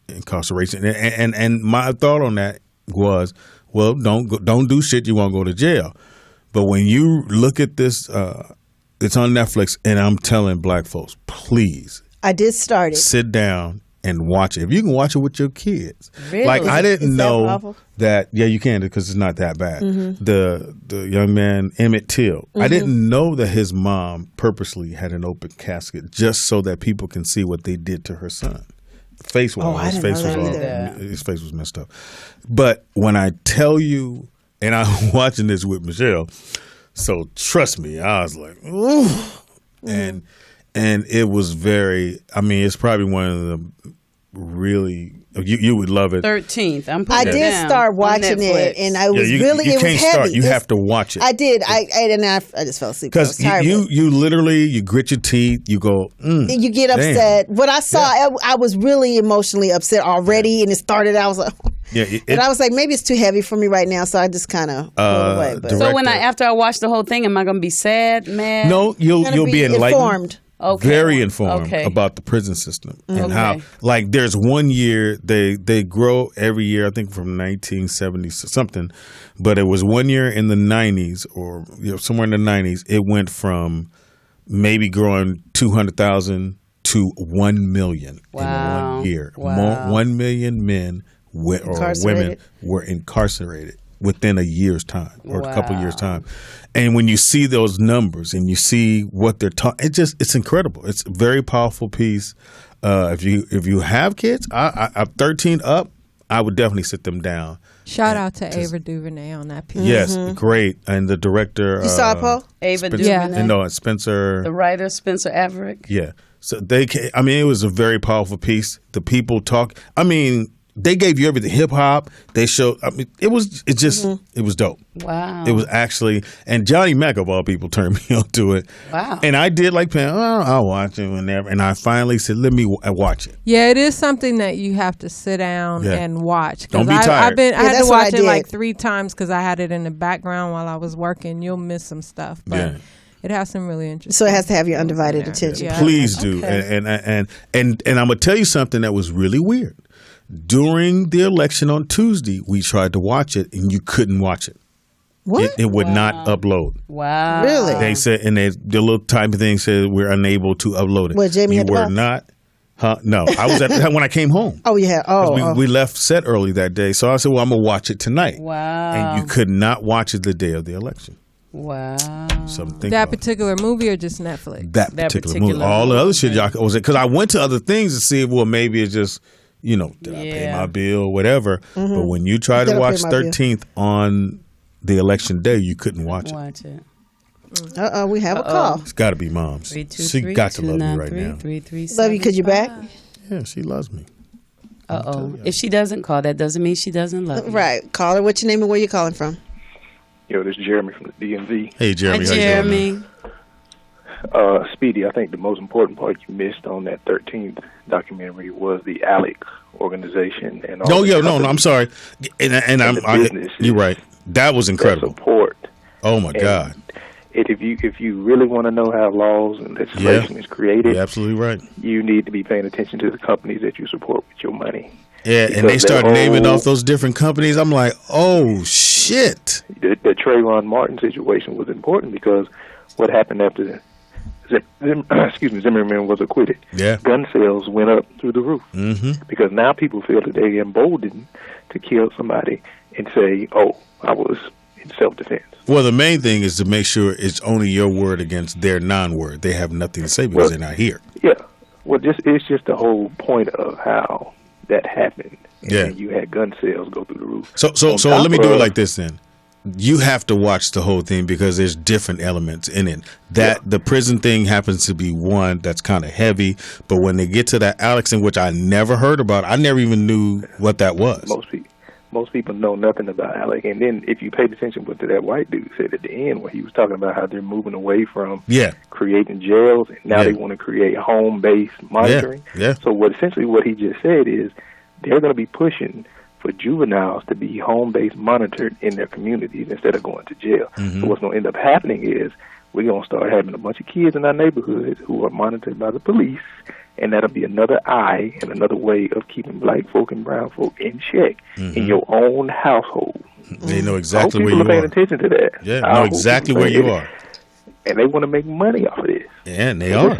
Speaker 3: incarceration, and my thought on that was, well, don't do shit you won't go to jail. But when you look at this, it's on Netflix, and I'm telling black folks, please,
Speaker 4: I did start it.
Speaker 3: Sit down and watch it. If you can watch it with your kids,
Speaker 4: Really?
Speaker 3: like I didn't know
Speaker 4: that.
Speaker 3: Yeah, you can because it's not that bad.
Speaker 4: Mm-hmm.
Speaker 3: The young man Emmett Till,
Speaker 4: Mm-hmm.
Speaker 3: I didn't know that his mom purposely had an open casket just so that people can see what they did to her son. Face was his face was messed up. But when I tell you, and I'm watching this with Michelle, so trust me, I was like, ooh, and it was very. I mean, it's probably one of the really You would love it.
Speaker 2: 13th.
Speaker 4: I did start watching it, and I was
Speaker 3: you
Speaker 4: really. It was
Speaker 3: can't
Speaker 4: heavy.
Speaker 3: start. You have to watch it.
Speaker 4: I did. I just fell asleep
Speaker 3: because you literally you grit your teeth. You go.
Speaker 4: You get upset. What I saw, I was really emotionally upset already, and it started. I was like, and I was like, maybe it's too heavy for me right now, so I just kind of pulled away. But.
Speaker 2: So after I watch the whole thing, am I going to be sad, mad?
Speaker 3: No, you'll be enlightened.
Speaker 4: Informed.
Speaker 2: Okay.
Speaker 3: Very informed about the prison system and how, like, there's 1 year they grow every year. I think from 1970 something, but it was 1 year in the 90s or somewhere in the 90s. It went from maybe growing 200,000 to 1 million in 1 year.
Speaker 2: Wow.
Speaker 3: 1 million men or women were incarcerated within a year's time or a couple years' time. And when you see those numbers and you see what they're talking, it's incredible. It's a very powerful piece. If you have kids, I'm 13 up, I would definitely sit them down.
Speaker 6: Shout out to Ava DuVernay on that piece.
Speaker 3: Yes, great. And the director.
Speaker 4: You saw it, Paul?
Speaker 2: Ava DuVernay.
Speaker 3: No, Spencer.
Speaker 2: The writer, Spencer Averick.
Speaker 3: Yeah. So it was a very powerful piece. The people talk. They gave you everything. Hip hop. They showed. It was dope.
Speaker 2: Wow.
Speaker 3: It was actually, and Johnny Mac of all people turned me onto it.
Speaker 2: Wow.
Speaker 3: And I did I'll watch it whenever. And I finally said, let me watch it.
Speaker 6: Yeah, it is something that you have to sit down and watch.
Speaker 3: Don't be tired.
Speaker 6: I had to watch it like 3 times because I had it in the background while I was working. You'll miss some stuff, but it has some really interesting.
Speaker 4: So it has to have your undivided attention.
Speaker 6: Yeah.
Speaker 3: Please do. And I'm gonna tell you something that was really weird. During the election on Tuesday, we tried to watch it, and you couldn't watch it.
Speaker 4: What?
Speaker 3: It would not upload.
Speaker 2: Wow.
Speaker 4: Really?
Speaker 3: They said, and the little type of thing said, we're unable to upload it.
Speaker 4: What, Jamie
Speaker 3: you
Speaker 4: had to
Speaker 3: were
Speaker 4: watch?
Speaker 3: not. Huh? No, I was at when I came home.
Speaker 4: Oh, yeah.
Speaker 3: We left set early that day, so I said, well, I'm gonna watch it tonight.
Speaker 2: Wow.
Speaker 3: And you could not watch it the day of the election.
Speaker 2: Wow.
Speaker 6: That particular movie or just Netflix?
Speaker 3: That particular movie. All the other shit y'all was it because I went to other things to see. Well, maybe it's just. Did I pay my bill, whatever.
Speaker 4: Mm-hmm.
Speaker 3: But when you try to watch 13th on the election day, you couldn't watch it.
Speaker 4: We have a call.
Speaker 3: It's got to be Mom's. She got to love me right now.
Speaker 4: Love you because you're back?
Speaker 3: Yeah, she loves me.
Speaker 2: If she doesn't call, that doesn't mean she doesn't love you.
Speaker 4: Right. Call her. What's your name and where you calling from?
Speaker 8: Yo, this is Jeremy from the DMV.
Speaker 3: Hey, Jeremy.
Speaker 2: Hi, Jeremy.
Speaker 8: Speedy, I think the most important part you missed on that 13th documentary was the ALEC organization and all.
Speaker 3: No, I'm sorry, you're right. That was incredible.
Speaker 8: Support.
Speaker 3: Oh my God.
Speaker 8: If you really want to know how laws and legislation is created,
Speaker 3: you're absolutely right.
Speaker 8: You need to be paying attention to the companies that you support with your money.
Speaker 3: Yeah, because and they started naming off those different companies. I'm like, oh shit.
Speaker 8: The Trayvon Martin situation was important because what happened after Zimmerman was acquitted.
Speaker 3: Yeah.
Speaker 8: Gun sales went up through the roof because now people feel that they're emboldened to kill somebody and say, "Oh, I was in self-defense."
Speaker 3: Well, the main thing is to make sure it's only your word against their non-word. They have nothing to say because they're not here.
Speaker 8: Yeah. Well, it's just the whole point of how that happened. And you had gun sales go through the roof.
Speaker 3: So let me do it like this then. You have to watch the whole thing because there's different elements in it. The prison thing happens to be one that's kind of heavy, but when they get to that Alex, in which I never heard about, I never even knew what that was.
Speaker 8: Most people know nothing about Alec. And then if you paid attention to that white dude said at the end, where he was talking about how they're moving away from creating jails, and now they want to create home-based monitoring. So what he just said is they're going to be pushing for juveniles to be home-based monitored in their communities instead of going to jail. So what's going to end up happening is we're going to start having a bunch of kids in our neighborhoods who are monitored by the police, and that'll be another eye and another way of keeping black folk and brown folk in check in your own household.
Speaker 3: They know exactly where you are.
Speaker 8: People are paying attention to that.
Speaker 3: Yeah, know exactly where you are.
Speaker 8: And they want to make money off of this.
Speaker 3: Yeah, and they are.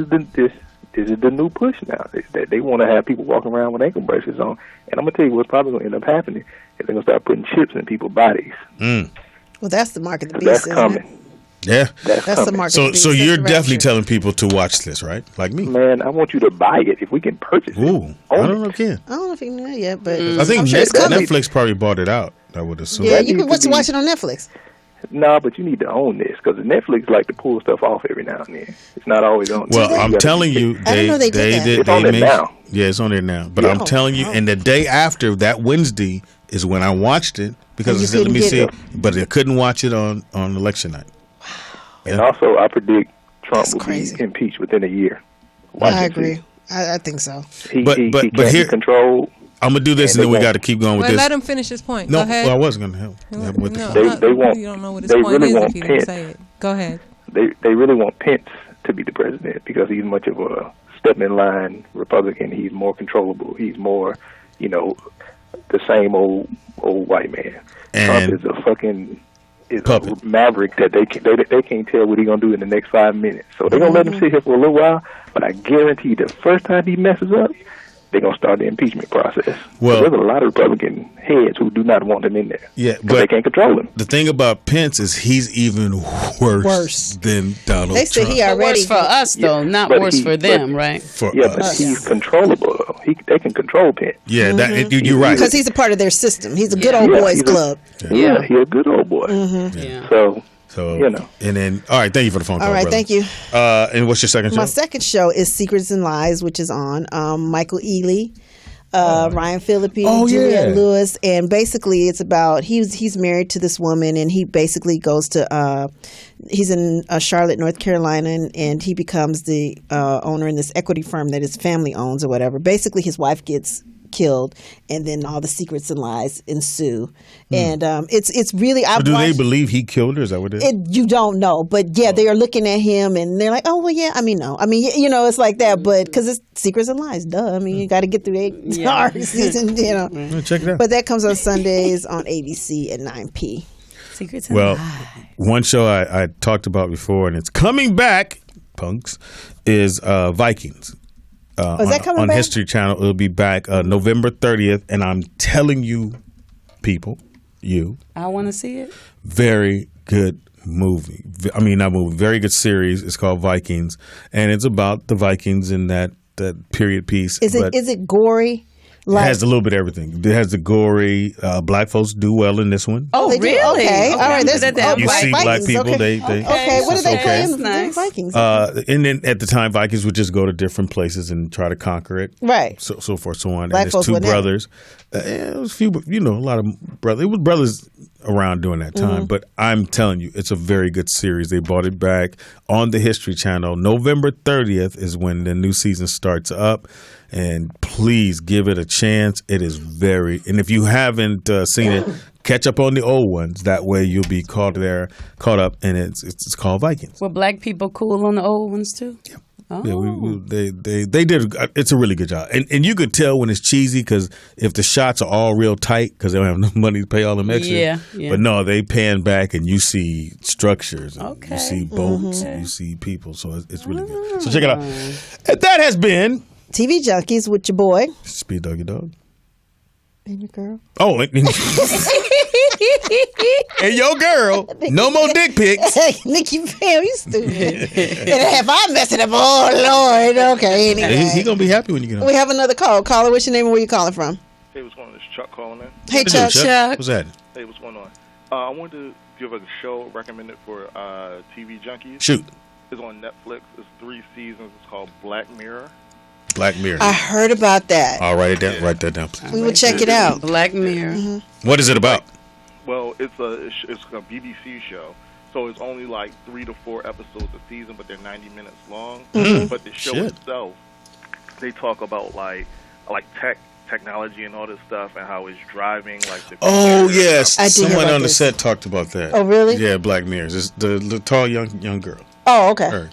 Speaker 8: This is the new push now. They want to have people walking around with ankle bracelets on. And I'm going to tell you what's probably going to end up happening is they're going to start putting chips in people's bodies.
Speaker 4: Well, that's the mark of the beast,
Speaker 8: That's coming.
Speaker 3: Yeah.
Speaker 8: That's
Speaker 4: the mark of the beast.
Speaker 3: So you're definitely telling people to watch this, right? Like me.
Speaker 8: Man, I want you to buy it if we can purchase it.
Speaker 3: Ooh, I don't know if you can.
Speaker 4: I don't know if you can do that yet, but
Speaker 3: I think
Speaker 4: I'm sure it's coming.
Speaker 3: Netflix probably bought it out, I would assume.
Speaker 4: Yeah, you can watch it on Netflix.
Speaker 8: nah, but you need to own this because Netflix like to pull stuff off every now and then. It's not always on.
Speaker 3: Well, I'm telling you, they did.
Speaker 8: It's on there now.
Speaker 3: Yeah, it's on there now. But I'm telling you, and the day after that Wednesday is when I watched it because I said, let me see it. But I couldn't watch it on election night.
Speaker 8: And also, I predict Trump will be impeached within a year.
Speaker 4: I agree. I think so.
Speaker 8: He can't be controlled.
Speaker 3: I'm gonna do this, and then we got to keep going with this.
Speaker 6: Let him finish his point.
Speaker 3: No,
Speaker 6: Go ahead.
Speaker 3: well, I wasn't gonna help.
Speaker 8: They want.
Speaker 6: You don't know what his
Speaker 8: they
Speaker 6: point
Speaker 8: really
Speaker 6: is
Speaker 8: want
Speaker 6: if he
Speaker 8: Pence.
Speaker 6: didn't say it. Go ahead.
Speaker 8: They really want Pence to be the president because he's much of a step in line Republican. He's more controllable. He's more, the same old white man.
Speaker 3: And
Speaker 8: Trump is a fucking a maverick that they can't tell what he's gonna do in the next 5 minutes. So they're gonna let him sit here for a little while. But I guarantee the first time he messes up, they're going to start the impeachment process.
Speaker 3: Well,
Speaker 8: there's a lot of Republican heads who do not want him in there.
Speaker 3: Yeah,
Speaker 8: but they can't control him.
Speaker 3: The thing about Pence is he's even worse than Donald Trump.
Speaker 4: They say he already
Speaker 2: worse for us, though, not worse for them, right?
Speaker 3: For
Speaker 8: but
Speaker 3: us.
Speaker 8: he's controllable, though. They can control Pence.
Speaker 3: Yeah, you're right.
Speaker 4: Because he's a part of their system. He's a good old boys club.
Speaker 8: Yeah, he's a good old boy. So,
Speaker 3: and then, all right, thank you for the phone call,
Speaker 4: all right,
Speaker 3: brother.
Speaker 4: thank you.
Speaker 3: And what's your second show?
Speaker 4: My second show is Secrets and Lies, which is on Michael Ealy, Ryan Phillippe, Juliette Lewis, and basically it's about he's married to this woman, and he basically goes to he's in Charlotte, North Carolina, and he becomes the owner in this equity firm that his family owns or whatever. Basically, his wife gets killed, and then all the secrets and lies ensue. And it's really.
Speaker 3: So do they believe he killed her? Is that what it is?
Speaker 4: You don't know, but they are looking at him, and they're like, "Oh well, yeah." I mean, no, I mean, it's like that, but because it's secrets and lies, duh. I mean, you got to get through 8 arcs,
Speaker 3: Check it out.
Speaker 4: But that comes on Sundays on ABC at 9 p.
Speaker 2: Secrets and
Speaker 3: lies. One show I talked about before, and it's coming back, punks, is Vikings.
Speaker 4: Is that coming
Speaker 3: on
Speaker 4: back?
Speaker 3: History Channel? It'll be back November 30th, and I'm telling you, people,
Speaker 2: I want to see it.
Speaker 3: Very good movie. I mean, not movie. Very good series. It's called Vikings, and it's about the Vikings in that period piece.
Speaker 4: Is it gory?
Speaker 3: It has a little bit of everything. It has the gory. Black folks do well in this one.
Speaker 4: Oh, they really? Okay. All right.
Speaker 3: You see black people. They
Speaker 4: okay. What do they play in the Vikings?
Speaker 3: And then at the time, Vikings would just go to different places and try to conquer it.
Speaker 4: Right.
Speaker 3: So forth, so on.
Speaker 4: Black
Speaker 3: and there's
Speaker 4: folks
Speaker 3: two
Speaker 4: wouldn't
Speaker 3: brothers. It was a few, a lot of brothers. It was brothers around during that time. But I'm telling you, it's a very good series. They brought it back on the History Channel. November 30th is when the new season starts up. And please give it a chance. It is and if you haven't seen it, catch up on the old ones. That way you'll be caught up, and it's called Vikings.
Speaker 2: Were black people cool on the old ones too?
Speaker 3: Yeah. Oh. Yeah, they did. It's a really good job, and you could tell when it's cheesy because if the shots are all real tight because they don't have enough money to pay all them extras.
Speaker 2: Yeah.
Speaker 3: But no, they pan back and you see structures, and you see boats, and you see people. So it's really good. So check it out. And that has been
Speaker 4: TV Junkies with your boy
Speaker 3: Speed Doggy Dog
Speaker 4: and your girl.
Speaker 3: Oh, and your girl. No more dick pics.
Speaker 4: Nikki Pam, you stupid. And if I mess it up, oh Lord. Okay, anyway.
Speaker 3: He gonna be happy when you get on.
Speaker 4: We have another call. Caller, what's your name and where you calling from?
Speaker 7: Hey, what's going on? This is Chuck calling in.
Speaker 4: Hey, Chuck.
Speaker 3: What's that?
Speaker 7: Hey, what's going on? I wanted to give a show recommended for TV Junkies.
Speaker 3: Shoot.
Speaker 7: It's on Netflix. It's 3 seasons. It's called Black Mirror.
Speaker 3: Black Mirror.
Speaker 4: I heard about that.
Speaker 3: I'll write it down. Write that down, please.
Speaker 4: We will check it out.
Speaker 2: Black Mirror.
Speaker 3: What is it about?
Speaker 7: Well, it's a BBC show, so it's only like 3 to 4 episodes a season, but they're 90 minutes long. But the show itself, they talk about like technology and all this stuff, and how it's driving like the.
Speaker 3: Oh yes, someone on the set talked about that.
Speaker 4: Oh really?
Speaker 3: Yeah, Black Mirror. It's the tall young girl.
Speaker 4: Oh okay.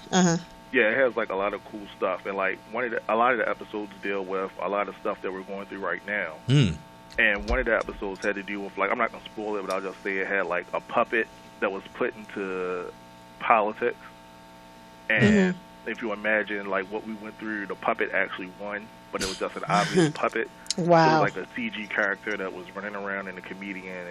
Speaker 7: Yeah, it has like a lot of cool stuff, and like a lot of the episodes deal with a lot of stuff that we're going through right now. And one of the episodes had to do with, like, I'm not gonna spoil it, but I'll just say it had like a puppet that was put into politics. And if you imagine like what we went through, the puppet actually won, but it was just an obvious puppet.
Speaker 4: Wow.
Speaker 7: It was like a CG character that was running around and a comedian,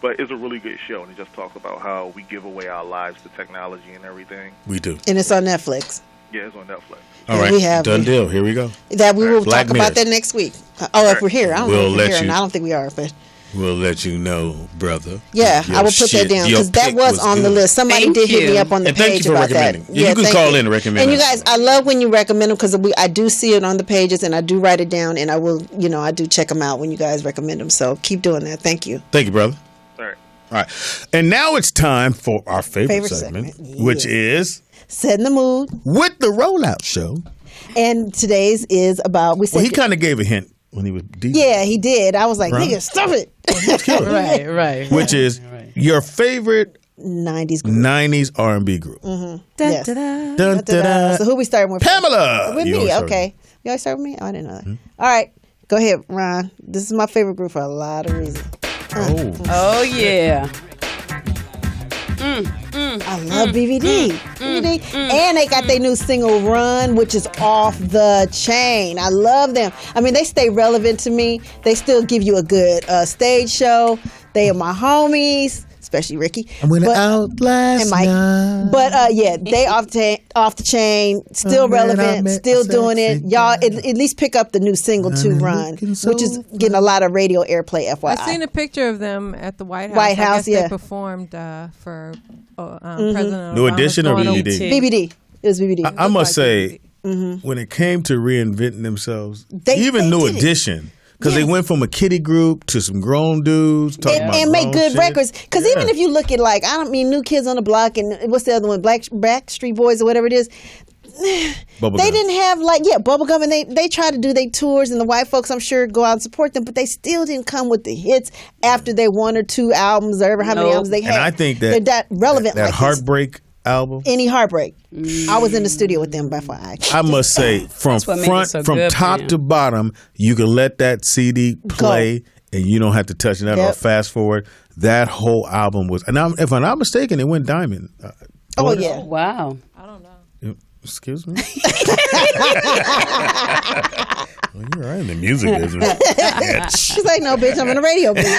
Speaker 7: but it's a really good show, and it just talks about how we give away our lives to technology and everything.
Speaker 3: We do.
Speaker 4: And it's on Netflix.
Speaker 7: Yeah, it's on Netflix.
Speaker 3: All right, done deal. Here we go.
Speaker 4: That we will
Speaker 3: Black
Speaker 4: talk about that next week. If we're here. I don't know if we're here, and I don't think we are, but
Speaker 3: We'll let you know, brother.
Speaker 4: Yeah, I will put that down because that was on the list. Somebody did hit me up on the page about that.
Speaker 3: Yeah, you can call in and recommend.
Speaker 4: And you guys, I love when you recommend them because I do see it on the pages and I do write it down and I will, I do check them out when you guys recommend them. So keep doing that. Thank you.
Speaker 3: Thank you, brother.
Speaker 7: All right.
Speaker 3: All right. And now it's time for our favorite segment, which is
Speaker 4: Setting the Mood
Speaker 3: with the Rollout Show.
Speaker 4: And today's is about
Speaker 3: he kind of gave a hint when he was deep.
Speaker 4: Yeah, he did. I was like, nigga, stop it.
Speaker 2: Right.
Speaker 3: Which is your favorite
Speaker 4: 90s
Speaker 3: R&B group.
Speaker 4: Mm-hmm.
Speaker 2: Yes.
Speaker 4: So who we starting with?
Speaker 3: Pamela.
Speaker 4: With me. Okay. You always start with me? Oh, I didn't know that. All right. Go ahead, Ron. This is my favorite group for a lot of reasons.
Speaker 2: Oh yeah.
Speaker 4: I love BVD. And they got their new single Run, which is off the chain. I love them. I mean, they stay relevant to me. They still give you a good stage show. They are my homies, especially Ricky.
Speaker 3: I went out last night.
Speaker 4: But they off the chain, still relevant, still doing it. Y'all at least pick up the new single to Run, which is getting a lot of radio airplay, FYI.
Speaker 6: I seen a picture of them at the White House.
Speaker 4: White House,
Speaker 6: They performed for President
Speaker 3: New
Speaker 6: Obama's
Speaker 3: Edition or
Speaker 6: going on-
Speaker 3: BBD?
Speaker 4: BBD. It was BBD.
Speaker 3: I must say, when it came to reinventing themselves, even New Edition, because they went from a kiddie group to some grown dudes talking about
Speaker 4: and make good
Speaker 3: shit.
Speaker 4: records. Because even if you look at New Kids on the Block and what's the other one, Backstreet Boys or whatever it is, they didn't have Bubblegum, and they try to do their tours, and the white folks I'm sure go out and support them, but they still didn't come with the hits after their 1 or 2 albums or how many albums they had.
Speaker 3: And I think
Speaker 4: they're that relevant.
Speaker 3: That Heartbreak album,
Speaker 4: Any Heartbreak. I was in the studio with them by far.
Speaker 3: I must say, from top to bottom, you can let that CD play and you don't have to touch it or fast forward. That whole album was, and if I'm not mistaken, it went diamond.
Speaker 2: Wow.
Speaker 6: I don't know.
Speaker 3: Excuse me? Well, you're right in the music business.
Speaker 4: She's like, no, bitch, I'm in the radio business.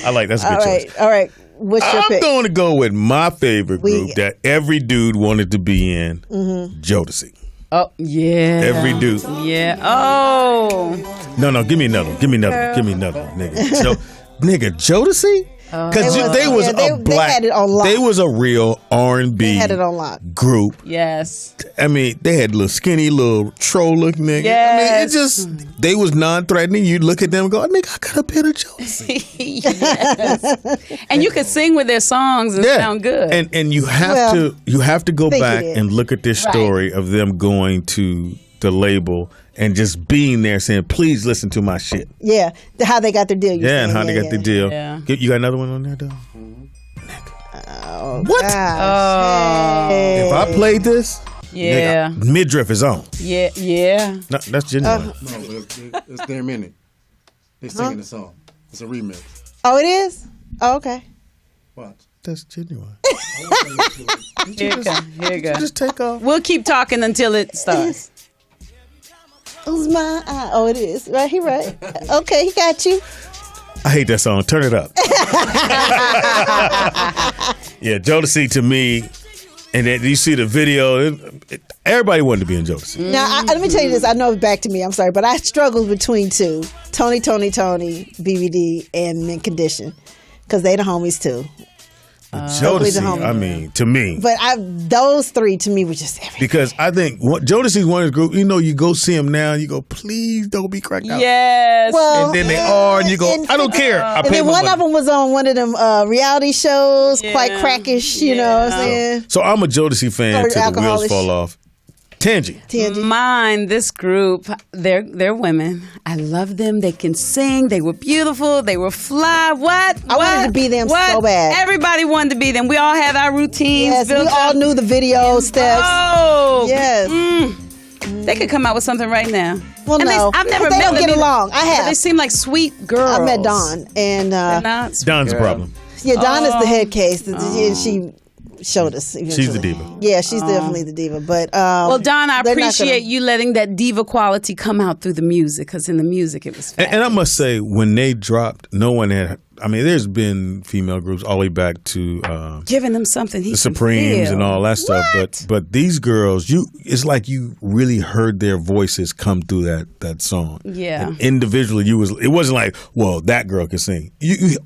Speaker 3: I like that's a good choice.
Speaker 4: All right. What's your pick?
Speaker 3: I'm going to go with my favorite group that every dude wanted to be in, Jodeci.
Speaker 2: Oh, yeah.
Speaker 3: Every dude.
Speaker 2: Yeah. Oh.
Speaker 3: No, give me another. Nigga. Nigga, Jodeci? Because they had it on lock. They was a real R&B
Speaker 4: They had it on lock.
Speaker 3: group.
Speaker 2: Yes.
Speaker 3: I mean, they had little skinny, little troll looking nigga.
Speaker 2: Yes.
Speaker 3: I mean, they was non-threatening. You look at them and go, nigga, I got a bit of Jodeci.
Speaker 2: Yes. And you could sing with their songs and sound good.
Speaker 3: And you have to go back and look at this story of them going to the label and just being there saying, please listen to my shit.
Speaker 4: Yeah, how they got their deal.
Speaker 3: And how they got the deal.
Speaker 2: Yeah.
Speaker 3: You got another one on there, though?
Speaker 4: Oh,
Speaker 3: what?
Speaker 4: Hey.
Speaker 3: If I played this,
Speaker 2: nigga,
Speaker 3: midriff is on.
Speaker 2: Yeah.
Speaker 3: No, that's genuine.
Speaker 5: No, but it's their minute. They singing the song. It's a remix.
Speaker 4: Oh, it is? Oh, okay.
Speaker 5: Watch.
Speaker 3: That's genuine.
Speaker 2: Here you go.
Speaker 3: Just take off.
Speaker 2: We'll keep talking until it starts.
Speaker 4: Who's my eye? Oh, it is. Right, he right. Okay, he got you.
Speaker 3: I hate that song. Turn it up. Yeah, Jodeci to me, and then you see the video, everybody wanted to be in Jodeci.
Speaker 4: Now, let me tell you this. I know it's back to me. I'm sorry, but I struggled between two. Tony, BBD, and Mint Condition. Because they the homies, too.
Speaker 3: Jodeci, I mean, to me.
Speaker 4: But those three, to me, were just everything.
Speaker 3: Because I think Jodeci's one of the group, you go see them now, and you go, please don't be cracked out.
Speaker 2: Yes.
Speaker 4: Well,
Speaker 3: and then they are, and you go, I don't care. I
Speaker 4: and
Speaker 3: pay
Speaker 4: then
Speaker 3: my
Speaker 4: one
Speaker 3: money.
Speaker 4: of them was on one of them reality shows, quite crackish, you know what I'm saying?
Speaker 3: So I'm a Jodeci fan
Speaker 4: Or
Speaker 3: till the wheels
Speaker 4: alcoholish.
Speaker 3: fall off. Tangy.
Speaker 2: Mine, this group, they're women. I love them. They can sing. They were beautiful. They were fly. What?
Speaker 4: I wanted to be them so bad.
Speaker 2: Everybody wanted to be them. We all have our routines.
Speaker 4: Yes, we
Speaker 2: built
Speaker 4: all
Speaker 2: up.
Speaker 4: knew the video steps.
Speaker 2: Oh.
Speaker 4: Yes.
Speaker 2: They could come out with something right now.
Speaker 4: Well,
Speaker 2: and
Speaker 4: no.
Speaker 2: I've never
Speaker 4: They
Speaker 2: met
Speaker 4: don't
Speaker 2: them
Speaker 4: get
Speaker 2: either.
Speaker 4: along. I have.
Speaker 2: But they seem like sweet girls.
Speaker 4: I met Dawn. And,
Speaker 3: Don's a problem.
Speaker 4: Yeah, Dawn is the head case. And she showed us. Eventually.
Speaker 3: She's the diva.
Speaker 4: Yeah, she's definitely the diva. But
Speaker 2: well, Don, I
Speaker 4: they're not
Speaker 2: appreciate
Speaker 4: gonna-
Speaker 2: you letting that diva quality come out through the music, because in the music it was.
Speaker 3: And I must say, when they dropped, no one had I mean, there's been female groups all the way back to
Speaker 2: giving them something.
Speaker 3: The Supremes and all that stuff. But these girls, it's like you really heard their voices come through that song.
Speaker 2: Yeah.
Speaker 3: And individually, it wasn't like, well, that girl can sing. You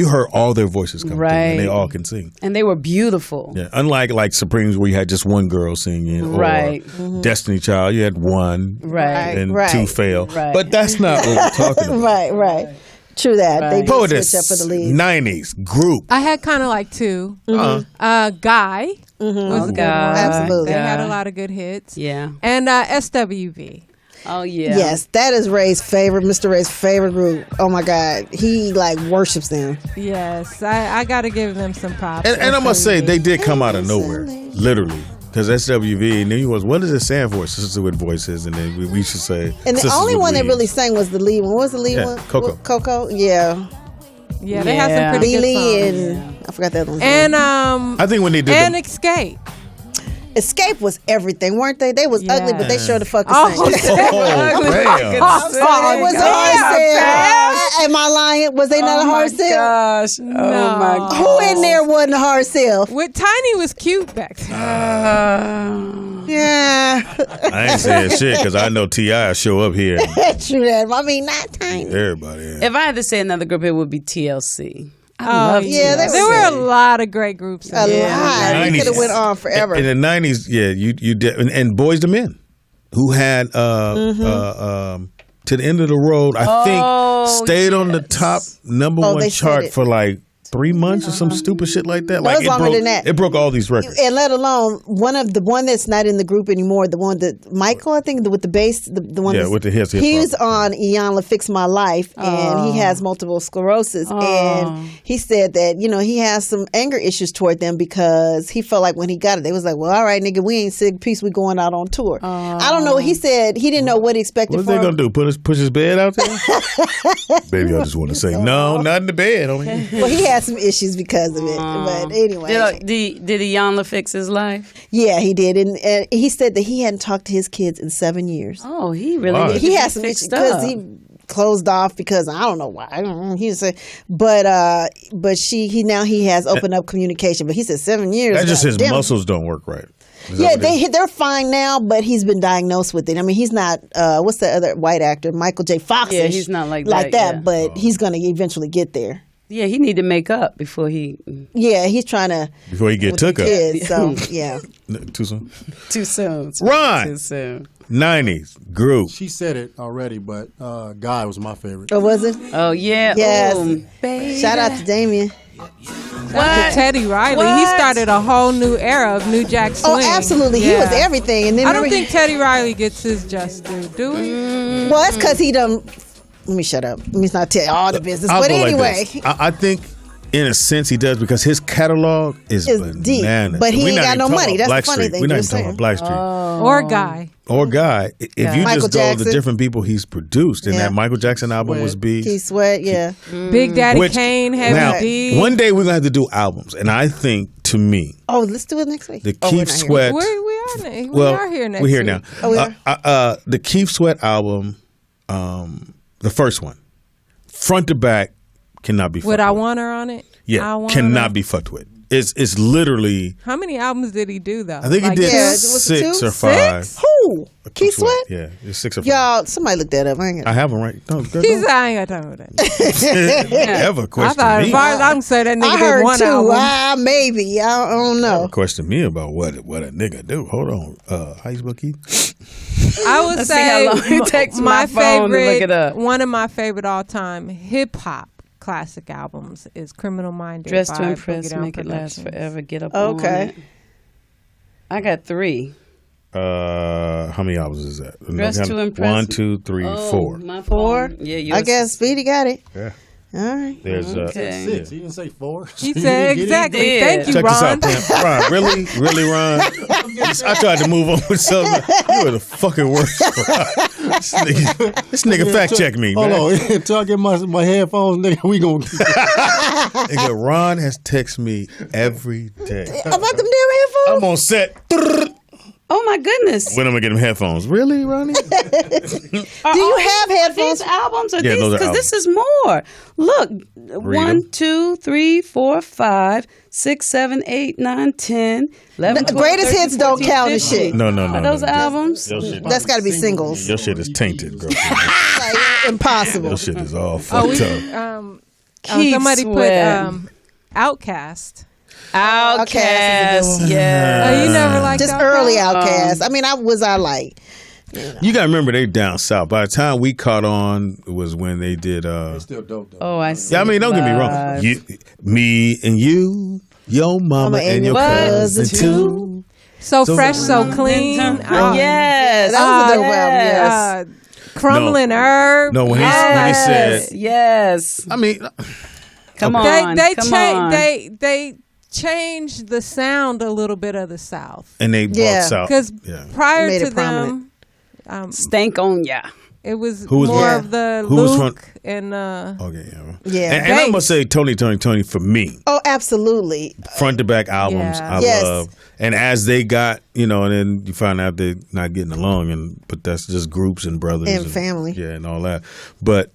Speaker 3: heard all their voices come through, and they all can sing.
Speaker 2: And they were beautiful.
Speaker 3: Yeah. Unlike like Supremes, where you had just one girl singing,
Speaker 2: right?
Speaker 3: Or Destiny Child, you had one,
Speaker 2: right,
Speaker 3: and
Speaker 4: right.
Speaker 3: two fail.
Speaker 2: Right.
Speaker 3: But that's not what we're talking about.
Speaker 4: Right. True that.
Speaker 2: Right.
Speaker 4: They did
Speaker 3: POTUS,
Speaker 4: switch up for the lead.
Speaker 3: 90s group.
Speaker 6: I had kind of like two. Guy. Was a good one.
Speaker 4: Absolutely.
Speaker 6: They had a lot of good hits.
Speaker 2: Yeah.
Speaker 6: And SWV.
Speaker 2: Oh, yeah.
Speaker 4: Yes, that is Mr. Ray's favorite group. Oh, my God. He, worships them.
Speaker 6: Yes. I got to give them some props.
Speaker 3: And I must say, they did come out of nowhere, literally. Because SWV, and then he was, what does it stand for? Sisters with Voices, and then we should say.
Speaker 4: And the
Speaker 3: Sisters
Speaker 4: only
Speaker 3: with
Speaker 4: one that
Speaker 3: Weeds.
Speaker 4: really sang was the lead one. What was the lead one?
Speaker 3: Coco.
Speaker 4: Coco, yeah.
Speaker 6: Yeah, they had some pretty good songs.
Speaker 4: And I forgot the other one.
Speaker 6: And
Speaker 3: I think when they did
Speaker 6: Escape.
Speaker 4: Escape was everything, weren't they? They was ugly, but they sure the fuck
Speaker 6: Oh,
Speaker 4: sang.
Speaker 3: damn.
Speaker 4: It was a hard sell. Am I lying? Was they not a hard sell?
Speaker 2: Gosh. Oh my gosh.
Speaker 4: Who in there wasn't a hard sell?
Speaker 6: With Tiny was cute back then.
Speaker 4: Yeah.
Speaker 3: I ain't saying shit because I know T.I. show up here.
Speaker 4: True that. I mean, not Tiny.
Speaker 3: Everybody.
Speaker 2: If I had to say another group, it would be TLC.
Speaker 6: I love
Speaker 4: yeah,
Speaker 6: there were a lot of great groups.
Speaker 4: A lot. We could have went on forever.
Speaker 3: In the 90s, yeah, you did, and Boys to Men, who had To the End of the Road, I think, stayed on the top number one chart for 3 months or some stupid shit like that.
Speaker 4: No, it was longer than that.
Speaker 3: It broke all these records.
Speaker 4: And let alone the one that's not in the group anymore, the one that Michael, I think, with the bass, the one
Speaker 3: with the hits.
Speaker 4: He's on Iyanla Fix My Life, and he has multiple sclerosis. And he said that, he has some anger issues toward them because he felt like when he got it, they was like, well, all right, nigga, we ain't sick. Peace, we going out on tour. I don't know. He said he didn't know what he expected.
Speaker 3: What's they going to do? Push his bed out there? Baby, I just want to say, no, not in the bed.
Speaker 4: Well, he had some issues because of it. But anyway.
Speaker 2: Did Iyanla fix his life?
Speaker 4: Yeah, he did. And he said that he hadn't talked to his kids in 7 years.
Speaker 2: Oh, he really did.
Speaker 4: He had some issues because he closed off because I don't know why. I don't know. He said, but he has opened up communication. But he said 7 years.
Speaker 3: That's just his muscles don't work right.
Speaker 4: Yeah, they're fine now, but he's been diagnosed with it. I mean, he's not. What's the other white actor, Michael J. Fox?
Speaker 2: Yeah, he's not like that.
Speaker 4: Yeah. But he's going to eventually get there.
Speaker 2: Yeah, he need to make up before he.
Speaker 4: Yeah, he's trying to.
Speaker 3: Before he get took up.
Speaker 4: So yeah.
Speaker 3: Too soon.
Speaker 2: Too soon.
Speaker 3: Ron.
Speaker 2: Too soon.
Speaker 3: 90s group.
Speaker 5: She said it already, but Guy was my favorite.
Speaker 4: Oh, was it?
Speaker 2: Oh yeah.
Speaker 4: Yes.
Speaker 2: Baby.
Speaker 4: Shout out to Damien.
Speaker 6: What? Teddy Riley. He started a whole new era of New Jack Swing.
Speaker 4: Oh, absolutely. He was everything. And then
Speaker 6: I don't think Teddy Riley gets his just due. Do we?
Speaker 4: Well, that's because he done. Let me shut up. Let me not tell you all the business.
Speaker 3: I'll
Speaker 4: but
Speaker 3: go
Speaker 4: anyway.
Speaker 3: like this. I think in a sense he does because his catalog is
Speaker 4: deep.
Speaker 3: bananas.
Speaker 4: But he ain't got no money. That's the funny thing.
Speaker 3: We're not even talking about Blackstreet.
Speaker 6: Or Guy.
Speaker 3: Or Guy. If you
Speaker 4: Michael
Speaker 3: just go
Speaker 4: Jackson.
Speaker 3: the different people he's produced, and that Michael Jackson album was big.
Speaker 4: Keith Sweat, yeah.
Speaker 6: Big Daddy Kane, Heavy D.
Speaker 3: One day we're going to have to do albums, and I think, to me,
Speaker 4: Oh, let's do it next week.
Speaker 3: the Keith Sweat.
Speaker 6: We are here next
Speaker 3: we're here
Speaker 6: week.
Speaker 3: now.
Speaker 4: Oh, we are?
Speaker 3: The Keith Sweat album, the first one, front to back, cannot be fucked
Speaker 6: Would I
Speaker 3: with.
Speaker 6: Want Her on it?
Speaker 3: Yeah, cannot be fucked with. It's literally.
Speaker 6: How many albums did he do though?
Speaker 3: I think he did 6 or 5.
Speaker 4: Who? Keith Sweat?
Speaker 3: Yeah, it's 6 or 5.
Speaker 4: Y'all, somebody look that up.
Speaker 3: I have them right. No, girl,
Speaker 6: He's I ain't got time for that.
Speaker 3: Ever question
Speaker 6: I thought
Speaker 3: me?
Speaker 6: as far as I'm concerned, that nigga
Speaker 4: I
Speaker 6: did
Speaker 4: heard
Speaker 6: one
Speaker 4: two.
Speaker 6: album.
Speaker 4: Maybe. I don't know.
Speaker 3: Ever question me about what a nigga do? Hold on. How you spell Keith?
Speaker 6: I would
Speaker 2: Let's see how long
Speaker 6: say
Speaker 2: it takes
Speaker 6: my
Speaker 2: my phone to
Speaker 6: favorite,
Speaker 2: look it up.
Speaker 6: one of my favorite all-time hip-hop classic albums is Criminal Minded.
Speaker 2: Dress
Speaker 6: by
Speaker 2: to Impress,
Speaker 6: Boogie Down
Speaker 2: Make It Last
Speaker 6: Productions.
Speaker 2: Forever, Get Up on
Speaker 4: Okay.
Speaker 2: It. I got 3.
Speaker 3: How many albums is that?
Speaker 2: Dress to Impress.
Speaker 3: 1, 2, 3, 4.
Speaker 2: My
Speaker 4: 4?
Speaker 2: Yeah, yours.
Speaker 4: I guess Speedy got it.
Speaker 3: Yeah.
Speaker 4: All right.
Speaker 3: There's
Speaker 2: Okay.
Speaker 5: 6. He didn't say 4.
Speaker 6: He said exactly.
Speaker 2: did.
Speaker 6: Thank you,
Speaker 3: Check
Speaker 6: Ron.
Speaker 3: this out, Ron. Really, Ron? I tried to move on with something. You were the fucking worst. This nigga fact check me, man.
Speaker 5: Hold on. Until I get my headphones, nigga, we going to.
Speaker 3: Nigga, Ron has texted me every day.
Speaker 4: About them damn headphones?
Speaker 3: I'm on set.
Speaker 2: Oh my goodness!
Speaker 3: When am I getting headphones? Really, Ronnie?
Speaker 4: Do you have headphones?
Speaker 2: These albums or
Speaker 3: Yeah,
Speaker 2: these?
Speaker 3: those are
Speaker 2: Because this is
Speaker 3: albums.
Speaker 2: more. Look,
Speaker 3: Read
Speaker 2: 1,
Speaker 3: them.
Speaker 2: 2, 3, 4, 5, 6, 7, 8, 9, 10, 11,
Speaker 4: The
Speaker 2: 12,
Speaker 4: greatest
Speaker 2: 13,
Speaker 4: hits don't
Speaker 2: 14,
Speaker 4: count and
Speaker 2: 15.
Speaker 4: shit.
Speaker 3: No.
Speaker 2: Are those albums?
Speaker 3: Your shit,
Speaker 4: That's got to be singles.
Speaker 3: your shit is tainted, girl.
Speaker 4: Like, impossible.
Speaker 3: Your shit is all fucked up.
Speaker 2: Keith
Speaker 6: somebody
Speaker 2: Sweat.
Speaker 6: put Outcast.
Speaker 2: Outcast,
Speaker 4: is a good one.
Speaker 2: yeah.
Speaker 6: You never liked
Speaker 4: Just
Speaker 6: Outkast?
Speaker 4: early Outcast. I mean, I like.
Speaker 3: You gotta remember they down south. By the time we caught on, it was when they did.
Speaker 5: Still dope though.
Speaker 2: Oh, I see.
Speaker 3: Yeah, I mean, don't get me wrong. Me and you, your mama and your cousin too.
Speaker 6: So fresh, so clean.
Speaker 2: Yes.
Speaker 4: That was a dope album, yes.
Speaker 6: Crumbling herb.
Speaker 3: No, when he said,
Speaker 2: yes.
Speaker 3: I mean,
Speaker 2: come on.
Speaker 6: They changed the sound a little bit of the South.
Speaker 3: and they brought south.
Speaker 6: Because prior
Speaker 4: Made
Speaker 6: to
Speaker 4: it prominent.
Speaker 6: them,
Speaker 2: Stank on ya.
Speaker 6: it was
Speaker 3: Who was
Speaker 6: more
Speaker 3: one?
Speaker 6: of the
Speaker 3: Who was
Speaker 6: Luke
Speaker 3: one?
Speaker 6: and
Speaker 3: Okay,
Speaker 4: Yeah.
Speaker 3: And I must say, Tony for me,
Speaker 4: Oh, absolutely.
Speaker 3: front to back albums,
Speaker 6: Yeah.
Speaker 3: I
Speaker 4: Yes.
Speaker 3: love. And as they got, and then you find out they're not getting along, but that's just groups and brothers
Speaker 4: And family.
Speaker 3: yeah, and all that. But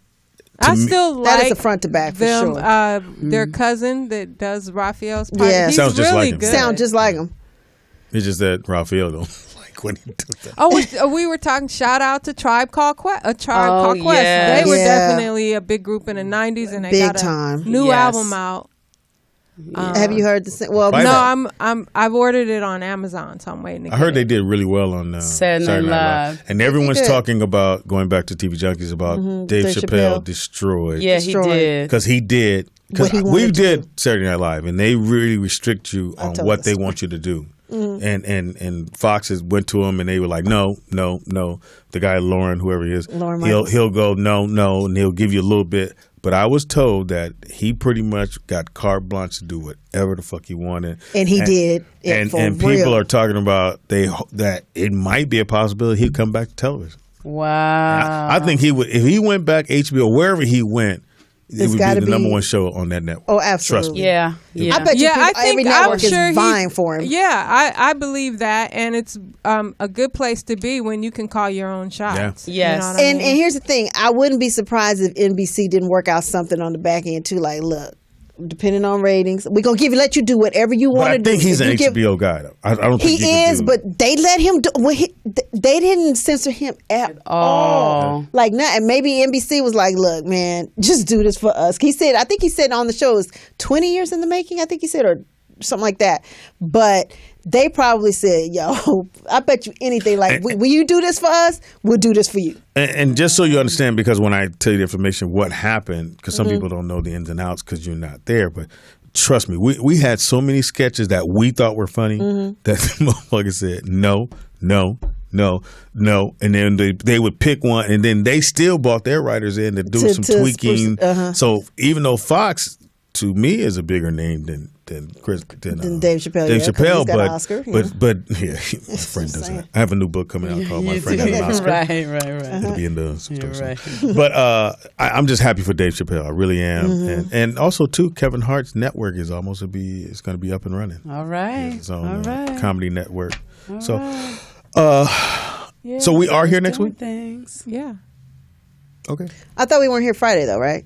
Speaker 3: to
Speaker 6: I
Speaker 3: me-
Speaker 6: still like
Speaker 4: That is a front to back for
Speaker 6: them.
Speaker 4: sure.
Speaker 6: Their cousin that does Raphael's part.
Speaker 4: Yeah.
Speaker 6: He's
Speaker 3: Sounds just
Speaker 6: really
Speaker 3: like him.
Speaker 6: good.
Speaker 4: Sound just like him.
Speaker 3: it's just that Raphael don't like when he does that.
Speaker 6: Oh, we were talking. Shout out to Tribe Called Quest. Called Quest.
Speaker 2: yes.
Speaker 6: They were
Speaker 4: Yeah.
Speaker 6: definitely a big group in the '90s, and they
Speaker 4: Big
Speaker 6: got a
Speaker 4: time.
Speaker 6: new
Speaker 2: Yes.
Speaker 6: album out.
Speaker 4: Have you heard the? Well,
Speaker 3: Why
Speaker 6: No,
Speaker 3: not?
Speaker 6: I've ordered it on Amazon, so I'm waiting. To
Speaker 3: I heard they
Speaker 6: get
Speaker 3: did really well on
Speaker 2: Saturday Night Live.
Speaker 3: and everyone's
Speaker 4: Good.
Speaker 3: talking about going back to TV Junkies about Dave
Speaker 4: Dave
Speaker 3: Chappelle
Speaker 4: Chappelle.
Speaker 3: destroyed.
Speaker 2: Yeah, he
Speaker 4: Destroyed.
Speaker 2: did.
Speaker 3: Because he did. Because
Speaker 4: What he
Speaker 3: we
Speaker 4: wanted to
Speaker 3: did Saturday Night Live, and they really restrict you on
Speaker 4: told
Speaker 3: what
Speaker 4: us.
Speaker 3: they want you to do. And Fox went to him, and they were like, no. The guy Lauren, whoever he is,
Speaker 4: Lauren
Speaker 3: he'll
Speaker 4: Michaels.
Speaker 3: go no, and he'll give you a little bit. But I was told that he pretty much got carte blanche to do whatever the fuck he wanted,
Speaker 4: And he did it
Speaker 3: And
Speaker 4: for
Speaker 3: people
Speaker 4: real.
Speaker 3: are talking about that it might be a possibility he'd come back to television.
Speaker 2: Wow.
Speaker 3: I think he would if he went back HBO wherever he went. It
Speaker 4: It's
Speaker 3: would be
Speaker 4: gotta
Speaker 3: the
Speaker 4: be-
Speaker 3: number one show on that network.
Speaker 4: Oh, absolutely.
Speaker 3: Trust me.
Speaker 2: Yeah. Yeah.
Speaker 4: I bet you
Speaker 6: Yeah, I
Speaker 4: people, every
Speaker 6: think I'm
Speaker 4: network
Speaker 6: sure
Speaker 4: is vying for him.
Speaker 6: Yeah, I believe that, and it's a good place to be when you can call your own shots.
Speaker 2: Yeah.
Speaker 6: You
Speaker 2: Yes.
Speaker 6: know what I
Speaker 4: And
Speaker 6: mean?
Speaker 4: here's the thing: I wouldn't be surprised if NBC didn't work out something on the back end too. Like, look, depending on ratings, we're gonna let you do whatever you
Speaker 3: But
Speaker 4: want
Speaker 3: I
Speaker 4: to do.
Speaker 3: think he's
Speaker 4: If
Speaker 3: an
Speaker 4: you give-
Speaker 3: HBO guy, though. I don't think
Speaker 4: He
Speaker 3: can
Speaker 4: is,
Speaker 3: do-
Speaker 4: but they let him do. They didn't censor him at all. Like, not, and maybe NBC was like, "Look, man, just do this for us." He said, I think he said on the show, it's 20 years in the making. I think he said, or something like that. But they probably said, "Yo, I bet you anything. Like, when you do this for us, we'll do this for you."
Speaker 3: And just so you understand, because when I tell you the information, what happened, because some
Speaker 4: Mhm.
Speaker 3: people don't know the ins and outs because you're not there, but trust me, we had so many sketches that we thought were funny
Speaker 4: Mhm.
Speaker 3: that the motherfucker said no, and then they would pick one, and then they still brought their writers in to do some
Speaker 4: To
Speaker 3: tweaking.
Speaker 4: spruce- uh-huh.
Speaker 3: So even though Fox, to me, is a bigger name than
Speaker 4: Dave Chappelle.
Speaker 3: Dave
Speaker 4: yeah, 'cause
Speaker 3: Chappelle,
Speaker 4: he's got an Oscar, yeah.
Speaker 3: but yeah, my friend doesn't. I have a new book coming out called My Friend Has an Oscar.
Speaker 2: Right.
Speaker 3: It'll be in the
Speaker 2: You're right.
Speaker 3: But I'm just happy for Dave Chappelle. I really am,
Speaker 2: Mhm.
Speaker 3: and also too, Kevin Hart's network is going to be up and running.
Speaker 2: All right.
Speaker 3: His own,
Speaker 2: All right.
Speaker 3: comedy network.
Speaker 2: All
Speaker 3: So,
Speaker 2: Yeah,
Speaker 3: so we are here
Speaker 2: just
Speaker 3: next
Speaker 2: doing
Speaker 3: week.
Speaker 2: Things.
Speaker 6: Yeah.
Speaker 3: Okay.
Speaker 4: I thought we weren't here Friday though, right?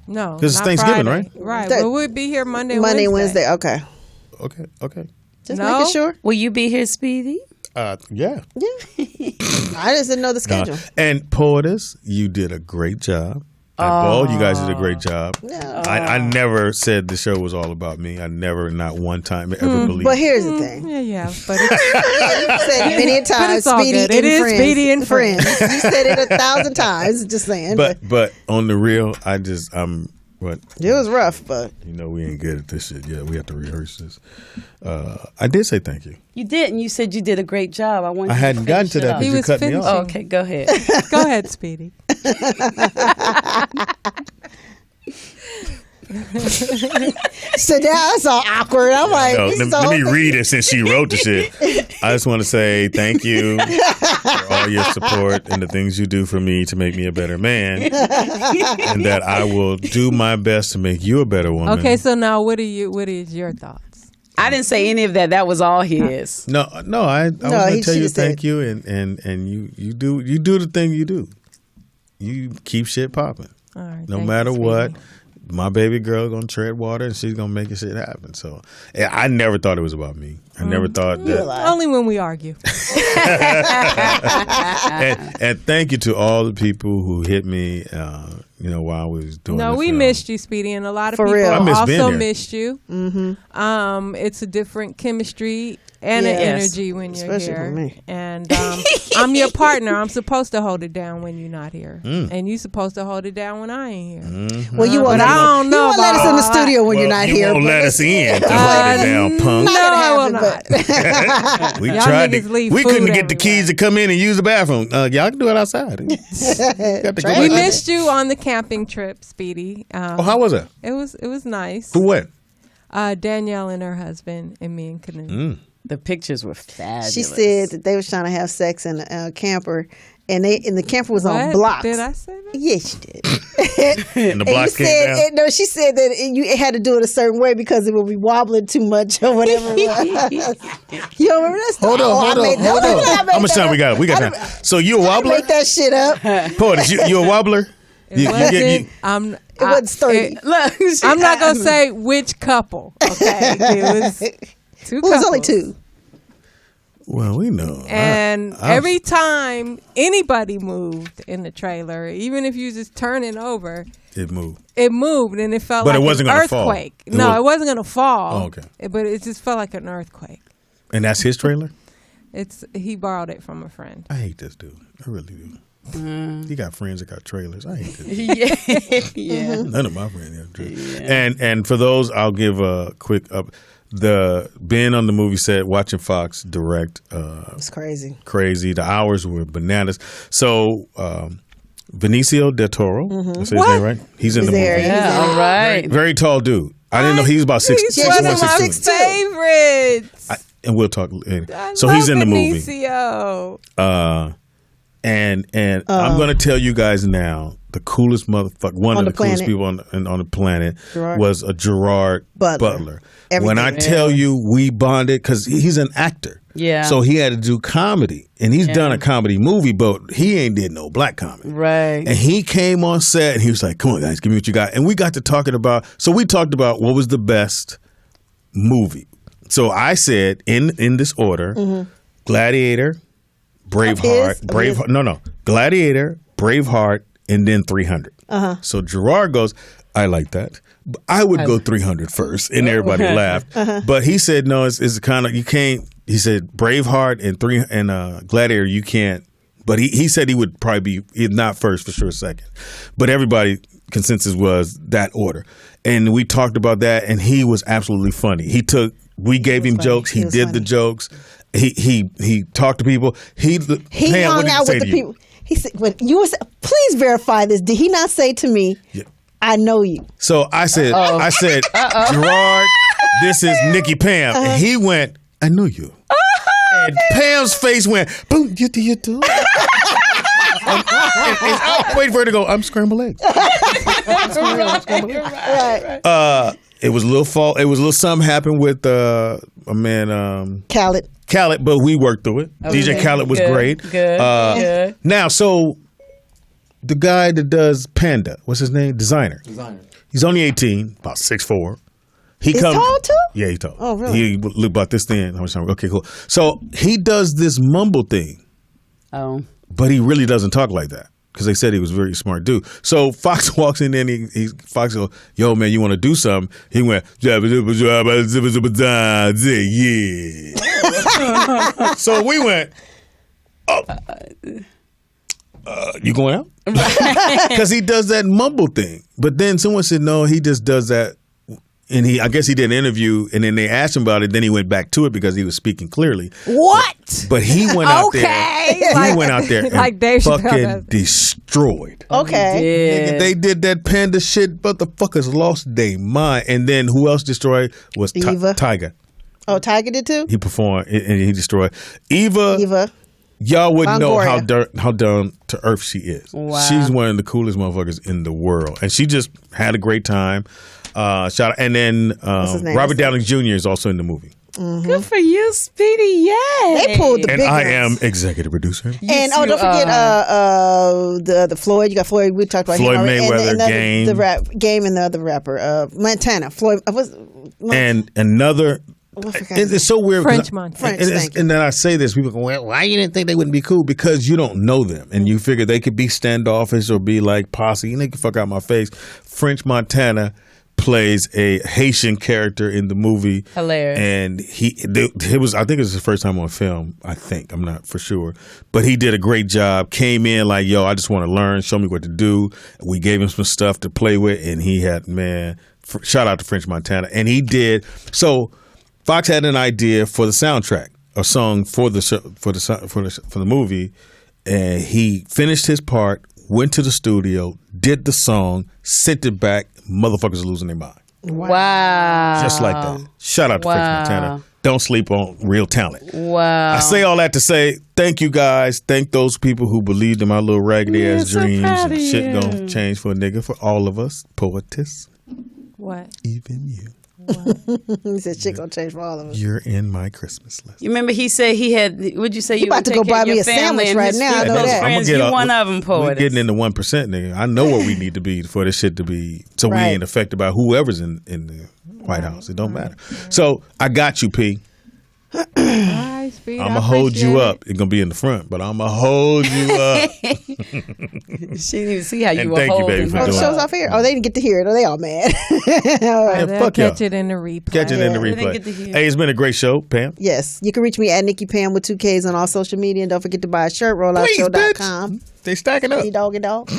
Speaker 6: No,
Speaker 3: 'Cause it's
Speaker 6: not
Speaker 3: Thanksgiving,
Speaker 6: Friday.
Speaker 3: right?
Speaker 6: Right.
Speaker 4: That-
Speaker 6: Well, we'll be here Monday,
Speaker 4: Monday,
Speaker 6: Wednesday.
Speaker 4: Wednesday. Okay.
Speaker 3: Okay.
Speaker 4: Just
Speaker 6: No?
Speaker 4: making sure.
Speaker 2: Will you be here, Speedy?
Speaker 3: Yeah.
Speaker 4: I just didn't know the schedule.
Speaker 3: And Poetess, you did a great job. At Ball, you guys did a great job. I never said the show was all about me. I never, not one time, ever believed.
Speaker 4: But here's the thing.
Speaker 6: Yeah, but it's,
Speaker 4: You said it many
Speaker 6: But
Speaker 4: times,
Speaker 6: it's all
Speaker 4: Speedy
Speaker 6: good.
Speaker 4: and
Speaker 6: It is
Speaker 4: friends.
Speaker 6: Speedy and friends.
Speaker 4: You said it 1,000 times. Just saying.
Speaker 3: But on the real, what?
Speaker 4: It was rough, but
Speaker 3: we ain't good at this shit yet. We have to rehearse this. I did say thank you.
Speaker 2: You did, and you said you did a great job. I want.
Speaker 3: I
Speaker 2: you
Speaker 3: hadn't
Speaker 2: to
Speaker 3: gotten
Speaker 2: finish
Speaker 3: to
Speaker 2: it
Speaker 3: that,
Speaker 2: up.
Speaker 3: but you cut me off.
Speaker 2: Oh, okay, go ahead.
Speaker 6: Go ahead, Speedy.
Speaker 4: so now it's all awkward. I'm like,
Speaker 3: No,
Speaker 4: this is
Speaker 3: let
Speaker 4: the
Speaker 3: me
Speaker 4: whole
Speaker 3: read it since she wrote the shit. I just want to say thank you for all your support and the things you do for me to make me a better man, and that I will do my best to make you a better woman.
Speaker 6: Okay, so now what is your thoughts?
Speaker 2: I didn't say any of that. That was all his.
Speaker 3: No. I was going to tell you thank you, and you do the thing you do. You keep shit popping.
Speaker 6: All right,
Speaker 3: no matter what. My baby girl gonna tread water, and she's gonna make this shit happen. So, I never thought it was about me. I never thought that.
Speaker 6: Only when we argue.
Speaker 3: and thank you to all the people who hit me. While I was doing.
Speaker 6: No, we missed you, Speedy, and a lot of
Speaker 4: For
Speaker 6: people
Speaker 4: real.
Speaker 6: also missed you. Mm-hmm. It's a different chemistry and an energy when you're
Speaker 4: especially
Speaker 6: here.
Speaker 4: for me.
Speaker 6: And I'm your partner. I'm supposed to hold it down when you're not here, and you're supposed to hold it down when I ain't here.
Speaker 4: Well, you won't.
Speaker 6: But I don't know.
Speaker 4: You won't let us in the studio when you're not here.
Speaker 3: You won't let us in to hold it down, punk.
Speaker 6: No, I will not.
Speaker 3: We
Speaker 6: Y'all
Speaker 3: tried
Speaker 6: niggas
Speaker 3: to.
Speaker 6: leave
Speaker 3: We
Speaker 6: food
Speaker 3: couldn't get the
Speaker 6: everywhere.
Speaker 3: keys to come in and use the bathroom. Y'all can do it outside.
Speaker 6: We missed you on the camping trip, Speedy.
Speaker 3: How was it?
Speaker 6: It was nice.
Speaker 3: Who went?
Speaker 6: Danielle and her husband and me and Canoe.
Speaker 2: The pictures were fabulous.
Speaker 4: She said that they was trying to have sex in a camper, and the camper was on blocks.
Speaker 6: Did I say that?
Speaker 4: Yes, you did.
Speaker 3: And the blocks came down?
Speaker 4: No, she said that you had to do it a certain way because it would be wobbling too much or whatever it was. You don't remember that story?
Speaker 3: Hold on. How much time we got? We got time. So you a wobbler?
Speaker 4: Make that shit up.
Speaker 3: Poet, you a wobbler?
Speaker 6: It wasn't
Speaker 4: sturdy.
Speaker 6: I'm not gonna say which couple. Okay, it was two.
Speaker 4: Well, it was only two.
Speaker 3: Well, we know.
Speaker 6: And every time anybody moved in the trailer, even if you just turn it over,
Speaker 3: it moved.
Speaker 6: It moved, and it felt
Speaker 3: But
Speaker 6: like
Speaker 3: it wasn't
Speaker 6: an
Speaker 3: gonna fall.
Speaker 6: earthquake. No, it wasn't going to fall.
Speaker 3: Oh, okay.
Speaker 6: But it just felt like an earthquake.
Speaker 3: And that's his trailer?
Speaker 6: He borrowed it from a friend.
Speaker 3: I hate this dude. I really do. He got friends that got trailers. I hate this.
Speaker 2: Yeah.
Speaker 3: None of my friends have trailers. Yeah. And for those, I'll give a quick up. Being on the movie set, watching Fox direct.
Speaker 4: It's crazy.
Speaker 3: Crazy. The hours were bananas. So, Benicio del Toro. That's his name, right? He's in the movie.
Speaker 2: Yeah, all right.
Speaker 3: Very, very tall dude. I didn't know he was about 6'1", 6'2".
Speaker 6: He's one of my favorites.
Speaker 3: And we'll talk. So he's in the movie.
Speaker 6: Benicio.
Speaker 3: And I'm going to tell you guys now, the coolest motherfucker, one of the coolest people on the planet was a Gerard Butler. When I tell you we bonded, because he's an actor.
Speaker 2: Yeah.
Speaker 3: So he had to do comedy. And he's done a comedy movie, but he ain't did no black comedy.
Speaker 2: Right.
Speaker 3: And he came on set and he was like, come on, guys, give me what you got. And we got to talking about, so we talked about what was the best movie. So I said, in this order, Gladiator, Braveheart, Gladiator, Braveheart, and then 300. So Gerard goes, I like that. But I would go 300 first, and everybody laughed. But he said, no, it's kind of, you can't. He said Braveheart and Gladiator, you can't. But he said he would probably be, if not first, for sure second. But everybody consensus was that order, and we talked about that, and he was absolutely funny. We gave him jokes. He did the jokes. He talked to people. He
Speaker 4: hung out with the people. He said, "When you was, please verify this. Did he not say to me, I know you?"
Speaker 3: So I said, Gerard, this is Nikki Pam, and he went, I know you. And Pam's face went, boom, you do. And I wait for her to go, I'm scrambled eggs. It was a little fault. It was a little something happened with a man, Khaled, but we worked through it. Okay. DJ Khaled was great. Good. Now, so the guy that does Panda, what's his name? Designer. He's only 18, about 6'4". He's tall too? Yeah, he's tall.
Speaker 4: Oh, really?
Speaker 3: He looked about this thin. Okay, cool. So he does this mumble thing.
Speaker 2: Oh.
Speaker 3: But he really doesn't talk like that because they said he was a very smart dude. So Fox walks in there and Fox goes, yo, man, you want to do something? He went, yeah. So we went, you going out? Because he does that mumble thing. But then someone said, no, he just does that. And I guess he did an interview, and then they asked him about it. Then he went back to it because he was speaking clearly.
Speaker 6: What?
Speaker 3: But he went out there. He went out there and fucking destroyed.
Speaker 4: Okay.
Speaker 3: They did that Panda shit, but the fuckers lost their mind. And then who else destroyed was Tyga.
Speaker 4: Oh, Tyga did too?
Speaker 3: He performed and he destroyed. Eva. Y'all wouldn't know how down to earth she is.
Speaker 2: Wow.
Speaker 3: She's one of the coolest motherfuckers in the world. And she just had a great time. Shout out. And then
Speaker 4: his name?
Speaker 3: Robert Downey Jr. is also in the movie.
Speaker 4: Mm-hmm.
Speaker 2: Good for you, Speedy. Yay.
Speaker 4: They pulled the
Speaker 3: And
Speaker 4: big
Speaker 3: I
Speaker 4: ones.
Speaker 3: am executive producer.
Speaker 4: And don't forget the Floyd. You got Floyd. We talked about
Speaker 3: Floyd
Speaker 4: him already.
Speaker 3: Mayweather,
Speaker 4: and
Speaker 3: Game.
Speaker 4: the rap Game, and the other rapper Montana. Floyd.
Speaker 3: And another. It's so weird.
Speaker 6: French Montana.
Speaker 3: And then I say this, people go, well, why you didn't think they wouldn't be cool? Because you don't know them. And you figure they could be standoffish or be like posse. And they can fuck out my face. French Montana plays a Haitian character in the movie.
Speaker 2: Hilarious.
Speaker 3: And I think it was his first time on film. I'm not for sure. But he did a great job. Came in like, yo, I just want to learn. Show me what to do. We gave him some stuff to play with. And he had, shout out to French Montana. And he did. So Fox had an idea for the soundtrack, a song for the show, for the movie, and he finished his part, went to the studio, did the song, sent it back. Motherfuckers are losing their mind.
Speaker 2: Wow.
Speaker 3: Just like that. Shout out to French Montana. Don't sleep on real talent.
Speaker 2: Wow.
Speaker 3: I say all that to say thank you guys. Thank those people who believed in my little raggedy ass dreams and shit gonna change for a nigga, for all of us. Poetess.
Speaker 6: What?
Speaker 3: Even you.
Speaker 4: He said shit gonna change for all of us.
Speaker 3: You're in my Christmas list.
Speaker 2: You remember he said he had, would you say you
Speaker 4: about to go buy me a sandwich right now. I know that.
Speaker 2: Friends, you one of them,
Speaker 3: We're
Speaker 2: Poet.
Speaker 3: getting in the 1%, nigga. I know what we need to be for this shit to be, so we ain't affected by whoever's in the White House. It don't matter. So I got you, P.
Speaker 6: Hi, Speed.
Speaker 3: I'm going to hold you up. It's going to be in the front, but I'm going to hold you up.
Speaker 2: She didn't even see how you were
Speaker 3: thank you,
Speaker 2: holding
Speaker 3: baby, for
Speaker 4: Oh, the
Speaker 3: doing
Speaker 4: show's
Speaker 3: it.
Speaker 4: off here. Oh, they didn't get to hear it. Oh, they all mad. All right.
Speaker 6: They'll
Speaker 3: fuck y'all.
Speaker 6: catch it in the replay.
Speaker 3: Catch it in the
Speaker 2: they didn't
Speaker 3: replay.
Speaker 2: get to hear.
Speaker 3: Hey, it's been a great show, Pam.
Speaker 4: Yes. You can reach me at Nikki Pam with 2 Ks on all social media. And don't forget to buy a shirt, rolloutshow.com.
Speaker 3: They stacking up.
Speaker 4: Doggy dog.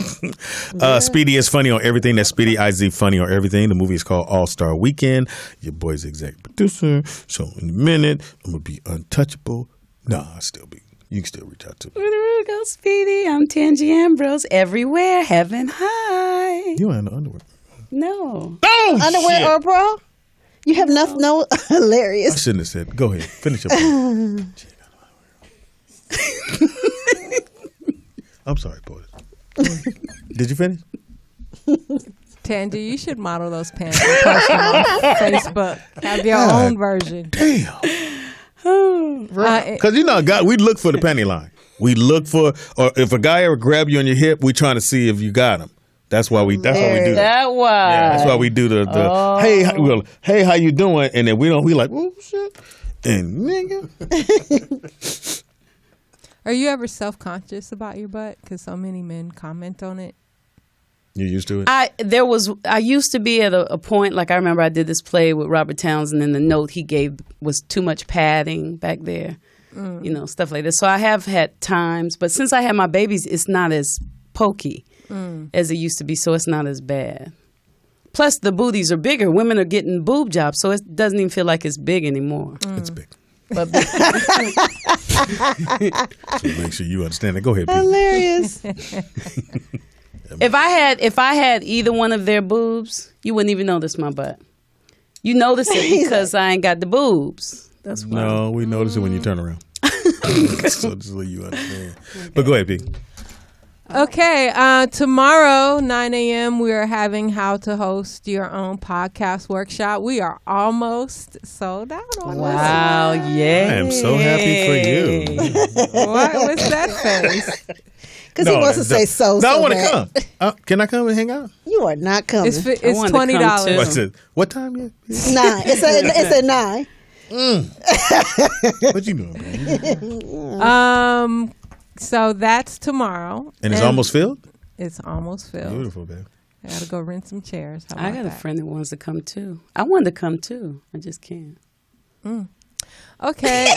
Speaker 3: Speedy is funny on everything. That's Speedy IZ funny on everything. The movie is called All-Star Weekend. Your boy's executive producer. So in a minute, I'm going to be untouchable. Nah, I'll still be. You can still reach out to me.
Speaker 2: Where go, Speedy? I'm Tangi Ambrose. Everywhere, heaven high.
Speaker 3: You ain't in the underwear.
Speaker 2: No.
Speaker 3: Oh,
Speaker 4: Underwear
Speaker 3: shit.
Speaker 4: or bra? You have no
Speaker 3: I
Speaker 4: hilarious.
Speaker 3: shouldn't have said. Go ahead. Finish up. I'm sorry, boys. Did you finish?
Speaker 6: Tangi, you should model those pants and post them on Facebook. Have your own version.
Speaker 3: Damn. Because God, we look for the panty line. We look for, or if a guy ever grab you on your hip, we trying to see if you got him. That's why we. That's why we do that.
Speaker 2: That was.
Speaker 3: Yeah, that's why we do the hey, how you doing? And then we like, oh shit, and nigga.
Speaker 6: Are you ever self-conscious about your butt? Because so many men comment on it.
Speaker 3: You used to it?
Speaker 2: I used to be at a point, like I remember I did this play with Robert Townsend, and the note he gave was too much padding back there, stuff like that. So I have had times, but since I had my babies, it's not as pokey as it used to be, so it's not as bad. Plus, the booties are bigger. Women are getting boob jobs, so it doesn't even feel like it's big anymore.
Speaker 3: It's big.
Speaker 2: But
Speaker 3: So make sure you understand that. Go ahead, Pete.
Speaker 4: Hilarious.
Speaker 2: If I had either one of their boobs, you wouldn't even notice my butt. You notice it because I ain't got the boobs. That's why.
Speaker 3: No, we notice it when you turn around. So just so you understand. But go ahead, Pete.
Speaker 6: Okay, tomorrow, 9 a.m., we are having How to Host Your Own Podcast Workshop. We are almost sold out on
Speaker 2: Wow, yeah.
Speaker 3: I am so happy for you.
Speaker 6: What was that face?
Speaker 4: Because he wants to say so.
Speaker 3: No, I want to
Speaker 4: bad.
Speaker 3: come. Can I come and hang out?
Speaker 4: You are not coming.
Speaker 6: It's $20.
Speaker 3: What's it? What time yet?
Speaker 4: 9. It's a 9.
Speaker 3: What you doing, man?
Speaker 6: So that's tomorrow.
Speaker 3: And it's almost filled?
Speaker 6: It's almost filled.
Speaker 3: Beautiful, babe.
Speaker 6: I got to go rent some chairs.
Speaker 2: I got a friend that wants to come too. I wanted to come too. I just can't.
Speaker 6: Okay.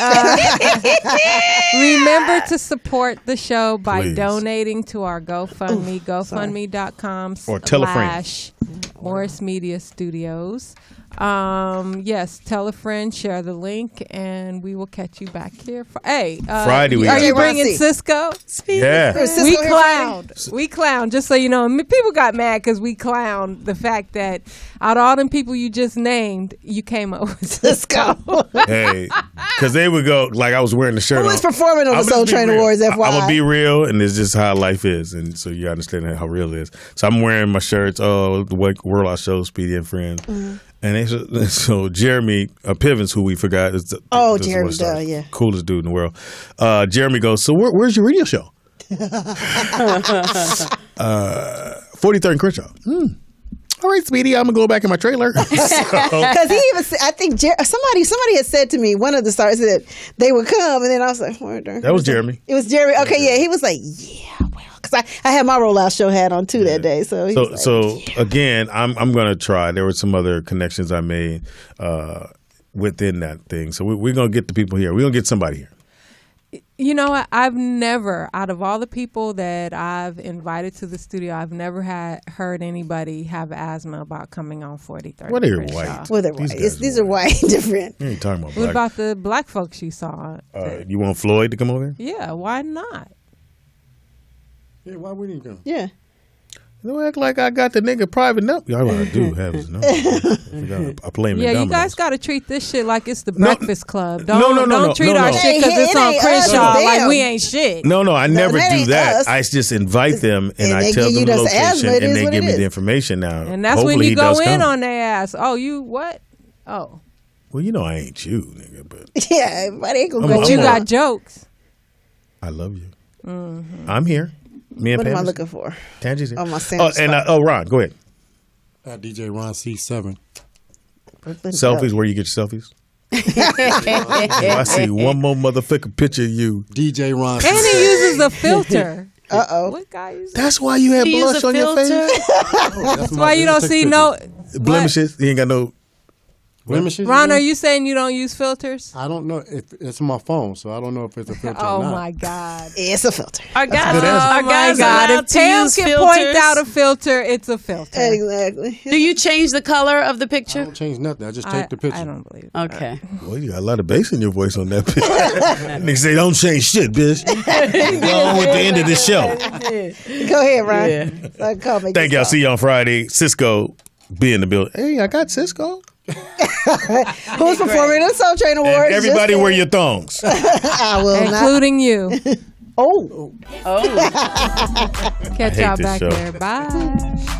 Speaker 6: Remember to support the show by
Speaker 3: Please.
Speaker 6: donating to our GoFundMe, GoFundMe.com
Speaker 3: Or tell a friend.
Speaker 6: / Morris Media Studios. Yes, tell a friend, share the link, and we will catch you back here.
Speaker 3: Friday we
Speaker 6: are
Speaker 3: got
Speaker 6: you
Speaker 3: you.
Speaker 6: bringing Cisco?
Speaker 3: Yeah.
Speaker 6: We clowned. We clowned. Just so you know, people got mad because we clowned the fact that out of all them people you just named, you came up with Cisco.
Speaker 3: Hey, Because they would go, like I was wearing the shirt.
Speaker 4: Who was performing on the Soul Train Awards, FYI?
Speaker 3: I'm going to be real, and it's just how life is. And so you understand how real it is. So I'm wearing my shirts, the World Out Show, Speedy and Friends. Mm-hmm. And so Jeremy Pivens, who we forgot, is
Speaker 4: Jeremy, yeah,
Speaker 3: coolest dude in the world. Jeremy goes, so where's your radio show? 43rd and Crenshaw. All right, Speedy, I'm gonna go back in my trailer. Because
Speaker 4: he even said, I think somebody had said to me, one of the stars that they would come, and then I was like,
Speaker 3: that was Jeremy.
Speaker 4: It was Jeremy. Okay, yeah, he was like, yeah, well, because I had my rollout show hat on too that day. So
Speaker 3: again, I'm gonna try. There were some other connections I made within that thing. So we're gonna get the people here. We're gonna get somebody here.
Speaker 6: You know, I've never, out of all the people that I've invited to the studio, I've never heard anybody have asthma about coming on 43rd.
Speaker 3: Well, they're white.
Speaker 4: Well, they're white. These are white, different.
Speaker 3: You ain't talking about
Speaker 6: black. What about the black folks you saw?
Speaker 3: You want Floyd to come over?
Speaker 6: Yeah, why not?
Speaker 5: Yeah, why wouldn't he come?
Speaker 4: Yeah.
Speaker 3: Don't act like I got the nigga private number. Y'all I do have his number. I play him.
Speaker 6: Yeah, you guys got to treat this shit like it's the Breakfast Club. Don't treat our shit because it's on Crenshaw like we ain't shit.
Speaker 3: No, I never do that. I just invite them and I tell them the location and they give me the information now.
Speaker 6: And that's when you go in on their ass. Oh, you what? Oh.
Speaker 3: Well, you know I ain't you, nigga. But
Speaker 4: yeah, everybody ain't gonna go.
Speaker 6: But you got jokes.
Speaker 3: I love you. Mm-hmm. I'm here. Me and
Speaker 4: what
Speaker 3: Pam
Speaker 4: am I looking for?
Speaker 3: Tangi's here.
Speaker 4: Oh, my sandwich.
Speaker 3: Ron, go ahead.
Speaker 5: DJ Ron C7.
Speaker 3: Selfies, where you get your selfies? I see one more motherfucking picture of you.
Speaker 5: DJ Ron C7.
Speaker 6: And he uses a filter.
Speaker 4: Uh-oh.
Speaker 6: What guy uses
Speaker 3: That's why you had blush on your face?
Speaker 6: That's why you don't see no
Speaker 3: blemishes. He ain't got no
Speaker 5: blemishes.
Speaker 6: Ron, are you saying you don't use filters?
Speaker 5: I don't know if it's my phone, so I don't know if it's a filter or not.
Speaker 6: Oh my God.
Speaker 4: It's a filter.
Speaker 2: Our guys
Speaker 6: If Tam can point out a filter, it's a filter.
Speaker 4: Exactly.
Speaker 2: Do you change the color of the picture?
Speaker 5: I don't change nothing. I just take the picture.
Speaker 6: I don't believe it.
Speaker 2: Okay.
Speaker 3: Well, you got a lot of bass in your voice on that picture. Niggas say, don't change shit, bitch. Go on with the end of the show.
Speaker 4: Go ahead, Ron.
Speaker 3: Yeah. Thank y'all. See you on Friday. Cisco be in the building. Hey, I got Cisco.
Speaker 4: Who's performing the Soul Train Awards?
Speaker 3: And everybody wear your thongs.
Speaker 4: I will
Speaker 6: including you.
Speaker 4: Oh.
Speaker 6: Catch y'all back there. Bye.